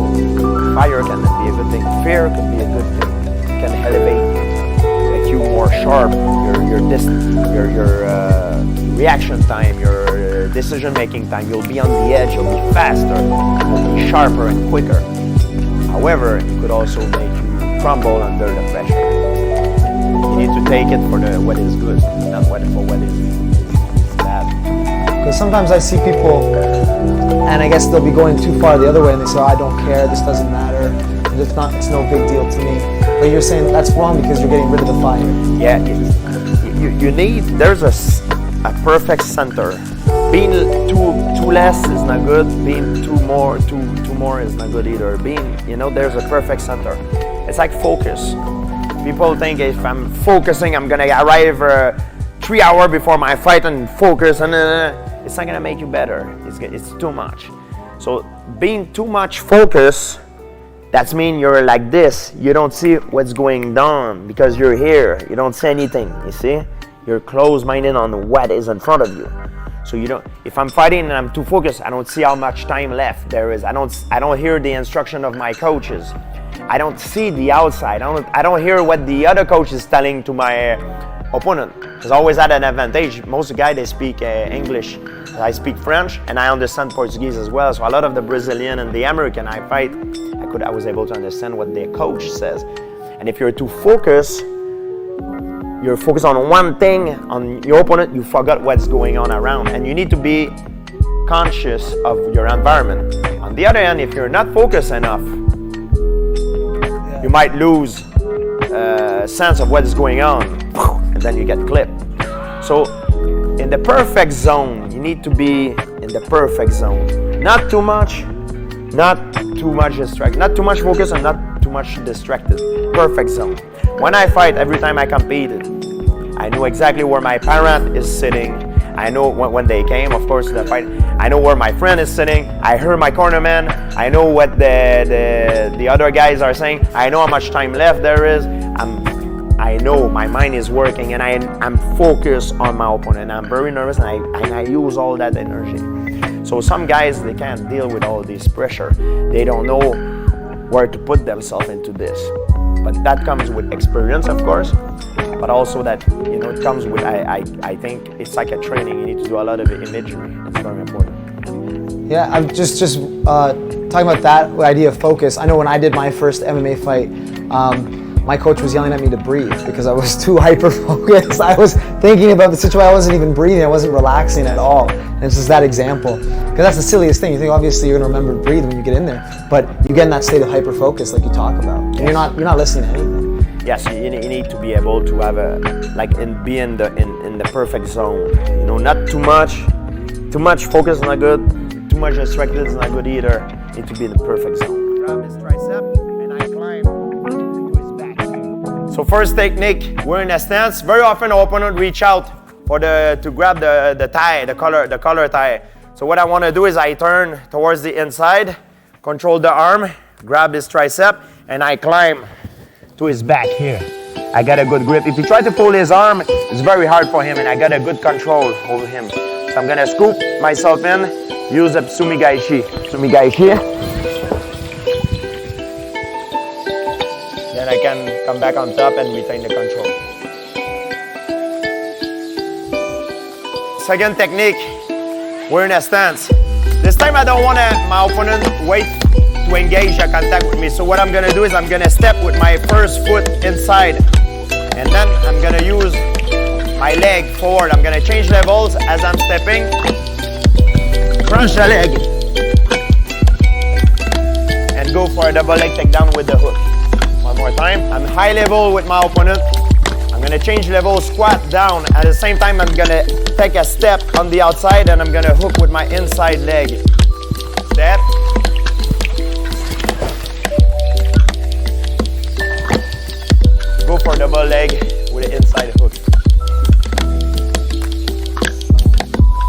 S22: fire can be a good thing, fear could be a good thing, it can elevate you, make you more sharp, your reaction time, your decision-making time, you'll be on the edge, you'll be faster, you'll be sharper and quicker. However, it could also make you crumble under the pressure. You need to take it for what is good, not for what is bad.
S21: Because sometimes I see people, and I guess they'll be going too far the other way, and they say, I don't care, this doesn't matter, it's no big deal to me. But you're saying that's wrong because you're getting rid of the fire.
S22: Yeah, there's a perfect center. Being too less is not good. Being too more is not good either. There's a perfect center. It's like focus. People think if I'm focusing, I'm gonna arrive 3 hours before my fight and focus, and it's not gonna make you better. It's too much. So being too much focus, that means you're like this. You don't see what's going on because you're here. You don't see anything. You see, you're closed-minded on what is in front of you. So if I'm fighting and I'm too focused, I don't see how much time left there is. I don't hear the instruction of my coaches. I don't see the outside. I don't hear what the other coach is telling to my opponent. Because I always had an advantage. Most guys, they speak English. I speak French and I understand Portuguese as well. So a lot of the Brazilian and the American I fight, I was able to understand what their coach says. And if you're too focused, you're focused on one thing, on your opponent, you forgot what's going on around. And you need to be conscious of your environment. On the other hand, if you're not focused enough, you might lose a sense of what is going on, and then you get clipped. So in the perfect zone, you need to be in the perfect zone. Not too much distracted, not too much focus and not too much distracted. Perfect zone. When I fight, every time I competed, I knew exactly where my parent is sitting. I know when they came, of course, the fight. I know where my friend is sitting. I heard my cornerman. I know what the other guys are saying. I know how much time left there is. I know my mind is working, and I'm focused on my opponent. I'm very nervous, and I use all that energy. So some guys, they can't deal with all this pressure. They don't know where to put themselves into this. But that comes with experience, of course, but also that, it comes with, I think it's like a training. You need to do a lot of imagery. It's very important.
S21: Yeah, I'm just talking about that idea of focus. I know when I did my first MMA fight, my coach was yelling at me to breathe because I was too hyper-focused. I was thinking about the situation. I wasn't even breathing. I wasn't relaxing at all. And it's just that example. Because that's the silliest thing. You think obviously you're going to remember to breathe when you get in there. But you get in that state of hyper-focus like you talk about. And you're not listening to anything.
S22: Yes, you need to be able to have be in the perfect zone. Not too much. Too much focus is not good. Too much distracted is not good either. You need to be in the perfect zone. Grab his tricep and I climb. So first technique, we're in a stance. Very often our opponent reach out to grab the tie, the collar tie. So what I want to do is I turn towards the inside, control the arm, grab his tricep, and I climb to his back here. I got a good grip. If you try to pull his arm, it's very hard for him, and I got a good control over him. So I'm gonna scoop myself in, use a Sumigaishi. Then I can come back on top and retain the control. Second technique, we're in a stance. This time I don't want my opponent wait to engage a contact with me. So what I'm gonna do is I'm gonna step with my first foot inside. And then I'm gonna use my leg forward. I'm gonna change levels as I'm stepping. Crunch the leg. And go for a double leg takedown with the hook. One more time. I'm high level with my opponent. I'm gonna change level, squat down. At the same time, I'm gonna take a step on the outside and I'm gonna hook with my inside leg. Step. Go for double leg with the inside hook.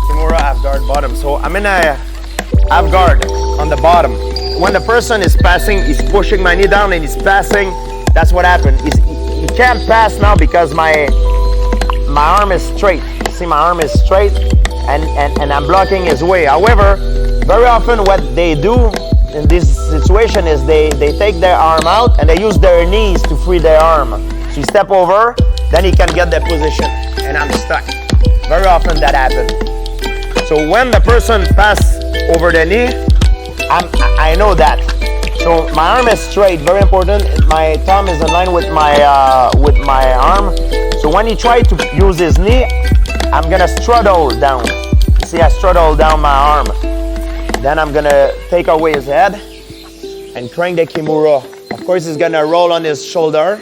S22: Kimura half guard bottom. So I'm in a half guard on the bottom. When the person is passing, he's pushing my knee down and he's passing. That's what happened. He can't pass now because my arm is straight. You see, my arm is straight and I'm blocking his way. However, very often what they do in this situation is they take their arm out and they use their knees to free their arm. So you step over, then he can get the position and I'm stuck. Very often that happens. So when the person passes over the knee, I know that. So my arm is straight, very important. My thumb is in line with my arm. So when he tries to use his knee, I'm gonna straddle down. See, I straddle down my arm. Then I'm gonna take away his head and crank the Kimura. Of course, he's gonna roll on his shoulder.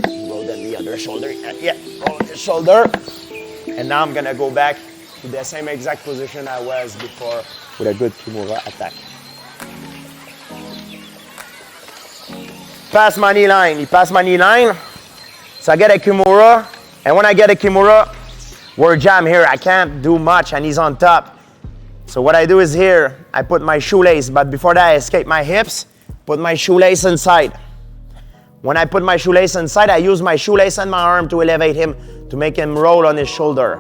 S22: Roll on the other shoulder. Yeah, roll on his shoulder. And now I'm gonna go back to the same exact position I was before with a good Kimura attack. Pass my knee line. He passed my knee line. So I get a Kimura. And when I get a Kimura, we're jammed here. I can't do much and he's on top. So what I do is here, I put my shoelace, but before that I escape my hips, put my shoelace inside. When I put my shoelace inside, I use my shoelace and my arm to elevate him, to make him roll on his shoulder.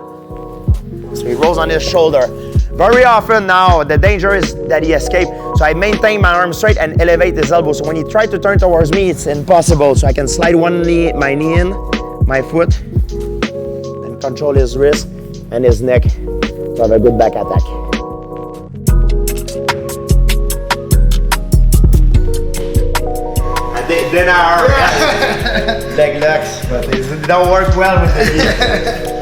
S22: So he rolls on his shoulder. Very often now, the danger is that he escapes. So I maintain my arm straight and elevate his elbow. So when he tries to turn towards me, it's impossible. So I can slide my knee in, my foot, and control his wrist and his neck to have a good back attack. Then our leg locks, but it don't work well with the knee.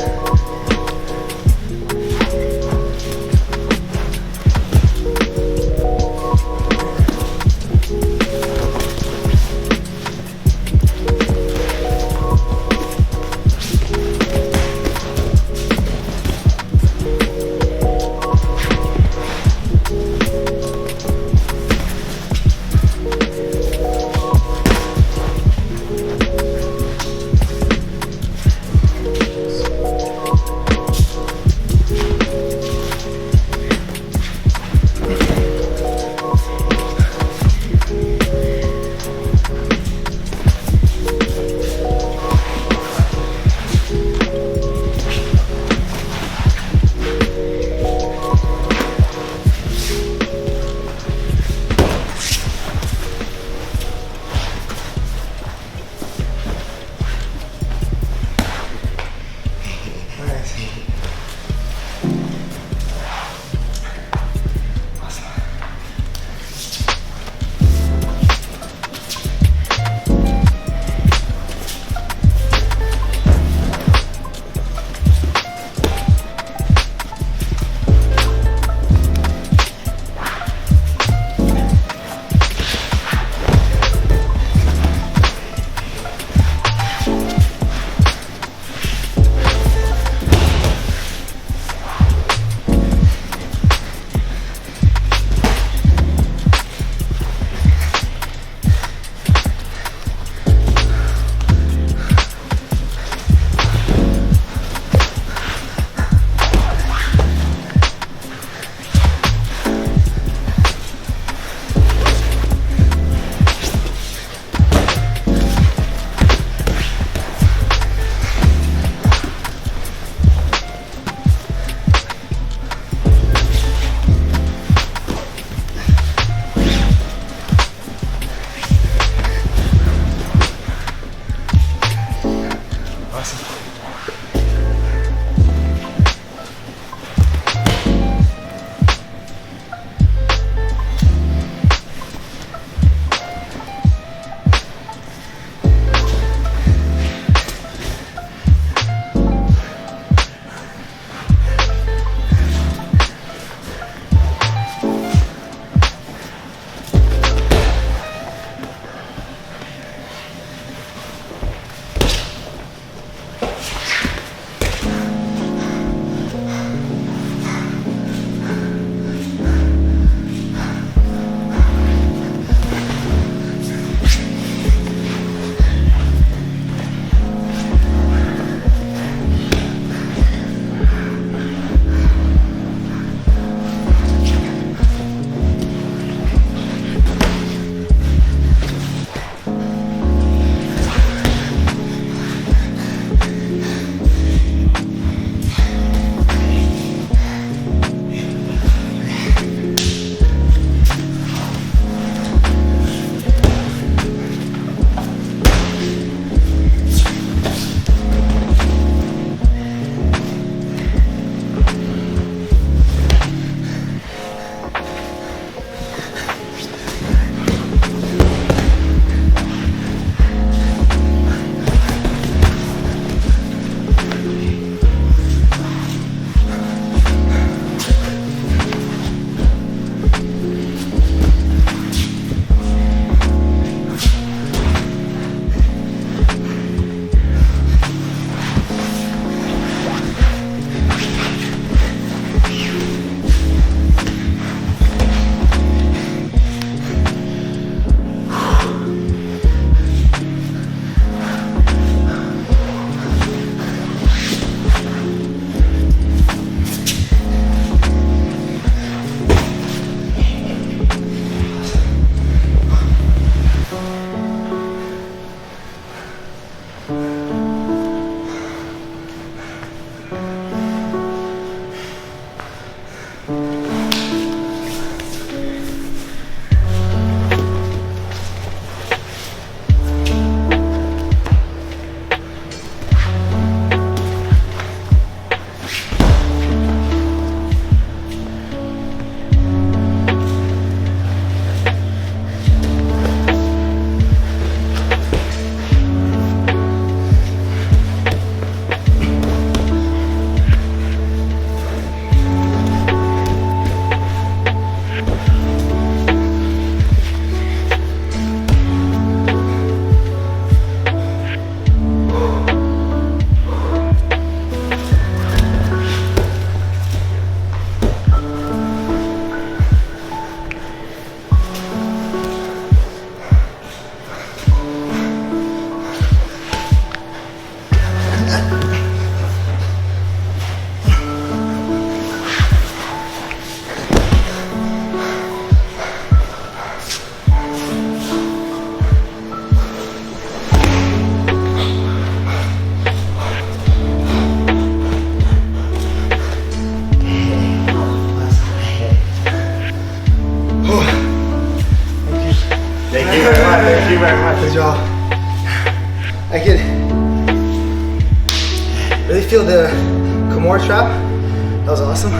S21: you very much. Good job. I could really feel the Kimura trap. That was awesome.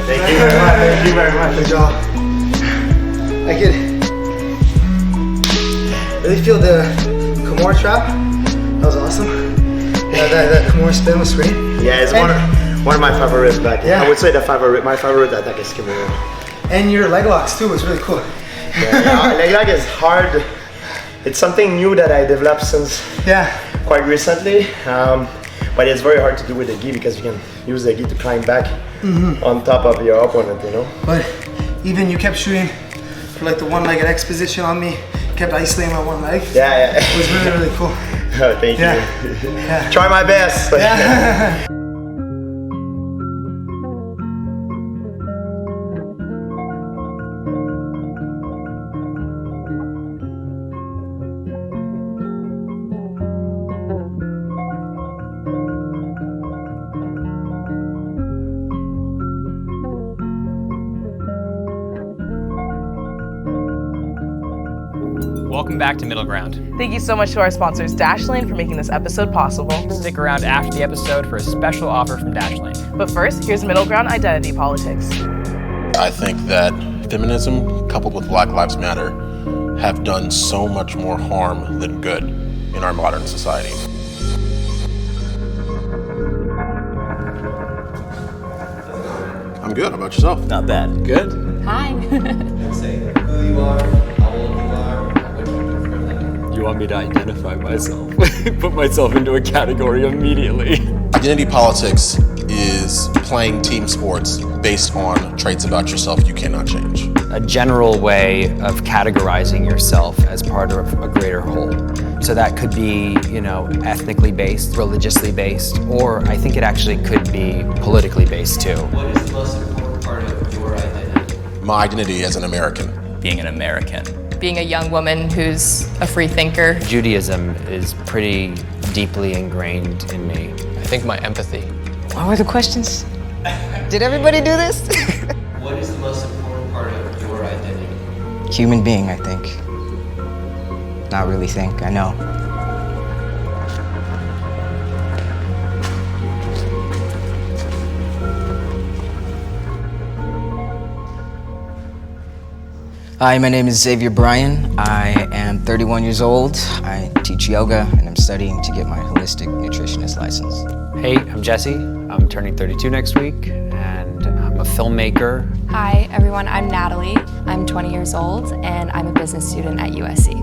S21: Thank you very much. Good job. I could really feel the Kimura trap. That was awesome. Yeah, that Kimura spin was great.
S22: Yeah, it's one of my favorites back. Yeah. I would say my favorite attack is Kimura.
S21: And your leg locks too was really cool.
S22: Yeah, leg lock is hard. It's something new that I developed since quite recently. But it's very hard to do with the gi because you can use the gi to climb back on top of your opponent, you know.
S21: But even you kept shooting for like the one-legged X position on me. Kept isolating my one leg.
S22: Yeah.
S21: It was really, really cool.
S22: Oh, thank you.
S21: Yeah.
S22: Try my best.
S21: Yeah.
S1: Welcome back to Middle Ground.
S4: Thank you so much to our sponsors, Dashlane, for making this episode possible.
S1: Stick around after the episode for a special offer from Dashlane.
S4: But first, here's Middle Ground identity politics.
S23: I think that feminism, coupled with Black Lives Matter, have done so much more harm than good in our modern society. I'm good. How about yourself?
S22: Not bad.
S1: Good?
S6: Hi.
S22: Say who you are, how old you are, what you do for a living.
S24: You want me to identify myself? Put myself into a category immediately.
S23: Identity politics is playing team sports based on traits about yourself you cannot change.
S1: A general way of categorizing yourself as part of a greater whole. So that could be, ethnically based, religiously based, or I think it actually could be politically based too.
S24: What is the most important part of your identity?
S23: My identity as an American.
S1: Being an American.
S6: Being a young woman who's a free thinker.
S1: Judaism is pretty deeply ingrained in me.
S25: I think my empathy.
S21: What were the questions? Did everybody do this?
S24: What is the most important part of your identity?
S21: Human being, I think. Not really think, I know. Hi, my name is Xavier Bryan. I am 31 years old. I teach yoga and I'm studying to get my holistic nutritionist license.
S1: Hey, I'm Jesse. I'm turning 32 next week, and I'm a filmmaker.
S6: Hi, everyone. I'm Natalie. I'm 20 years old, and I'm a business student at USC.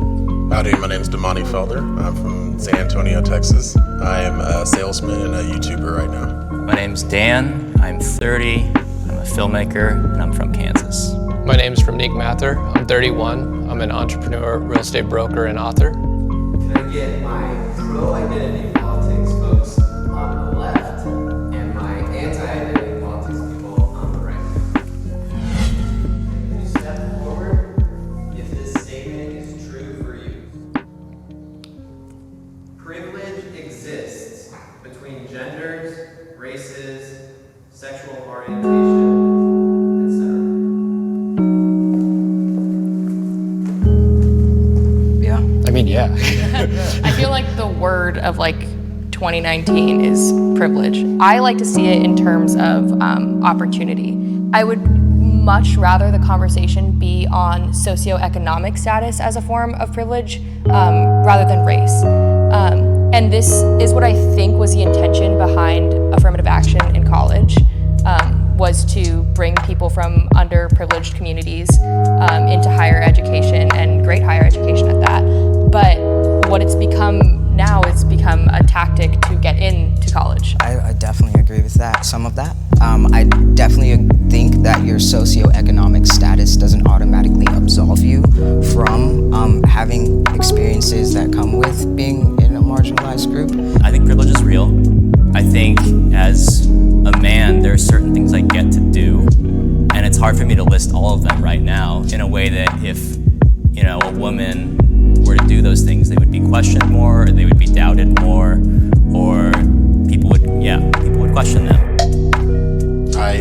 S23: Howdy, my name is Damani Felder. I'm from San Antonio, Texas. I am a salesman and a YouTuber right now.
S26: My name's Dan. I'm 30. I'm a filmmaker, and I'm from Kansas.
S25: My name's Ramneek Mathur. I'm 31. I'm an entrepreneur, real estate broker, and author.
S24: Can I get my pro-identity politics folks on the left and my anti-identity politics people on the right? Can you step forward if this statement is true for you? Privilege exists between genders, races, sexual orientation,
S25: Yeah.
S6: I feel like the word of 2019 is privilege. I like to see it in terms of opportunity. I would much rather the conversation be on socioeconomic status as a form of privilege rather than race. And this is what I think was the intention behind affirmative action in college, was to bring people from underprivileged communities into higher education, and great higher education at that. But what it's become now, it's become a tactic to get into college.
S21: I definitely agree with that, some of that. I definitely think that your socioeconomic status doesn't automatically absolve you from having experiences that come with being in a marginalized group.
S26: I think privilege is real. I think as a man, there are certain things I get to do, and it's hard for me to list all of them right now in a way that if, a woman were to do those things, they would be questioned more, or they would be doubted more, or people would question them.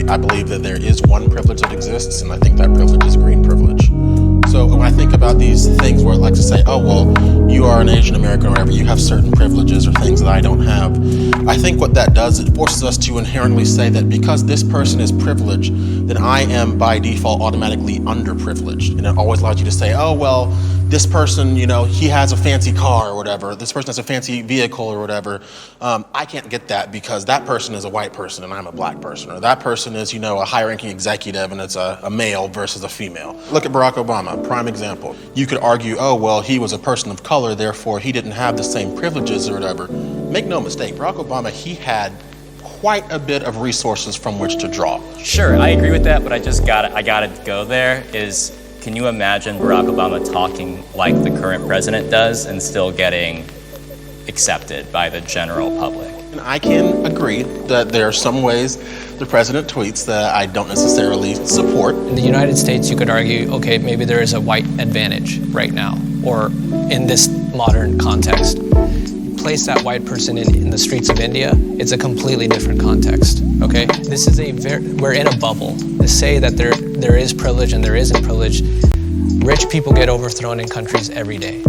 S23: I believe that there is one privilege that exists, and I think that privilege is green privilege. So when I think about these things where it likes to say, oh, well, you are an Asian American or whatever, you have certain privileges or things that I don't have, I think what that does, it forces us to inherently say that because this person is privileged, then I am by default automatically underprivileged. And it always allows you to say, oh, well, this person, he has a fancy car or whatever, this person has a fancy vehicle or whatever, I can't get that because that person is a white person and I'm a black person, or that person is, a high-ranking executive and it's a male versus a female. Look at Barack Obama, prime example. You could argue, oh, well, he was a person of color, therefore he didn't have the same privileges or whatever. Make no mistake, Barack Obama, he had quite a bit of resources from which to draw.
S26: Sure, I agree with that, but I gotta go there, is Can you imagine Barack Obama talking like the current president does and still getting accepted by the general public?
S23: And I can agree that there are some ways the president tweets that I don't necessarily support.
S25: In the United States, you could argue, okay, maybe there is a white advantage right now, or in this modern context. Place that white person in the streets of India, it's a completely different context, okay? This is we're in a bubble. To say that there is privilege and there isn't privilege, rich people get overthrown in countries every day.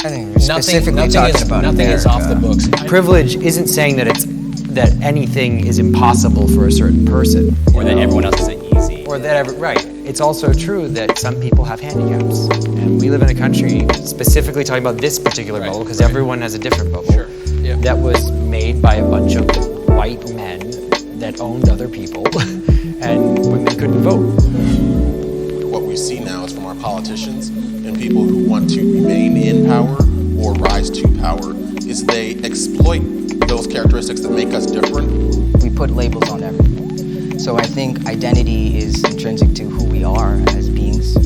S2: I think we're specifically talking about
S25: nothing is off the books.
S1: Privilege isn't saying that anything is impossible for a certain person.
S26: Or that everyone else is easy.
S1: Or that, right. It's also true that some people have handicaps. And we live in a country, specifically talking about this particular bubble, because everyone has a different bubble, that was made by a bunch of white men that owned other people, and women couldn't vote.
S23: What we see now is from our politicians and people who want to remain in power or rise to power is they exploit those characteristics that make us different.
S2: We put labels on everything. So I think identity is intrinsic to who we are as beings.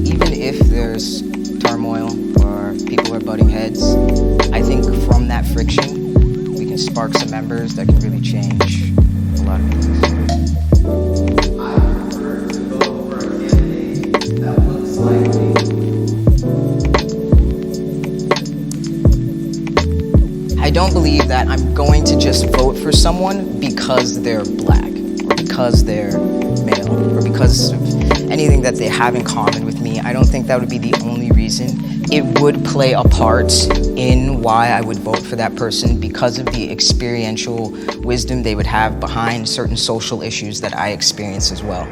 S2: Even if there's turmoil or people are butting heads, I think from that friction, we can spark some embers that can really change a lot of things.
S24: I prefer to vote for a candidate that looks like me.
S2: I don't believe that I'm going to just vote for someone because they're black, or because they're male, or because of anything that they have in common with me. I don't think that would be the only reason. It would play a part in why I would vote for that person because of the experiential wisdom they would have behind certain social issues that I experience as well.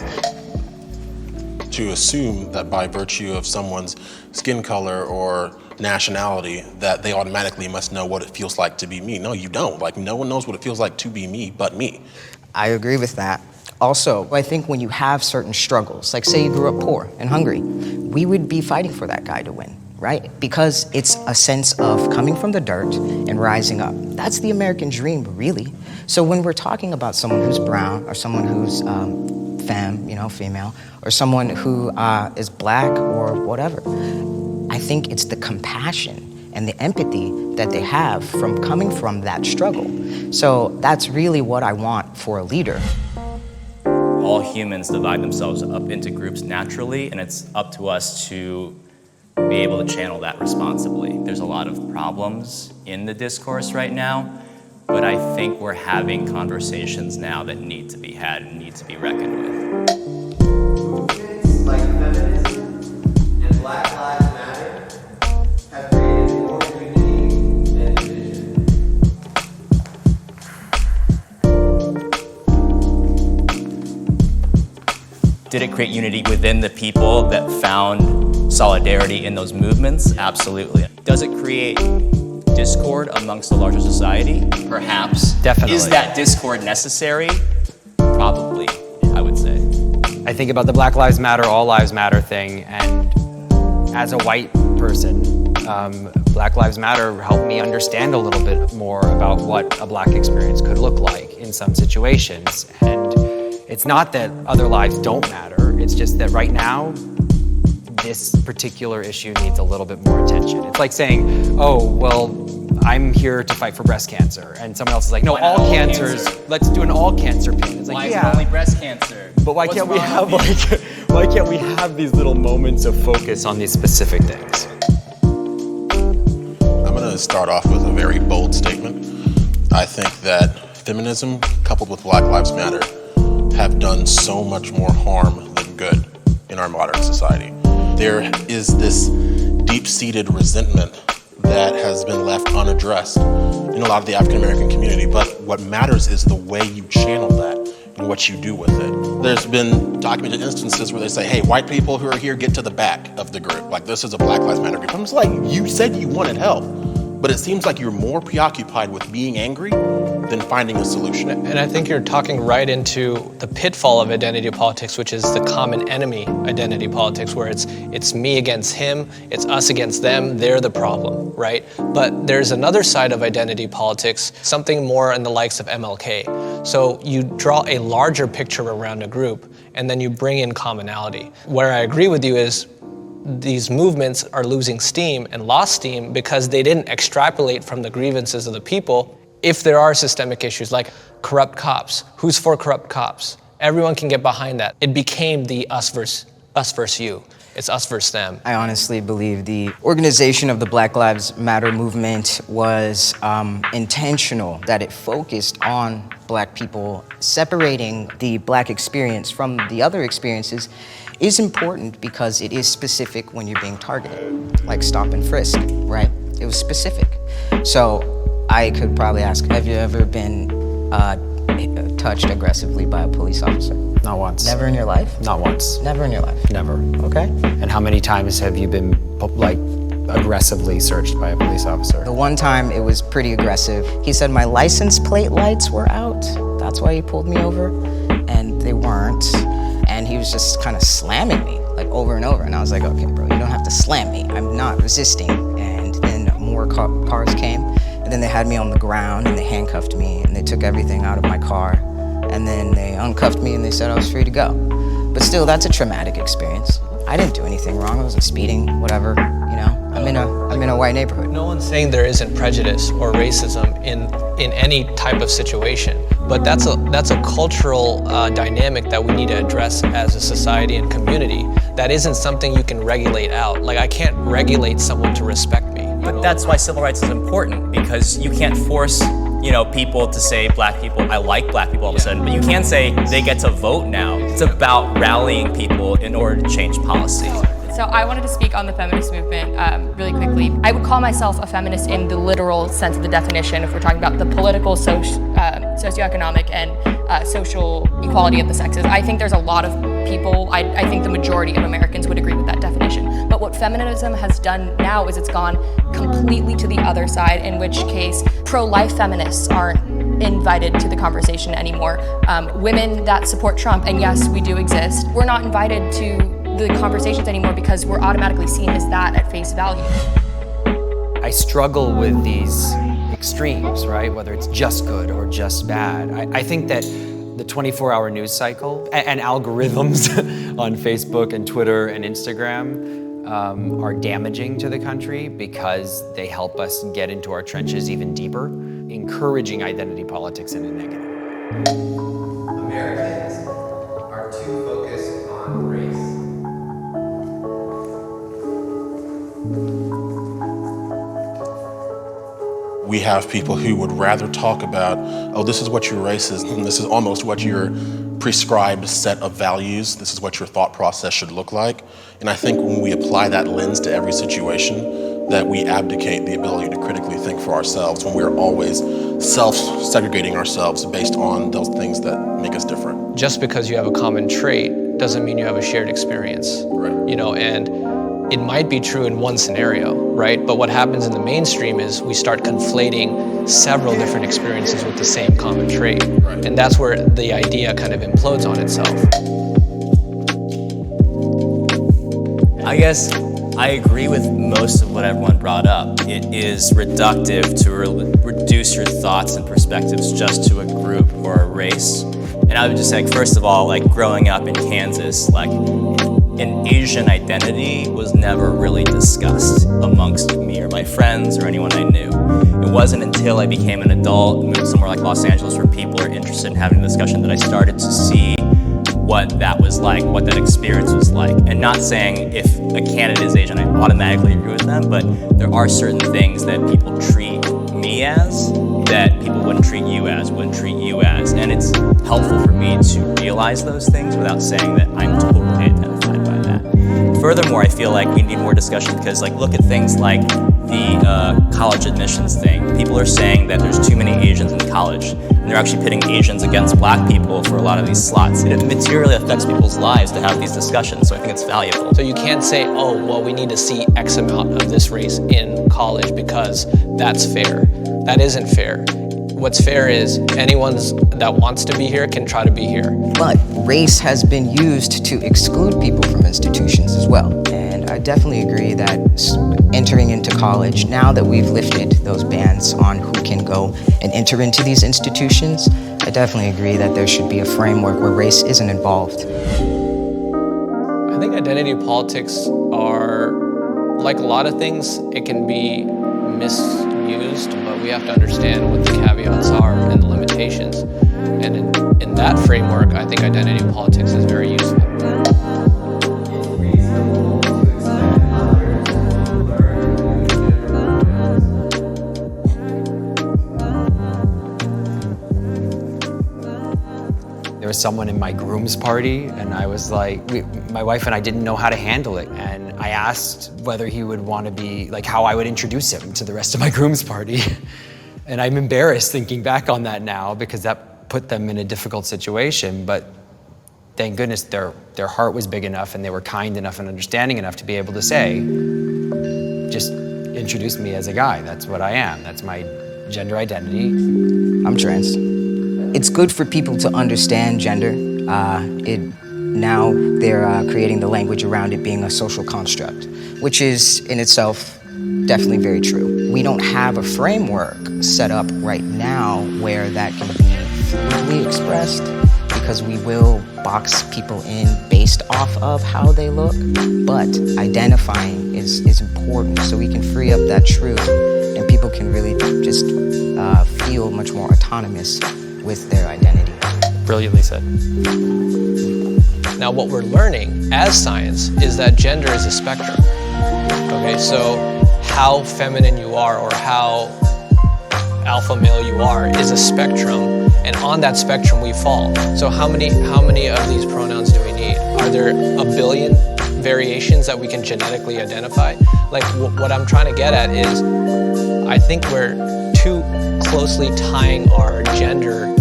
S23: To assume that by virtue of someone's skin color or nationality that they automatically must know what it feels like to be me. No, you don't. Like, no one knows what it feels like to be me but me.
S2: I agree with that. Also, I think when you have certain struggles, like say you grew up poor and hungry, we would be fighting for that guy to win, right? Because it's a sense of coming from the dirt and rising up. That's the American dream, really. So when we're talking about someone who's brown or someone who's female, or someone who is black or whatever, I think it's the compassion and the empathy that they have from coming from that struggle. So that's really what I want for a leader.
S26: All humans divide themselves up into groups naturally, and it's up to us to be able to channel that responsibly. There's a lot of problems in the discourse right now, but I think we're having conversations now that need to be had and need to be reckoned with.
S24: Movements like feminism and Black Lives Matter have created more unity than division.
S26: Did it create unity within the people that found solidarity in those movements? Absolutely. Does it create discord amongst the larger society? Perhaps.
S1: Definitely.
S26: Is that discord necessary? Probably, I would say.
S1: I think about the Black Lives Matter, All Lives Matter thing, and as a white person, Black Lives Matter helped me understand a little bit more about what a black experience could look like in some situations. And it's not that other lives don't matter, it's just that right now, this particular issue needs a little bit more attention. It's like saying, oh, well, I'm here to fight for breast cancer. And someone else is like, no, all cancers, let's do an all cancer pin. It's like,
S26: Why is it only breast cancer?
S1: But why can't we have why can't we have these little moments of focus on these specific things?
S23: I'm going to start off with a very bold statement. I think that feminism coupled with Black Lives Matter have done so much more harm than good in our modern society. There is this deep-seated resentment that has been left unaddressed in a lot of the African American community, but what matters is the way you channel that and what you do with it. There's been documented instances where they say, hey, white people who are here, get to the back of the group. Like, this is a Black Lives Matter group. I'm just like, you said you wanted help, but it seems like you're more preoccupied with being angry than finding a solution.
S25: And I think you're talking right into the pitfall of identity politics, which is the common enemy identity politics, where it's me against him, it's us against them, they're the problem, right? But there's another side of identity politics, something more in the likes of MLK. So you draw a larger picture around a group, and then you bring in commonality. Where I agree with you is these movements are losing steam and lost steam because they didn't extrapolate from the grievances of the people. If there are systemic issues like corrupt cops, who's for corrupt cops? Everyone can get behind that. It became the us versus you. It's us versus them.
S2: I honestly believe the organization of the Black Lives Matter movement was intentional, that it focused on Black people. Separating the Black experience from the other experiences is important because it is specific when you're being targeted, like stop and frisk, right? It was specific. So I could probably ask, have you ever been touched aggressively by a police officer?
S1: Not once.
S2: Never in your life?
S1: Not once.
S2: Never in your life?
S1: Never.
S2: Okay.
S1: And how many times have you been like aggressively searched by a police officer?
S2: The one time it was pretty aggressive. He said my license plate lights were out. That's why he pulled me over, and they weren't. And he was just kind of slamming me like over and over. And I was like, okay, bro, you don't have to slam me. I'm not resisting. And then more cars came, and then they had me on the ground and they handcuffed me and they took everything out of my car. And then they uncuffed me and they said I was free to go. But still, that's a traumatic experience. I didn't do anything wrong. I wasn't speeding, whatever, you know. I'm in a white neighborhood.
S25: No one's saying there isn't prejudice or racism in any type of situation, but that's a cultural dynamic that we need to address as a society and community. That isn't something you can regulate out. Like, I can't regulate someone to respect me.
S26: But that's why civil rights is important, because you can't force, people to say black people, I like black people all of a sudden, but you can say they get to vote now. It's about rallying people in order to change policy.
S6: So I wanted to speak on the feminist movement really quickly. I would call myself a feminist in the literal sense of the definition if we're talking about the political, socioeconomic, and social equality of the sexes. I think there's a lot of people, I think the majority of Americans would agree with that definition. But what feminism has done now is it's gone completely to the other side, in which case pro-life feminists aren't invited to the conversation anymore. Women that support Trump, and yes, we do exist, we're not invited to the conversations anymore because we're automatically seen as that at face value.
S1: I struggle with these extremes, right? Whether it's just good or just bad. I think that the 24-hour news cycle and algorithms on Facebook and Twitter and Instagram are damaging to the country because they help us get into our trenches even deeper, encouraging identity politics in a negative.
S24: Americans are too focused on race.
S23: We have people who would rather talk about, oh, this is what your race is, and this is almost what your prescribed set of values, this is what your thought process should look like. And I think when we apply that lens to every situation, that we abdicate the ability to critically think for ourselves when we're always self-segregating ourselves based on those things that make us different.
S25: Just because you have a common trait doesn't mean you have a shared experience.
S23: Right.
S25: And it might be true in one scenario, right? But what happens in the mainstream is we start conflating several different experiences with the same common trait.
S23: Right.
S25: And that's where the idea kind of implodes on itself.
S26: I guess I agree with most of what everyone brought up. It is reductive to reduce your thoughts and perspectives just to a group or a race. And I would just say, first of all, growing up in Kansas, an Asian identity was never really discussed amongst me or my friends or anyone I knew. It wasn't until I became an adult, moved somewhere like Los Angeles where people are interested in having a discussion, that I started to see what that was like, what that experience was like. And not saying if a candidate is Asian, I automatically agree with them, but there are certain things that people treat me as that people wouldn't treat you as, and it's helpful for me to realize those things without saying that I'm totally identified by that. Furthermore, I feel like we need more discussion because, look at things like the college admissions thing. People are saying that there's too many Asians in college, and they're actually pitting Asians against black people for a lot of these slots. It materially affects people's lives to have these discussions, so I think it's valuable.
S25: So you can't say, oh, well, we need to see X amount of this race in college because that's fair. That isn't fair. what's fair is anyone that wants to be here can try to be here.
S2: But race has been used to exclude people from institutions as well. And I definitely agree that entering into college, now that we've lifted those bans on who can go and enter into these institutions, I definitely agree that there should be a framework where race isn't involved.
S25: I think identity politics are, like a lot of things, it can be misused, but we have to understand what the caveats are and the limitations. And in that framework, I think identity politics is very useful.
S1: There was someone in my groom's party, and I was like, my wife and I didn't know how to handle it. And I asked whether he would want to be, like, how I would introduce him to the rest of my groom's party. And I'm embarrassed thinking back on that now because that put them in a difficult situation. But thank goodness their heart was big enough and they were kind enough and understanding enough to be able to say, just introduce me as a guy. That's what I am. That's my gender identity.
S2: I'm trans. It's good for people to understand gender. Now they're creating the language around it being a social construct, which is in itself definitely very true. We don't have a framework set up right now where that can be fluidly expressed, because we will box people in based off of how they look, but identifying is important so we can free up that truth and people can really just feel much more autonomous with their identity.
S25: Brilliantly said. Now what we're learning as science is that gender is a spectrum. Okay, so how feminine you are or how alpha male you are is a spectrum, and on that spectrum we fall. So how many of these pronouns do we need? Are there a billion variations that we can genetically identify? Like what I'm trying to get at is, I think we're too closely tying our gender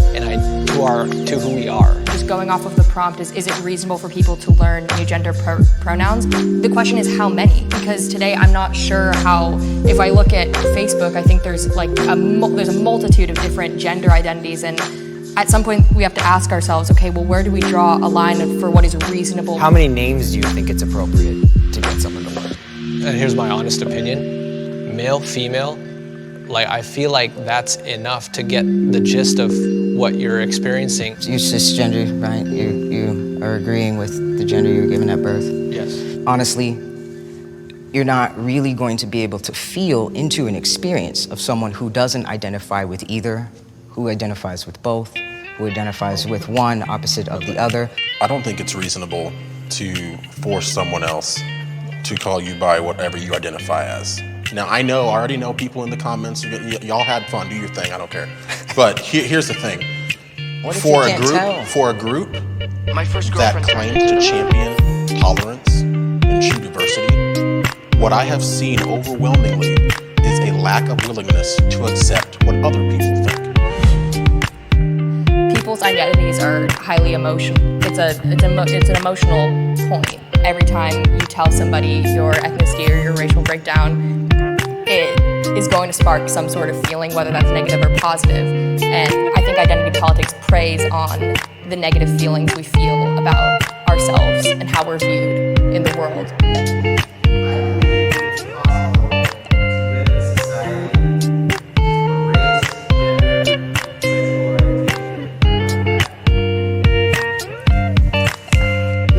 S25: to who we are.
S6: Just going off of the prompt is it reasonable for people to learn new gender pronouns? The question is how many? Because today I'm not sure how, if I look at Facebook, I think there's like there's a multitude of different gender identities, and at some point we have to ask ourselves, okay, well, where do we draw a line for what is reasonable?
S1: How many names do you think it's appropriate to get someone to learn?
S25: And here's my honest opinion. Male, female, like I feel like that's enough to get the gist of what you're experiencing.
S2: You're cisgender, right? You are agreeing with the gender you were given at birth.
S25: Yes.
S2: Honestly, you're not really going to be able to feel into an experience of someone who doesn't identify with either, who identifies with both, who identifies with one opposite of the other.
S23: I don't think it's reasonable to force someone else to call you by whatever you identify as. Now, I already know people in the comments, y'all had fun, do your thing, I don't care. But here's the thing. For a group that claims to champion tolerance and true diversity, what I have seen overwhelmingly is a lack of willingness to accept what other people think.
S6: People's identities are highly emotional. It's an emotional point. Every time you tell somebody your ethnicity or your racial breakdown, it is going to spark some sort of feeling, whether that's negative or positive. And I think identity politics preys on the negative feelings we feel about ourselves and how we're viewed in the world.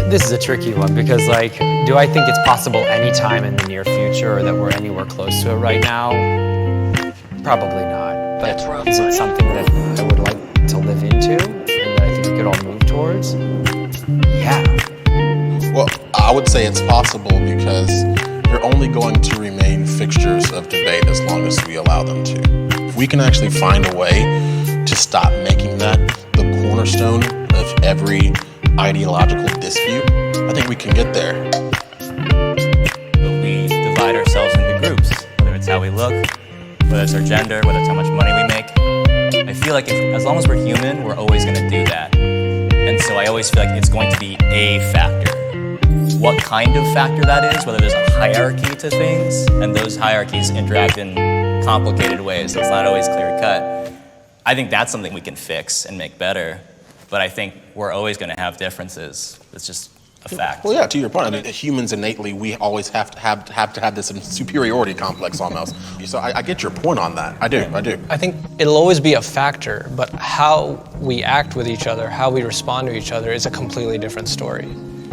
S1: This is a tricky one because, like, do I think it's possible anytime in the near future or that we're anywhere close to it right now? Probably not. But is it something that I would like to live into and that I think we could all move towards? Yeah.
S23: Well, I would say it's possible because they're only going to remain fixtures of debate as long as we allow them to. If we can actually find a way to stop making that the cornerstone of every ideological dispute, I think we can get there.
S26: But we divide ourselves into groups, whether it's how we look, whether it's our gender, whether it's how much money we make. I feel like as long as we're human, we're always going to do that. And so I always feel like it's going to be a factor. What kind of factor that is, whether there's a hierarchy to things, and those hierarchies interact in complicated ways, so it's not always clear cut. I think that's something we can fix and make better. But I think we're always going to have differences. It's just a fact.
S23: Well, yeah, to your point, I mean, humans innately, we always have to have this superiority complex almost. So I get your point on that. I do.
S25: I think it'll always be a factor, but how we act with each other, how we respond to each other is a completely different story.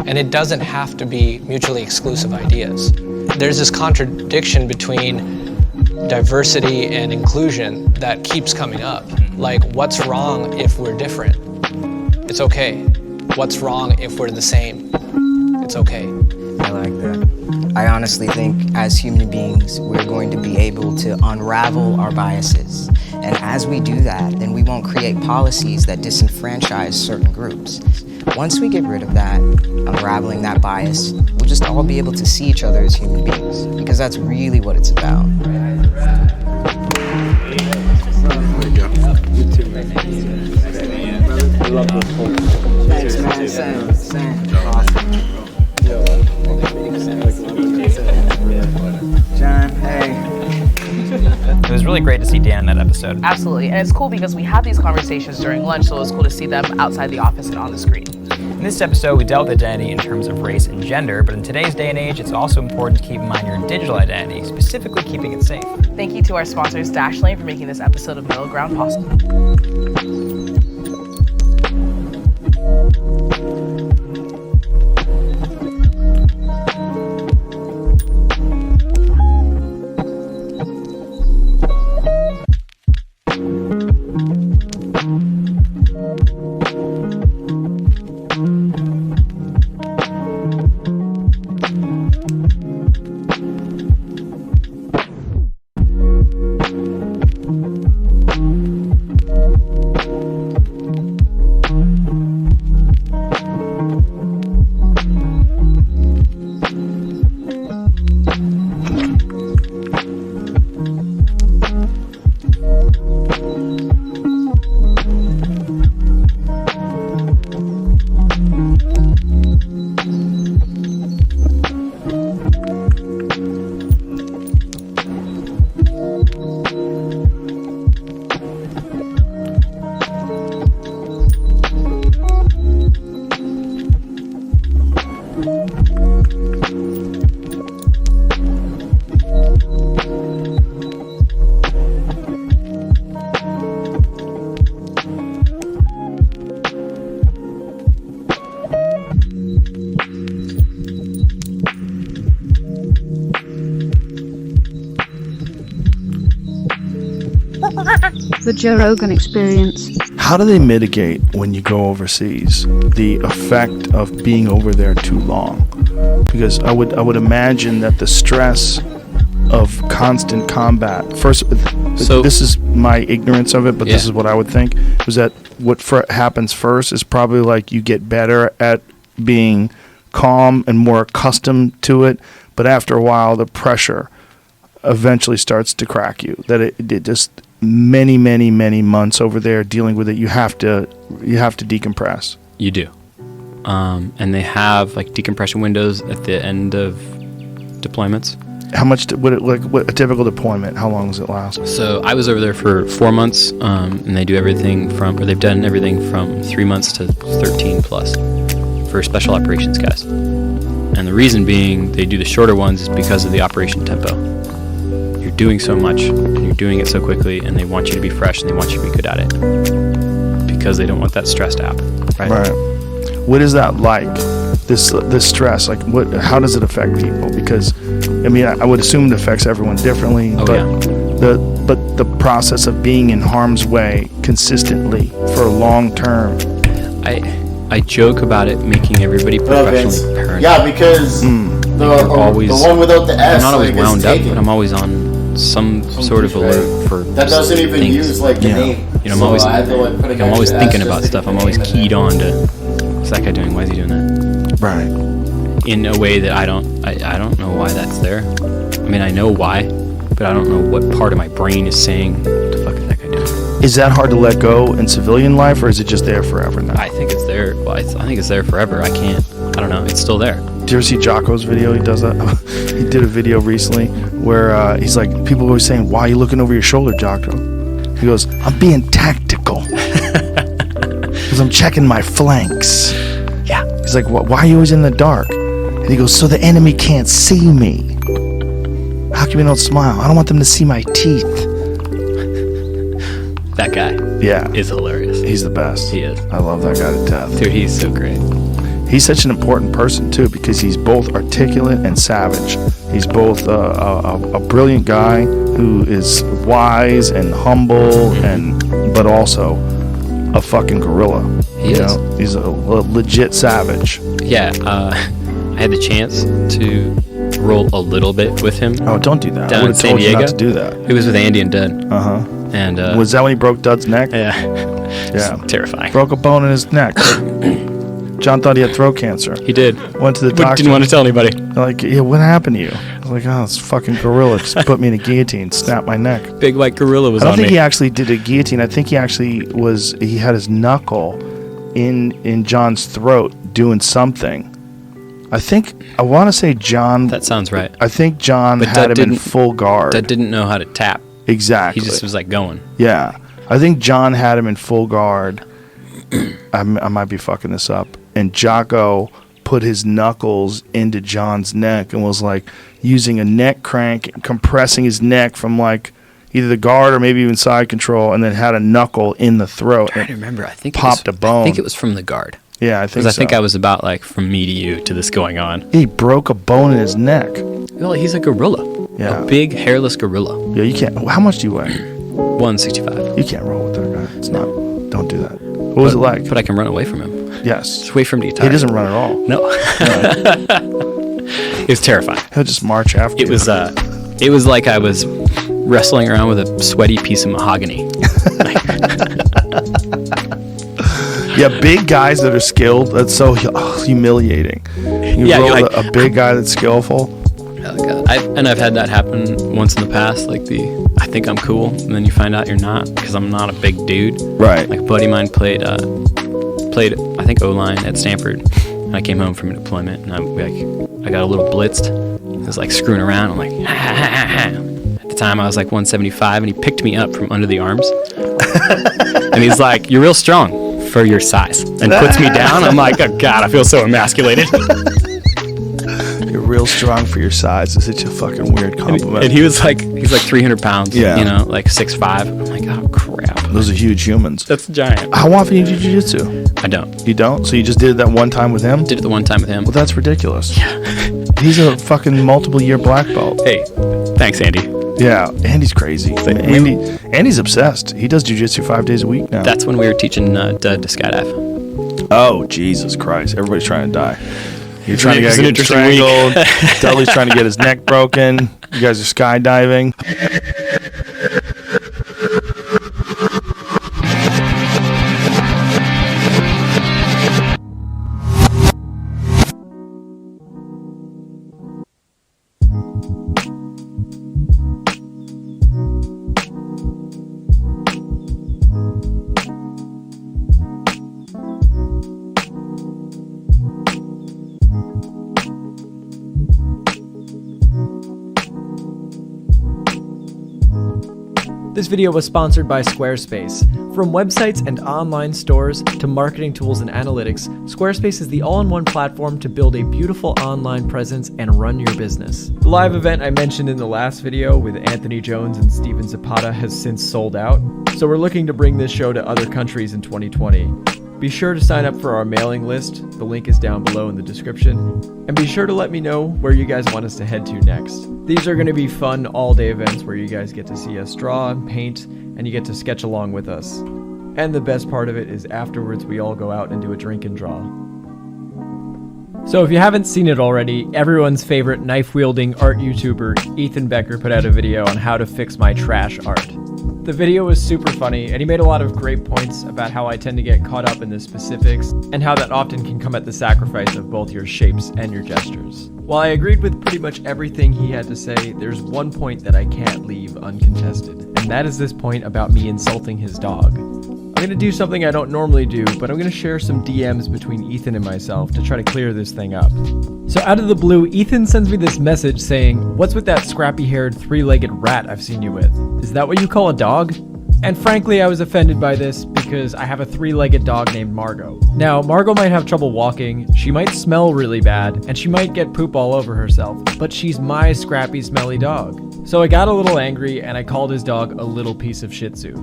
S25: And it doesn't have to be mutually exclusive ideas. There's this contradiction between diversity and inclusion that keeps coming up. Like, what's wrong if we're different? It's okay. What's wrong if we're the same? It's okay.
S2: I like that. I honestly think as human beings, we're going to be able to unravel our biases. And as we do that, then we won't create policies that disenfranchise certain groups. Once we get rid of that, unraveling that bias, we'll just all be able to see each other as human beings, because that's really what it's about. Thanks, man. Same. John, hey.
S1: It was really great to see Dan in that episode.
S4: Absolutely, and it's cool because we have these conversations during lunch, so it's cool to see them outside the office and on the screen.
S1: In this episode, we dealt with identity in terms of race and gender, but in today's day and age, it's also important to keep in mind your digital identity, specifically keeping it safe.
S4: Thank you to our sponsors, Dashlane, for making this episode of Middle Ground possible.
S13: The Joe Rogan Experience.
S14: How do they mitigate when you go overseas the effect of being over there too long? Because I would imagine that the stress of constant combat. First, so this is my ignorance of it, but this is what I would think, was that what happens first is probably like you get better at being calm and more accustomed to it, but after a while the pressure eventually starts to crack you. That it just many months over there dealing with it, you have to decompress.
S17: You do. And they have like decompression windows at the end of deployments.
S14: How much what a typical deployment, how long does it last?
S17: So I was over there for 4 months, and they do everything they've done everything from 3 months to 13 plus for special operations guys. And the reason being they do the shorter ones is because of the operation tempo. You're doing so much and you're doing it so quickly, and they want you to be fresh and they want you to be good at it because they don't want that stress to happen. Right.
S14: What is that like? This stress, like how does it affect people? Because I mean, I would assume it affects everyone differently. But the process of being in harm's way consistently for a long term.
S17: I joke about it making everybody professionally paranoid.
S3: Yeah, because the one without the S.
S17: I'm not always
S3: like,
S17: wound up, but I'm always on some sort of alert for
S3: that doesn't even
S17: things.
S3: use like the name.
S17: You know, I'm always thinking about stuff. I'm always keyed on to what's that guy doing? Why is he doing that?
S14: Right.
S17: In a way that I don't know why that's there. I mean, I know why, but I don't know what part of my brain is saying, what the fuck is that guy doing?
S14: Is that hard to let go in civilian life, or is it just there forever now?
S17: I think it's there. Well, I think it's there forever. I don't know. It's still there.
S14: Do you ever see Jocko's video? He does that. He did a video recently where he's like, people are always saying, why are you looking over your shoulder, Jocko? He goes, I'm being tactical. knuckle. Because I'm checking my flanks.
S17: Yeah.
S14: He's like, why are you always in the dark? And he goes, so the enemy can't see me. How come you don't smile? I don't want them to see my teeth.
S17: That guy is hilarious.
S14: He's the best.
S17: He is.
S14: I love that guy to death.
S17: Dude, he's so great.
S14: He's such an important person, too, because he's both articulate and savage. He's both a brilliant guy who is wise and humble, but also a fucking gorilla.
S17: He is.
S14: He's a legit savage.
S17: Yeah, I had the chance to roll a little bit with him.
S14: Oh, don't do that. I
S17: Down
S14: would
S17: in
S14: have
S17: San
S14: told you
S17: Diego.
S14: not to do that.
S17: It was with Andy and Dud.
S14: Uh-huh.
S17: And
S14: was that when he broke Dud's neck?
S17: Yeah.
S14: Yeah.
S17: Terrifying.
S14: Broke a bone in his neck. John thought he had throat cancer.
S17: He did.
S14: Went to the
S17: But
S14: doctor.
S17: didn't want to tell anybody.
S14: They're like, yeah, what happened to you? I was like, oh, this fucking gorilla just put me in a guillotine, snapped my neck.
S17: Big white gorilla was
S14: I don't
S17: on
S14: think
S17: me.
S14: he actually did a guillotine. I think he actually he had his knuckle in John's throat doing something. I want to say John.
S17: That sounds right.
S14: I think John
S17: But
S14: had
S17: Dud
S14: him in
S17: didn't-
S14: full guard.
S17: Dud didn't know how to tap.
S14: Exactly.
S17: He just was like going.
S14: Yeah. I think John had him in full guard. I might be fucking this up. And Jocko put his knuckles into John's neck and was like using a neck crank and compressing his neck from like either the guard or maybe even side control, and then had a knuckle in the throat.
S17: I don't remember. I think
S14: popped a bone.
S17: I think it was from the guard.
S14: Yeah, I think
S17: Because I think
S14: so.
S17: I was about like from me to you to this going on.
S14: He broke a bone in his neck.
S17: Well, he's a gorilla.
S14: Yeah.
S17: A big hairless gorilla.
S14: Yeah, you can't. How much do you weigh?
S17: 165.
S14: You can't roll with that guy. It's not. Don't do that. What was it like?
S17: But I can run away from him.
S14: Yes.
S17: Just wait for him to get
S14: He
S17: tired.
S14: doesn't run at all.
S17: No. It was terrifying.
S14: He'll just march after
S17: It
S14: you.
S17: was it was like I was wrestling around with a sweaty piece of mahogany.
S14: Yeah, big guys that are skilled, that's so humiliating. You
S17: Yeah,
S14: roll
S17: you're like-
S14: a big guy that's skillful.
S17: Oh, God. I've had that happen once in the past. Like I think I'm cool, and then you find out you're not because I'm not a big dude.
S14: Right.
S17: Like a buddy of mine played I think O-line at Stanford, and I came home from deployment, and I got a little blitzed. I was like screwing around. I'm like, ha, ha, ha, ha. At the time I was like 175, and he picked me up from under the arms, and he's like, "You're real strong for your size," and puts me down. I'm like, "Oh God, I feel so emasculated."
S14: You're real strong for your size. It's such a fucking weird compliment.
S17: And he's like 300 pounds.
S14: Yeah.
S17: You know, like 6'5". I'm like, oh crap.
S14: Those are huge humans.
S17: That's giant.
S14: How often do you do jiu-jitsu?
S17: I don't.
S14: You don't? So you just did it that one time with him?
S17: Did it the one time with him.
S14: Well, that's ridiculous. Yeah. He's a fucking multiple-year black belt.
S17: Hey, thanks, Andy.
S14: Yeah, Andy's crazy. Andy's obsessed. He does jiu-jitsu 5 days a week now.
S17: That's when we were teaching Dud to skydive.
S14: Oh, Jesus Christ. Everybody's trying to die. You're trying to
S17: It's
S14: get
S17: an interesting week.
S14: strangled. Dudley's trying to get his neck broken. You guys are skydiving.
S5: This video was sponsored by Squarespace. From websites and online stores to marketing tools and analytics, Squarespace is the all-in-one platform to build a beautiful online presence and run your business. The live event I mentioned in the last video with Anthony Jones and Steven Zapata has since sold out, so we're looking to bring this show to other countries in 2020. Be sure to sign up for our mailing list, the link is down below in the description, and be sure to let me know where you guys want us to head to next. These are going to be fun all-day events where you guys get to see us draw and paint, and you get to sketch along with us. And the best part of it is afterwards we all go out and do a drink and draw. So if you haven't seen it already, everyone's favorite knife-wielding art YouTuber, Ethan Becker, put out a video on how to fix my trash art. The video was super funny, and he made a lot of great points about how I tend to get caught up in the specifics, and how that often can come at the sacrifice of both your shapes and your gestures. While I agreed with pretty much everything he had to say, there's one point that I can't leave uncontested, and that is this point about me insulting his dog. I'm gonna do something I don't normally do, but I'm gonna share some DMs between Ethan and myself to try to clear this thing up. So out of the blue, Ethan sends me this message saying, "What's with that scrappy-haired, three-legged rat I've seen you with? Is that what you call a dog?" And frankly, I was offended by this because I have a 3-legged dog named Margot. Now, Margot might have trouble walking, she might smell really bad, and she might get poop all over herself, but she's my scrappy, smelly dog. So I got a little angry and I called his dog a little piece of Shih Tzu.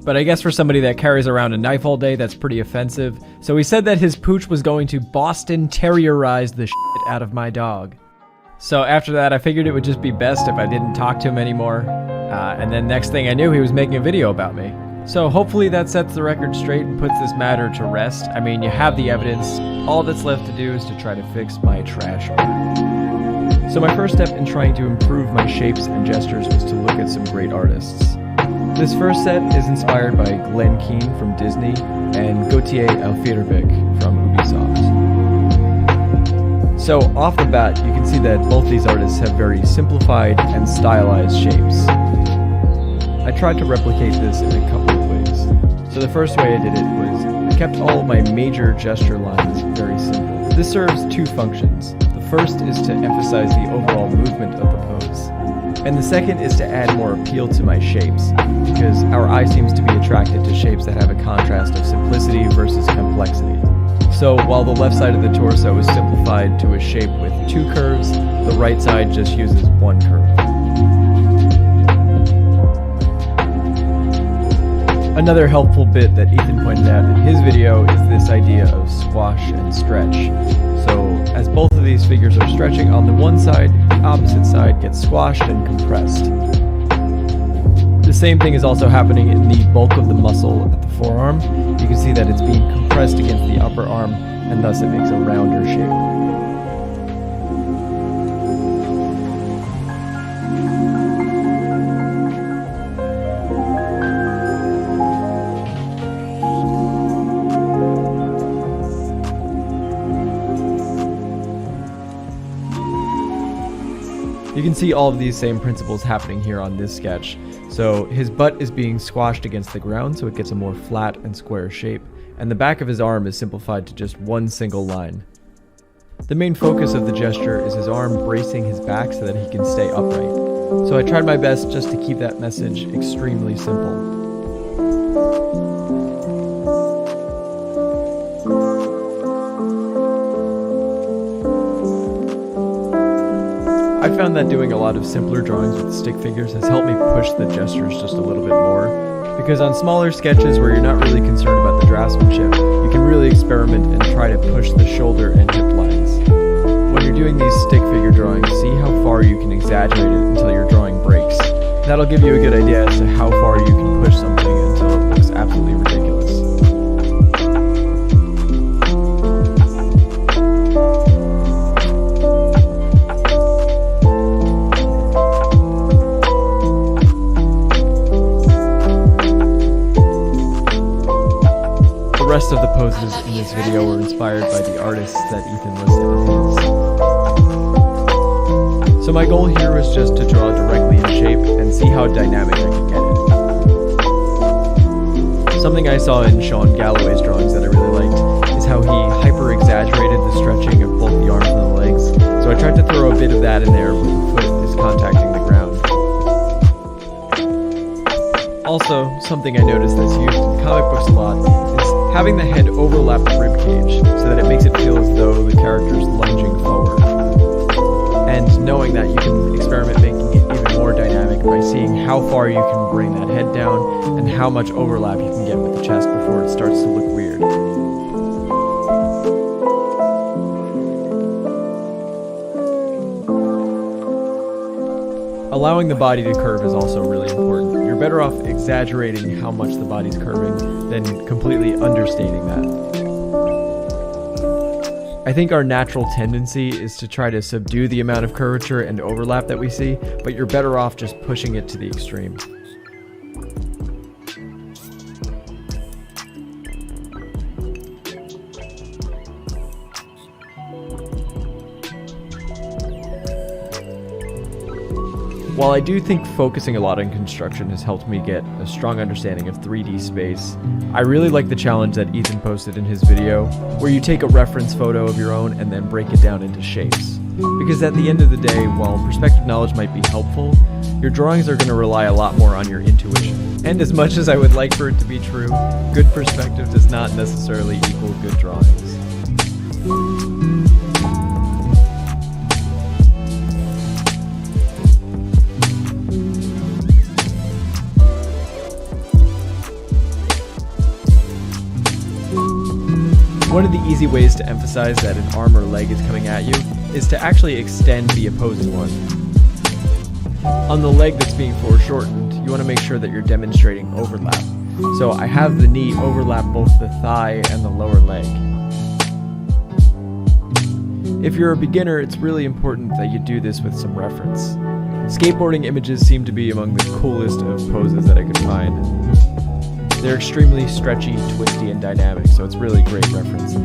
S5: But I guess for somebody that carries around a knife all day, that's pretty offensive. So he said that his pooch was going to Boston Terrierize the shit out of my dog. So after that, I figured it would just be best if I didn't talk to him anymore. And then next thing I knew, he was making a video about me. So hopefully that sets the record straight and puts this matter to rest. I mean, you have the evidence. All that's left to do is to try to fix my trash bin. So my first step in trying to improve my shapes and gestures was to look at some great artists. This first set is inspired by Glenn Keane from Disney and Gautier Alfirevic from Ubisoft. So off the bat, you can see that both these artists have very simplified and stylized shapes. I tried to replicate this in a couple of ways. So the first way I did it was I kept all of my major gesture lines very simple. This serves two functions. The first is to emphasize the overall movement of the pose. And the second is to add more appeal to my shapes, because our eye seems to be attracted to shapes that have a contrast of simplicity versus complexity. So while the left side of the torso is simplified to a shape with 2 curves, the right side just uses 1 curve. Another helpful bit that Ethan pointed out in his video is this idea of squash and stretch. So as both of these figures are stretching on the one side, the opposite side gets squashed and compressed. The same thing is also happening in the bulk of the muscle at the forearm. You can see that it's being compressed against the upper arm, and thus it makes a rounder shape. You can see all of these same principles happening here on this sketch. So his butt is being squashed against the ground so it gets a more flat and square shape, and the back of his arm is simplified to just one single line. The main focus of the gesture is his arm bracing his back so that he can stay upright. So I tried my best just to keep that message extremely simple. I found that doing a lot of simpler drawings with stick figures has helped me push the gestures just a little bit more, because on smaller sketches where you're not really concerned about the draftsmanship, you can really experiment and try to push the shoulder and hip lines. When you're doing these stick figure drawings, see how far you can exaggerate it until your drawing breaks. That'll give you a good idea as to how far you can push something until it looks absolutely ridiculous. The rest of the poses in this video were inspired by the artists that Ethan listed in his. So my goal here was just to draw directly in shape and see how dynamic I could get it. Something I saw in Sean Galloway's drawings that I really liked is how he hyper-exaggerated the stretching of both the arms and the legs. So I tried to throw a bit of that in there when the foot is contacting the ground. Also, something I noticed that's used in comic books a lot is having the head overlap the ribcage so that it makes it feel as though the character's lunging forward. And knowing that you can experiment making it even more dynamic by seeing how far you can bring that head down and how much overlap you can get with the chest before it starts to look weird. Allowing the body to curve is also really important. You're better off exaggerating how much the body's curving than completely understating that. I think our natural tendency is to try to subdue the amount of curvature and overlap that we see, but you're better off just pushing it to the extreme. While I do think focusing a lot on construction has helped me get a strong understanding of 3D space, I really like the challenge that Ethan posted in his video, where you take a reference photo of your own and then break it down into shapes. Because at the end of the day, while perspective knowledge might be helpful, your drawings are going to rely a lot more on your intuition. And as much as I would like for it to be true, good perspective does not necessarily equal good drawings. One of the easy ways to emphasize that an arm or leg is coming at you is to actually extend the opposing one. On the leg that's being foreshortened, you want to make sure that you're demonstrating overlap. So I have the knee overlap both the thigh and the lower leg. If you're a beginner, it's really important that you do this with some reference. Skateboarding images seem to be among the coolest of poses that I could find. They're extremely stretchy, twisty, and dynamic, so it's really great reference.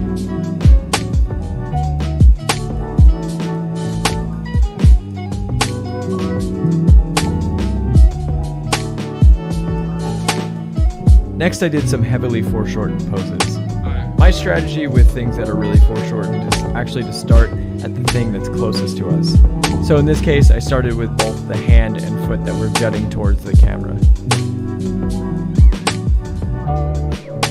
S5: Next, I did some heavily foreshortened poses. My strategy with things that are really foreshortened is actually to start at the thing that's closest to us. So in this case, I started with both the hand and foot that were jutting towards the camera.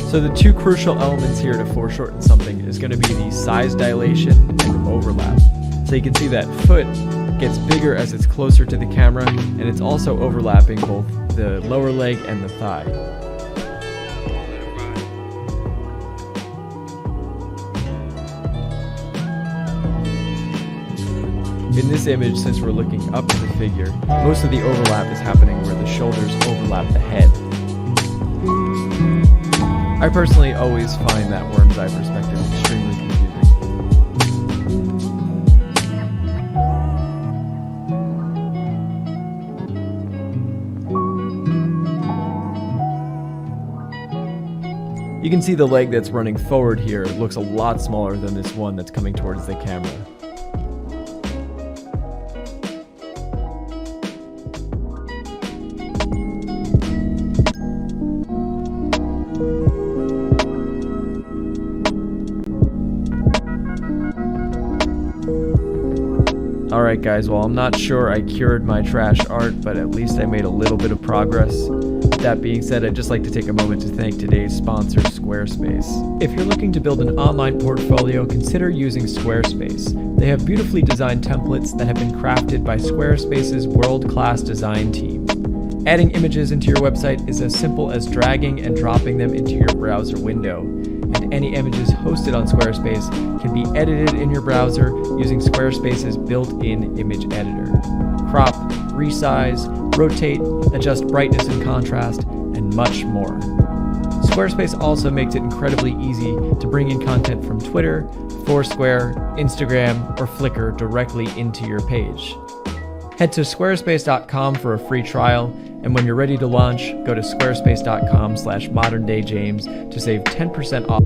S5: So the two crucial elements here to foreshorten something is going to be the size dilation and overlap. So you can see that foot gets bigger as it's closer to the camera, and it's also overlapping both the lower leg and the thigh. In this image, since we're looking up at the figure, most of the overlap is happening where the shoulders overlap the head. I personally always find that worm's eye perspective extremely confusing. You can see the leg that's running forward here looks a lot smaller than this one that's coming towards the camera. Alright guys, well I'm not sure I cured my trash art, but at least I made a little bit of progress. That being said, I'd just like to take a moment to thank today's sponsor, Squarespace. If you're looking to build an online portfolio, consider using Squarespace. They have beautifully designed templates that have been crafted by Squarespace's world-class design team. Adding images into your website is as simple as dragging and dropping them into your browser window. And any images hosted on Squarespace can be edited in your browser using Squarespace's built-in image editor. Crop, resize, rotate, adjust brightness and contrast, and much more. Squarespace also makes it incredibly easy to bring in content from Twitter, Foursquare, Instagram, or Flickr directly into your page. Head to squarespace.com for a free trial, and when you're ready to launch, go to squarespace.com/moderndayjames to save 10% off.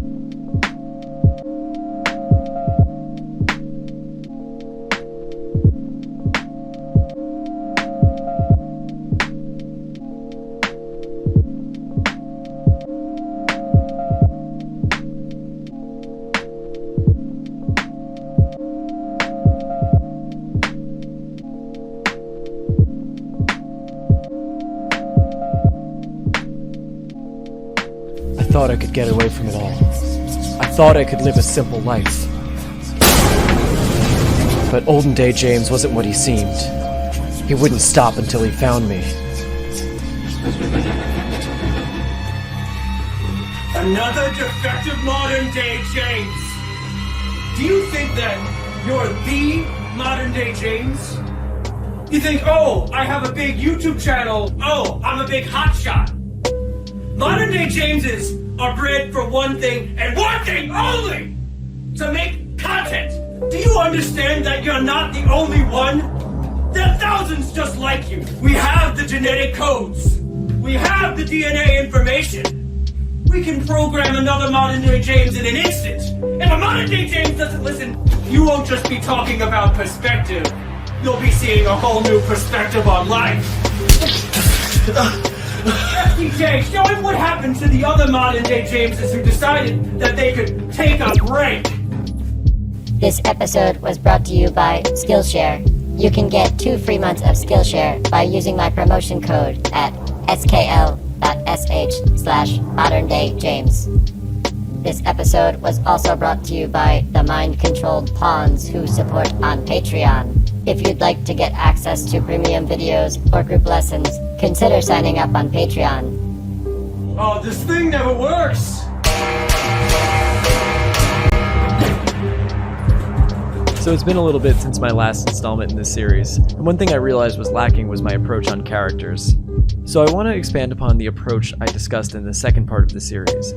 S7: I thought I could get away from it all. I thought I could live a simple life. But olden day James wasn't what he seemed. He wouldn't stop until he found me.
S8: Another defective modern day James. Do you think that you're the modern day James? You think, oh, I have a big YouTube channel. Oh, I'm a big hotshot. Modern day Jameses are bred for one thing and one thing only, to make content. Do you understand that you're not the only one? There are thousands just like you. We have the genetic codes. We have the DNA information. We can program another modern day James in an instant. If a modern day James doesn't listen, you won't just be talking about perspective. you'll be seeing a whole new perspective on life. FDJ, show him what happened to the other modern-day Jameses who decided that they could take a break.
S9: This episode was brought to you by Skillshare. You can get 2 free months of Skillshare by using my promotion code at skl.sh/moderndayjames. This episode was also brought to you by the mind-controlled pawns who support on Patreon. If you'd like to get access to premium videos or group lessons, consider signing up on Patreon.
S8: Oh, this thing never works!
S5: So it's been a little bit since my last installment in this series, and one thing I realized was lacking was my approach on characters. So I want to expand upon the approach I discussed in the second part of the series.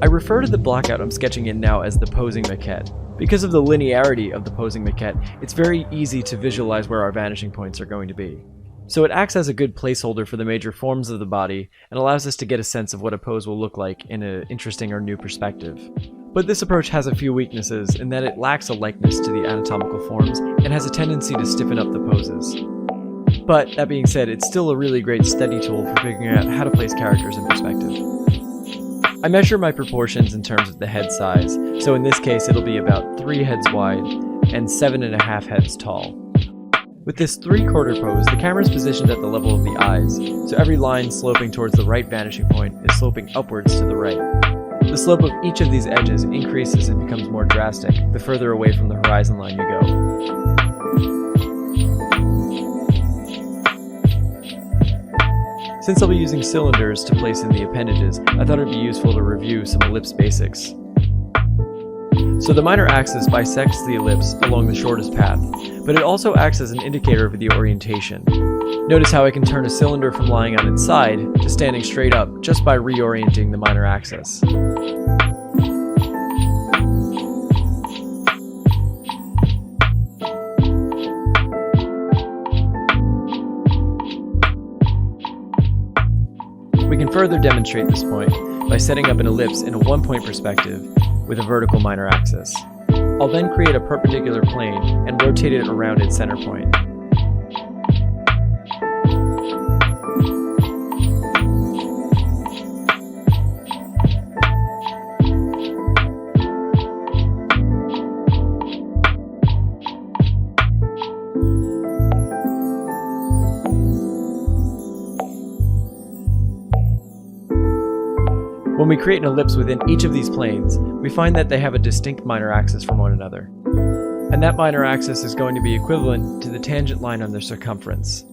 S5: I refer to the blockout I'm sketching in now as the posing maquette. Because of the linearity of the posing maquette, it's very easy to visualize where our vanishing points are going to be. So it acts as a good placeholder for the major forms of the body and allows us to get a sense of what a pose will look like in an interesting or new perspective. But this approach has a few weaknesses in that it lacks a likeness to the anatomical forms and has a tendency to stiffen up the poses. But that being said, it's still a really great study tool for figuring out how to place characters in perspective. I measure my proportions in terms of the head size, so in this case it'll be about 3 heads wide and 7.5 heads tall. With this 3/4 pose, the camera is positioned at the level of the eyes, so every line sloping towards the right vanishing point is sloping upwards to the right. The slope of each of these edges increases and becomes more drastic the further away from the horizon line you go. Since I'll be using cylinders to place in the appendages, I thought it'd be useful to review some ellipse basics. So the minor axis bisects the ellipse along the shortest path, but it also acts as an indicator of the orientation. Notice how I can turn a cylinder from lying on its side to standing straight up just by reorienting the minor axis. We can further demonstrate this point by setting up an ellipse in a 1-point perspective with a vertical minor axis. I'll then create a perpendicular plane and rotate it around its center point. When we create an ellipse within each of these planes, we find that they have a distinct minor axis from one another. And that minor axis is going to be equivalent to the tangent line on their circumference.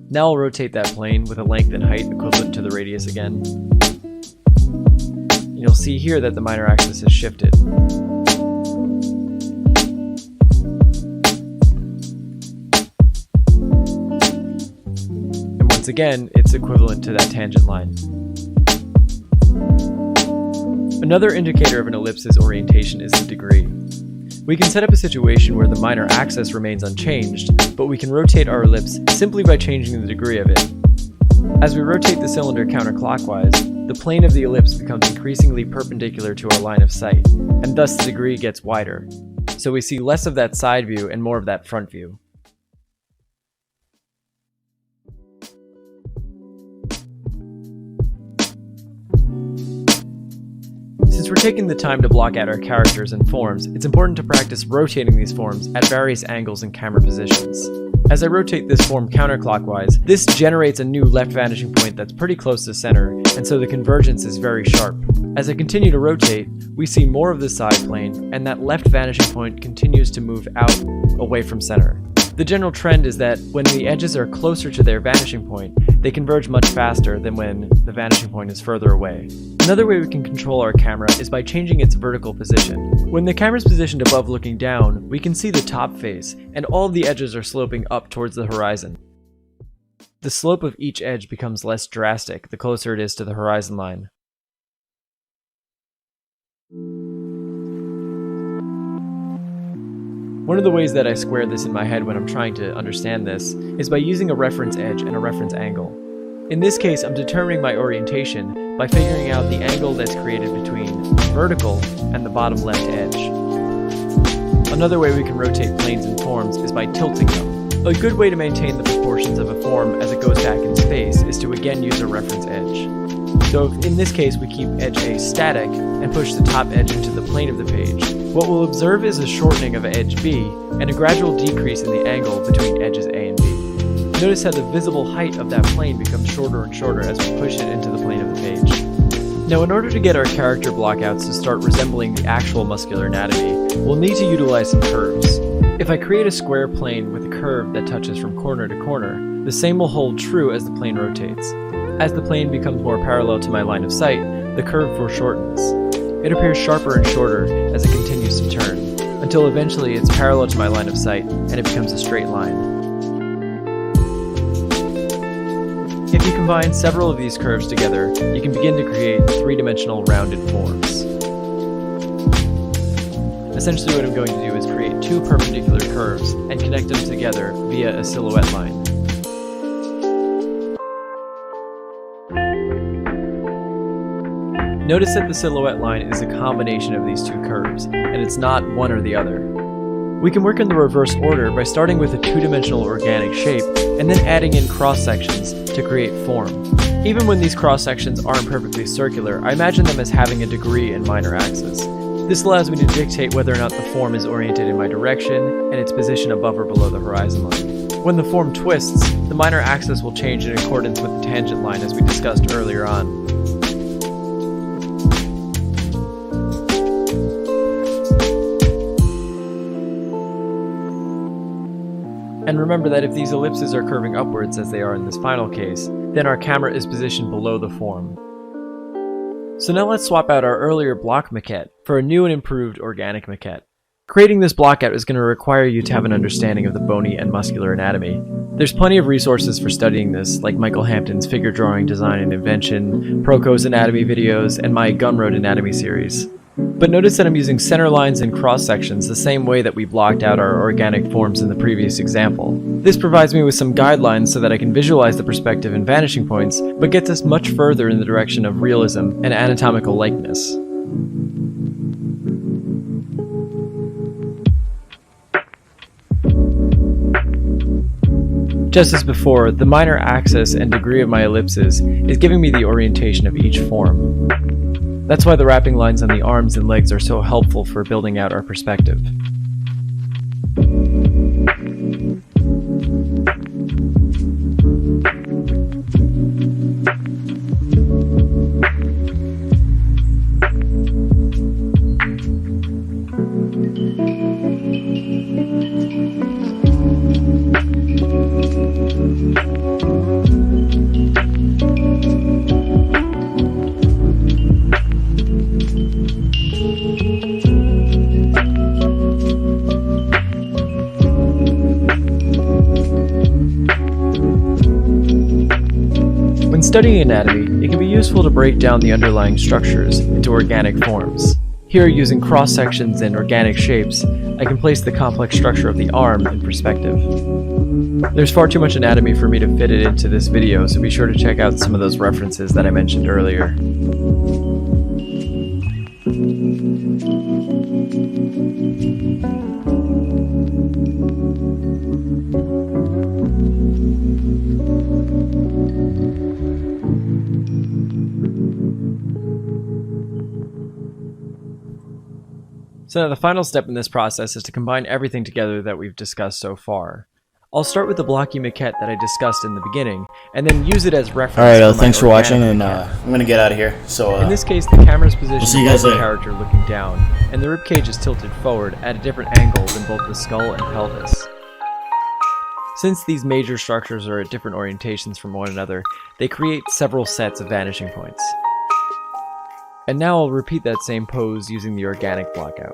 S5: Now I'll rotate that plane with a length and height equivalent to the radius again. You'll see here that the minor axis has shifted. And once again, it's equivalent to that tangent line. Another indicator of an ellipse's orientation is the degree. We can set up a situation where the minor axis remains unchanged, but we can rotate our ellipse simply by changing the degree of it. As we rotate the cylinder counterclockwise, the plane of the ellipse becomes increasingly perpendicular to our line of sight, and thus the degree gets wider. So we see less of that side view and more of that front view. Since we're taking the time to block out our characters and forms, it's important to practice rotating these forms at various angles and camera positions. As I rotate this form counterclockwise, this generates a new left vanishing point that's pretty close to center, and so the convergence is very sharp. As I continue to rotate, we see more of the side plane, and that left vanishing point continues to move out away from center. The general trend is that when the edges are closer to their vanishing point, they converge much faster than when the vanishing point is further away. Another way we can control our camera is by changing its vertical position. When the camera is positioned above looking down, we can see the top face, and all of the edges are sloping up towards the horizon. The slope of each edge becomes less drastic the closer it is to the horizon line. One of the ways that I square this in my head when I'm trying to understand this is by using a reference edge and a reference angle. In this case, I'm determining my orientation by figuring out the angle that's created between the vertical and the bottom left edge. Another way we can rotate planes and forms is by tilting them. A good way to maintain the proportions of a form as it goes back in space is to again use a reference edge. So if in this case we keep edge A static and push the top edge into the plane of the page, what we'll observe is a shortening of edge B and a gradual decrease in the angle between edges A and B. Notice how the visible height of that plane becomes shorter and shorter as we push it into the plane of the page. Now, in order to get our character blockouts to start resembling the actual muscular anatomy, we'll need to utilize some curves. If I create a square plane with a curve that touches from corner to corner, the same will hold true as the plane rotates. As the plane becomes more parallel to my line of sight, the curve foreshortens. It appears sharper and shorter as it continues to turn, until eventually it's parallel to my line of sight and it becomes a straight line. If you combine several of these curves together, you can begin to create three-dimensional rounded forms. Essentially what I'm going to do is create two perpendicular curves and connect them together via a silhouette line. Notice that the silhouette line is a combination of these two curves, and it's not one or the other. We can work in the reverse order by starting with a two-dimensional organic shape and then adding in cross-sections to create form. Even when these cross-sections aren't perfectly circular, I imagine them as having a degree and minor axis. This allows me to dictate whether or not the form is oriented in my direction and its position above or below the horizon line. When the form twists, the minor axis will change in accordance with the tangent line as we discussed earlier on. And remember that if these ellipses are curving upwards as they are in this final case, then our camera is positioned below the form. So now let's swap out our earlier block maquette for a new and improved organic maquette. Creating this blockout is going to require you to have an understanding of the bony and muscular anatomy. There's plenty of resources for studying this, like Michael Hampton's Figure Drawing, Design and Invention, Proco's anatomy videos, and my Gumroad anatomy series. But notice that I'm using center lines and cross sections the same way that we blocked out our organic forms in the previous example. This provides me with some guidelines so that I can visualize the perspective and vanishing points, but gets us much further in the direction of realism and anatomical likeness. Just as before, the minor axis and degree of my ellipses is giving me the orientation of each form. That's why the wrapping lines on the arms and legs are so helpful for building out our perspective. When studying anatomy, it can be useful to break down the underlying structures into organic forms. Here, using cross-sections and organic shapes, I can place the complex structure of the arm in perspective. There's far too much anatomy for me to fit it into this video, so be sure to check out some of those references that I mentioned earlier. So now the final step in this process is to combine everything together that we've discussed so far. I'll start with the blocky maquette that I discussed in the beginning, and then use it as reference.
S3: Alright, thanks for watching, and I'm gonna get out of here. So
S5: in this case, the camera's positioned
S3: above
S5: the character looking down, and the ribcage is tilted forward at a different angle than both the skull and pelvis. Since these major structures are at different orientations from one another, they create several sets of vanishing points. And now I'll repeat that same pose using the organic blockout.